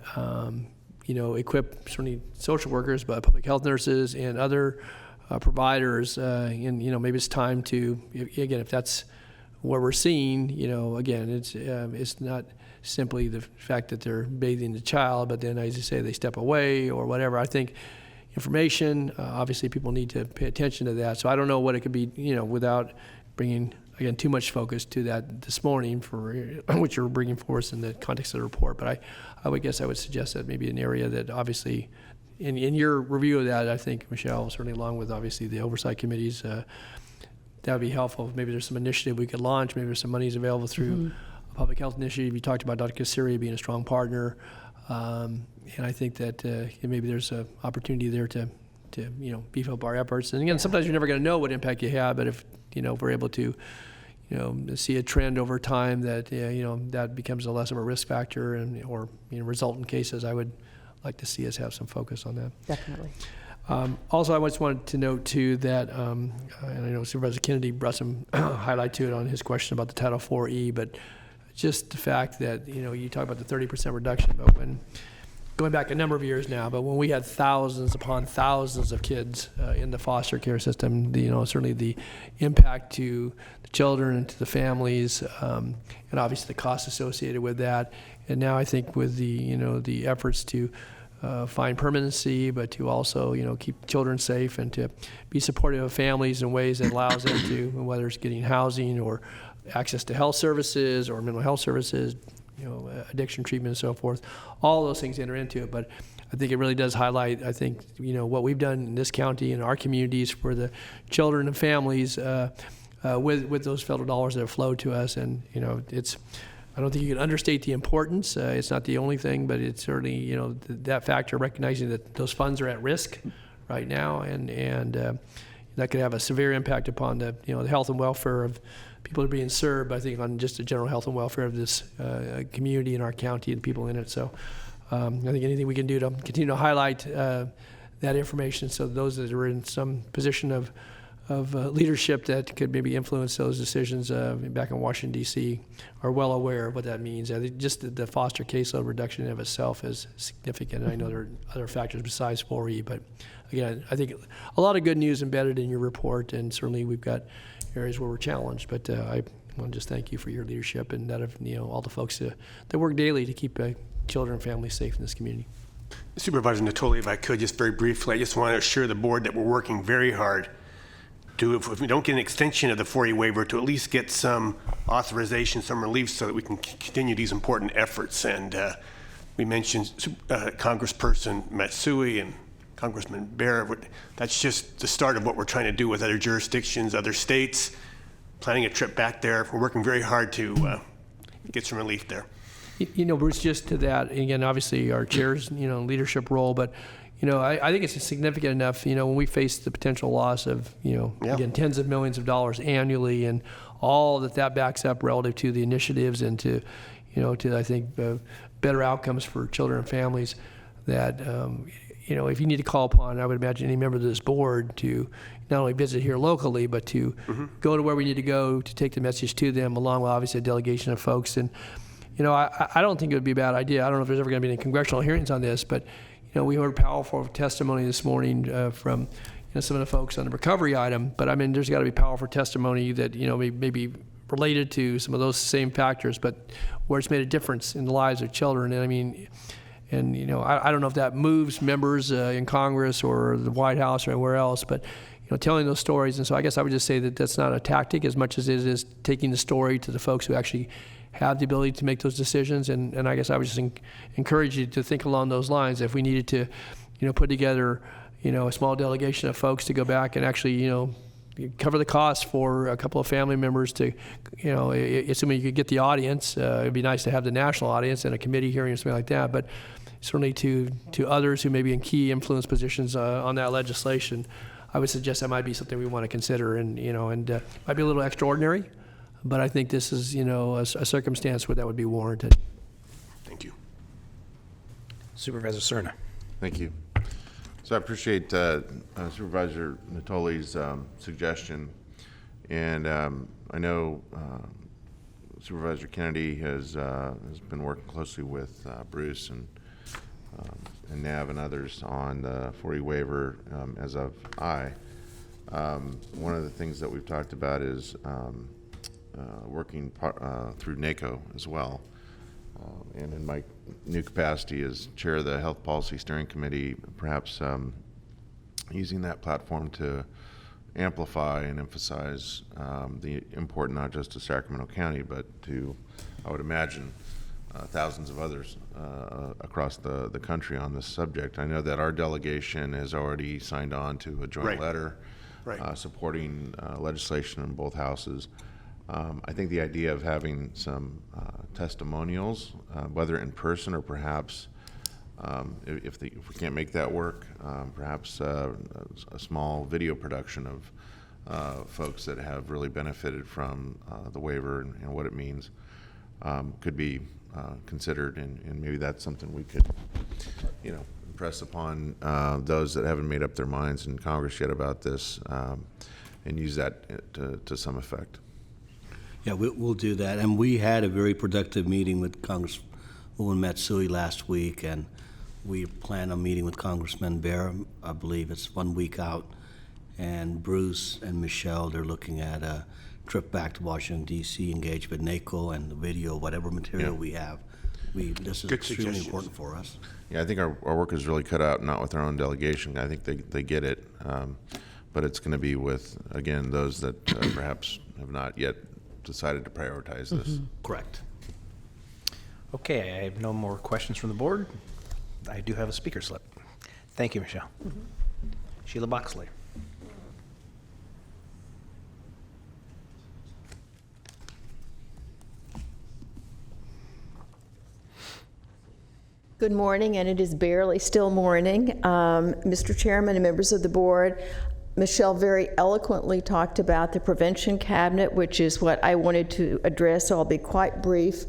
equip certainly social workers, but public health nurses and other providers. And maybe it's time to, again, if that's what we're seeing, again, it's not simply the fact that they're bathing the child, but then, as you say, they step away or whatever. I think information, obviously people need to pay attention to that. So I don't know what it could be, without bringing, again, too much focus to that this morning, for which you're bringing forth in the context of the report. But I would guess I would suggest that maybe an area that obviously, in your review of that, I think, Michelle, certainly along with obviously the oversight committees, that would be helpful. Maybe there's some initiative we could launch. Maybe there's some monies available through a public health initiative. You talked about Dr. Kassiri being a strong partner. And I think that maybe there's an opportunity there to beef up our efforts. And again, sometimes you're never going to know what impact you have, but if we're able to see a trend over time that that becomes a less of a risk factor or result in cases, I would like to see us have some focus on that. Definitely. Also, I just wanted to note too that, and I know Supervisor Kennedy brought some highlight to it on his question about the Title IV-E, but just the fact that, you talk about the 30% reduction, but going back a number of years now, but when we had thousands upon thousands of kids in the foster care system, certainly the impact to the children and to the families, and obviously the costs associated with that. And now I think with the efforts to find permanency, but to also, keep children safe and to be supportive of families in ways that allows them to, whether it's getting housing or access to health services or mental health services, addiction treatment and so forth. All those things enter into it, but I think it really does highlight, I think, what we've done in this county and our communities for the children and families with those federal dollars that have flowed to us. And, I don't think you can understate the importance. It's not the only thing, but it's certainly, that factor, recognizing that those funds are at risk right now, and that could have a severe impact upon the health and welfare of people that are being served, I think, on just the general health and welfare of this community in our county and people in it. So I think anything we can do to continue to highlight that information, so those that are in some position of leadership that could maybe influence those decisions back in Washington, D.C. are well aware of what that means. I think just the foster caseload reduction in of itself is significant. I know there are other factors besides 4E, but again, I think a lot of good news embedded in your report, and certainly we've got areas where we're challenged. But I want to just thank you for your leadership and that of all the folks that work daily to keep children and families safe in this community. Supervisor Natoli, if I could, just very briefly, I just want to assure the board that we're working very hard to, if we don't get an extension of the 4E waiver, to at least get some authorization, some relief, so that we can continue these important efforts. And we mentioned Congressperson Matsui and Congressman Bear. That's just the start of what we're trying to do with other jurisdictions, other states, planning a trip back there. We're working very hard to get some relief there. Bruce, just to that, again, obviously our chair's, leadership role, but, I think it's significant enough, when we face the potential loss of, again, tens of millions of dollars annually, and all that backs up relative to the initiatives and to, I think, better outcomes for children and families, that, if you need to call upon, I would imagine, any member of this board to not only visit here locally, but to go to where we need to go to take the message to them, along with obviously a delegation of folks. And, I don't think it would be a bad idea. I don't know if there's ever going to be any congressional hearings on this, but, we heard powerful testimony this morning from some of the folks on the recovery item. But I mean, there's got to be powerful testimony that, may be related to some of those same factors, but where it's made a difference in the lives of children. And I mean, And I don't know if that moves members in Congress or the White House or anywhere else, but telling those stories. And so I guess I would just say that that's not a tactic as much as it is taking the story to the folks who actually have the ability to make those decisions. And I guess I would just encourage you to think along those lines. If we needed to, put together, a small delegation of folks to go back and actually, cover the cost for a couple of family members to, assuming you could get the audience, it'd be nice to have the national audience and a committee hearing or something like that. But certainly to others who may be in key influence positions on that legislation, I would suggest that might be something we want to consider, and might be a little extraordinary, but I think this is a circumstance where that would be warranted. Thank you. Supervisor Cerna. Thank you. So I appreciate Supervisor Natoli's suggestion, and I know Supervisor Kennedy has been working closely with Bruce and Nav and others on the 40 waiver, as of one of the things that we've talked about is working through NACO as well. And in my new capacity as chair of the Health Policy Steering Committee, perhaps using that platform to amplify and emphasize the import not just to Sacramento County, but to, I would imagine, thousands of others across the country on this subject. I know that our delegation has already signed on to a joint letter supporting legislation in both houses. I think the idea of having some testimonials, whether in person or perhaps if we can't make that work, perhaps a small video production of folks that have really benefited from the waiver and what it means could be considered, and maybe that's something we could, impress upon those that haven't made up their minds in Congress yet about this, and use that to some effect. Yeah, we'll do that. And we had a very productive meeting with Congresswoman Matsui last week, and we plan on meeting with Congressman Bear. I believe it's 1 week out. And Bruce and Michelle, they're looking at a trip back to Washington, D.C., engage with NACO and the video, whatever material we have. This is extremely important for us. Yeah, I think our work is really cut out, not with our own delegation. I think they get it. But it's going to be with, again, those that perhaps have not yet decided to prioritize this. Correct. Okay, I have no more questions from the board. I do have a speaker slip. Thank you, Michelle. Sheila Boxley. Good morning, and it is barely still morning. Mr. Chairman and members of the board, Michelle very eloquently talked about the prevention cabinet, which is what I wanted to address, so I'll be quite brief.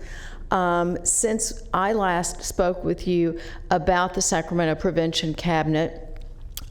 Since I last spoke with you about the Sacramento Prevention Cabinet,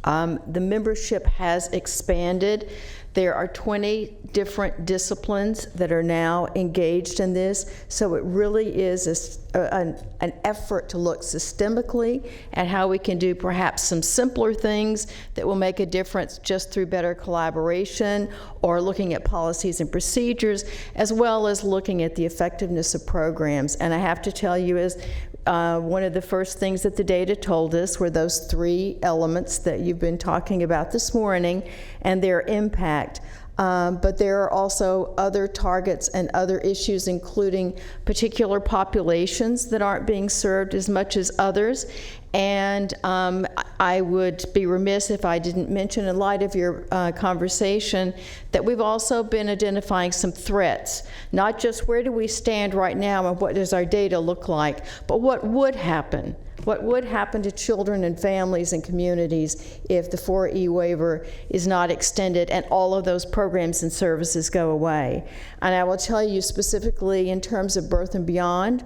the membership has expanded. There are 20 different disciplines that are now engaged in this, so it really is an effort to look systemically at how we can do perhaps some simpler things that will make a difference just through better collaboration, or looking at policies and procedures, as well as looking at the effectiveness of programs. And I have to tell you, is one of the first things that the data told us were those 3 elements that you've been talking about this morning and their impact. But there are also other targets and other issues, including particular populations that aren't being served as much as others. And I would be remiss if I didn't mention, in light of your conversation, that we've also been identifying some threats, not just where do we stand right now and what does our data look like, but what would happen. What would happen to children and families and communities if the 4E waiver is not extended and all of those programs and services go away? And I will tell you specifically in terms of Birth and Beyond,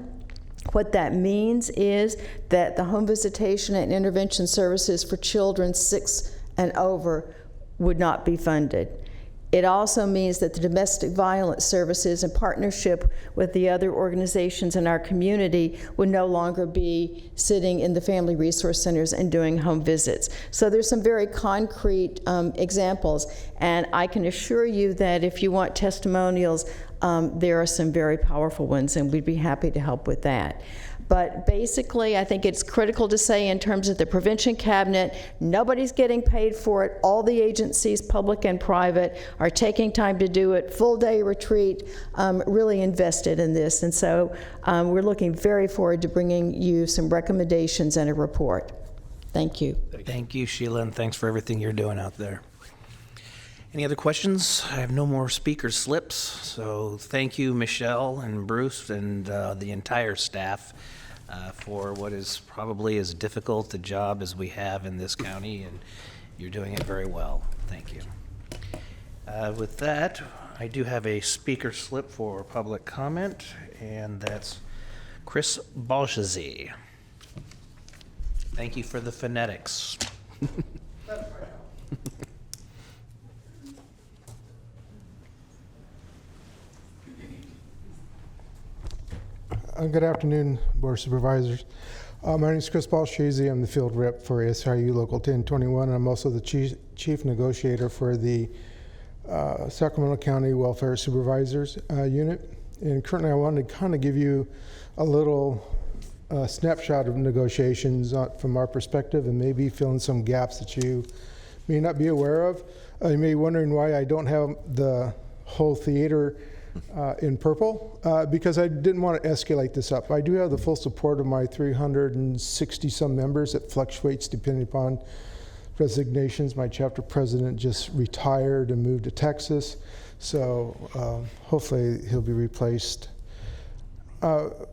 what that means is that the home visitation and intervention services for children 6 and over would not be funded. It also means that the domestic violence services, in partnership with the other organizations in our community, would no longer be sitting in the family resource centers and doing home visits. So there's some very concrete examples, and I can assure you that if you want testimonials, there are some very powerful ones, and we'd be happy to help with that. But basically, I think it's critical to say in terms of the prevention cabinet, nobody's getting paid for it. All the agencies, public and private, are taking time to do it. Full day retreat, really invested in this. And so we're looking very forward to bringing you some recommendations and a report. Thank you. Thank you, Sheila, and thanks for everything you're doing out there. Any other questions? I have no more speaker slips, so thank you, Michelle and Bruce and the entire staff for what is probably as difficult a job as we have in this county, and you're doing it very well. Thank you. With that, I do have a speaker slip for public comment, and that's Chris Balshazy. Thank you for the phonetics. Good afternoon, Board of Supervisors. My name is Chris Balshazy. I'm the field rep for SRU Local 1021, and I'm also the chief negotiator for the Sacramento County Welfare Supervisors unit. And currently I wanted to kind of give you a little snapshot of negotiations from our perspective and maybe fill in some gaps that you may not be aware of. You may be wondering why I don't have the whole theater in purple, because I didn't want to escalate this up. I do have the full support of my 360 some members. It fluctuates depending upon resignations. My chapter president just retired and moved to Texas, so hopefully he'll be replaced. And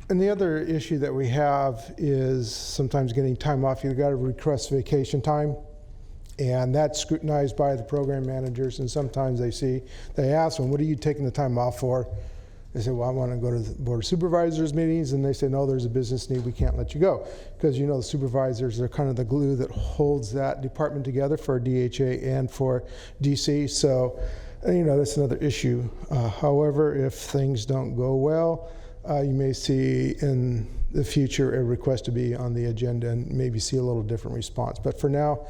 the other issue that we have is sometimes getting time off. You've got to request vacation time, and that's scrutinized by the program managers, and sometimes they ask them, what are you taking the time off for? They say, well, I want to go to the Board of Supervisors meetings, and they say, no, there's a business need, we can't let you go. Because the supervisors are kind of the glue that holds that department together for DHA and for DC, so that's another issue. However, if things don't go well, you may see in the future a request to be on the agenda and maybe see a little different response. But for now,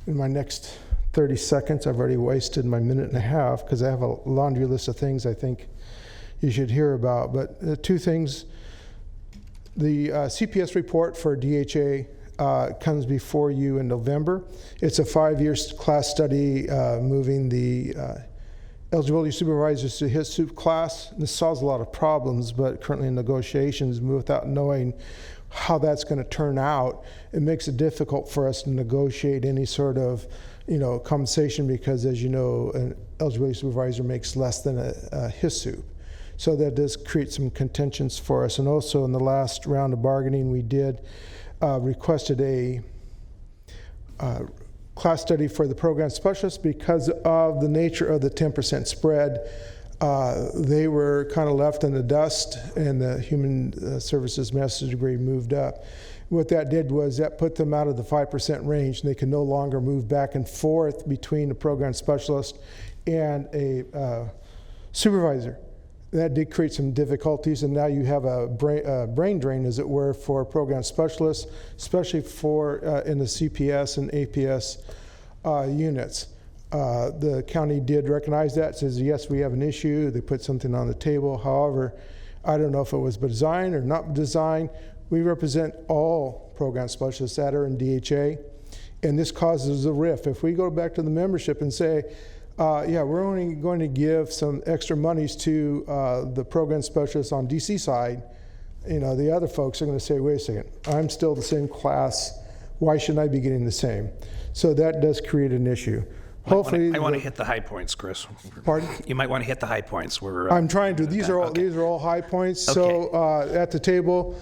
in my next 30 seconds, I've already wasted my minute and a half because I have a laundry list of things I think you should hear about. But two things. The CPS report for DHA comes before you in November. It's a 5-year class study moving the eligibility supervisors to his soup class. This solves a lot of problems, but currently in negotiations, without knowing how that's going to turn out, it makes it difficult for us to negotiate any sort of compensation because, as you know, an eligibility supervisor makes less than a HISUP. So that does create some contentions for us. And also in the last round of bargaining, we did requested a class study for the program specialists because of the nature of the 10% spread. They were kind of left in the dust, and the human services master's degree moved up. What that did was that put them out of the 5% range, and they could no longer move back and forth between a program specialist and a supervisor. That did create some difficulties, and now you have a brain drain, as it were, for program specialists, especially for in the CPS and APS units. The county did recognize that, says, yes, we have an issue. They put something on the table. However, I don't know if it was designed or not designed. We represent all program specialists that are in DHA, and this causes a rift. If we go back to the membership and say, yeah, we're only going to give some extra monies to the program specialists on DC side, the other folks are going to say, wait a second, I'm still the same class. Why shouldn't I be getting the same? So that does create an issue. Hopefully, I want to hit the high points, Chris. Pardon? You might want to hit the high points. I'm trying to. These are all high points. Okay. So at the table,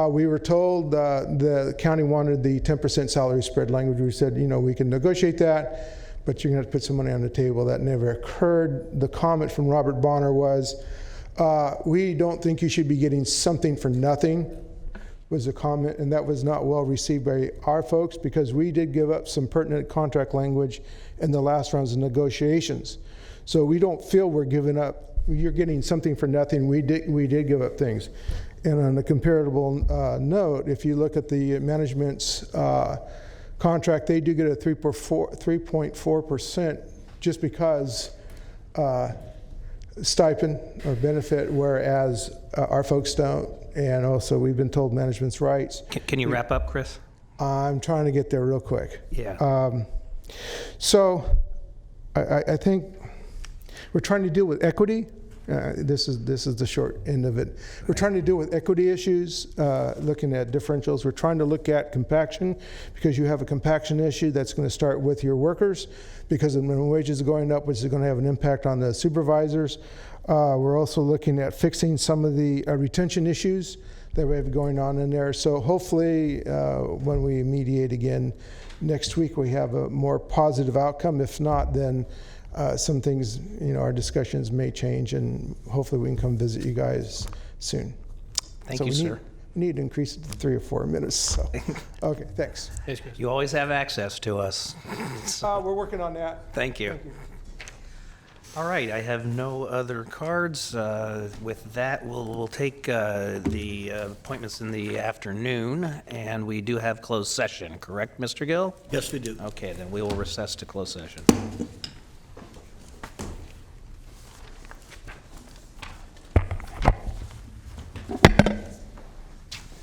we were told the county wanted the 10% salary spread language. We said, we can negotiate that, but you're going to have to put some money on the table. That never occurred. The comment from Robert Bonner was, we don't think you should be getting something for nothing, was a comment, and that was not well received by our folks because we did give up some pertinent contract language in the last rounds of negotiations. So we don't feel we're giving up, you're getting something for nothing. We did give up things. And on a comparable note, if you look at the management's contract, they do get a 3.4% just because stipend or benefit, whereas our folks don't. and also we've been told management's rights. Can you wrap up, Chris? I'm trying to get there real quick. Yeah. So I think we're trying to deal with equity. This is the short end of it. We're trying to deal with equity issues, looking at differentials. We're trying to look at compaction, because you have a compaction issue that's going to start with your workers, because when wages are going up, which is going to have an impact on the supervisors. We're also looking at fixing some of the retention issues that we have going on in there. So hopefully when we mediate again next week, we have a more positive outcome. If not, then some things, our discussions may change, and hopefully we can come visit you guys soon. Thank you, sir. We need to increase it to 3 or 4 minutes. So. Okay, thanks. You always have access to us. We're working on that. Thank you. All right, I have no other cards. With that, we'll take the appointments in the afternoon, and we do have closed session, correct, Mr. Gill? Yes, we do. Okay, then we will recess to closed session.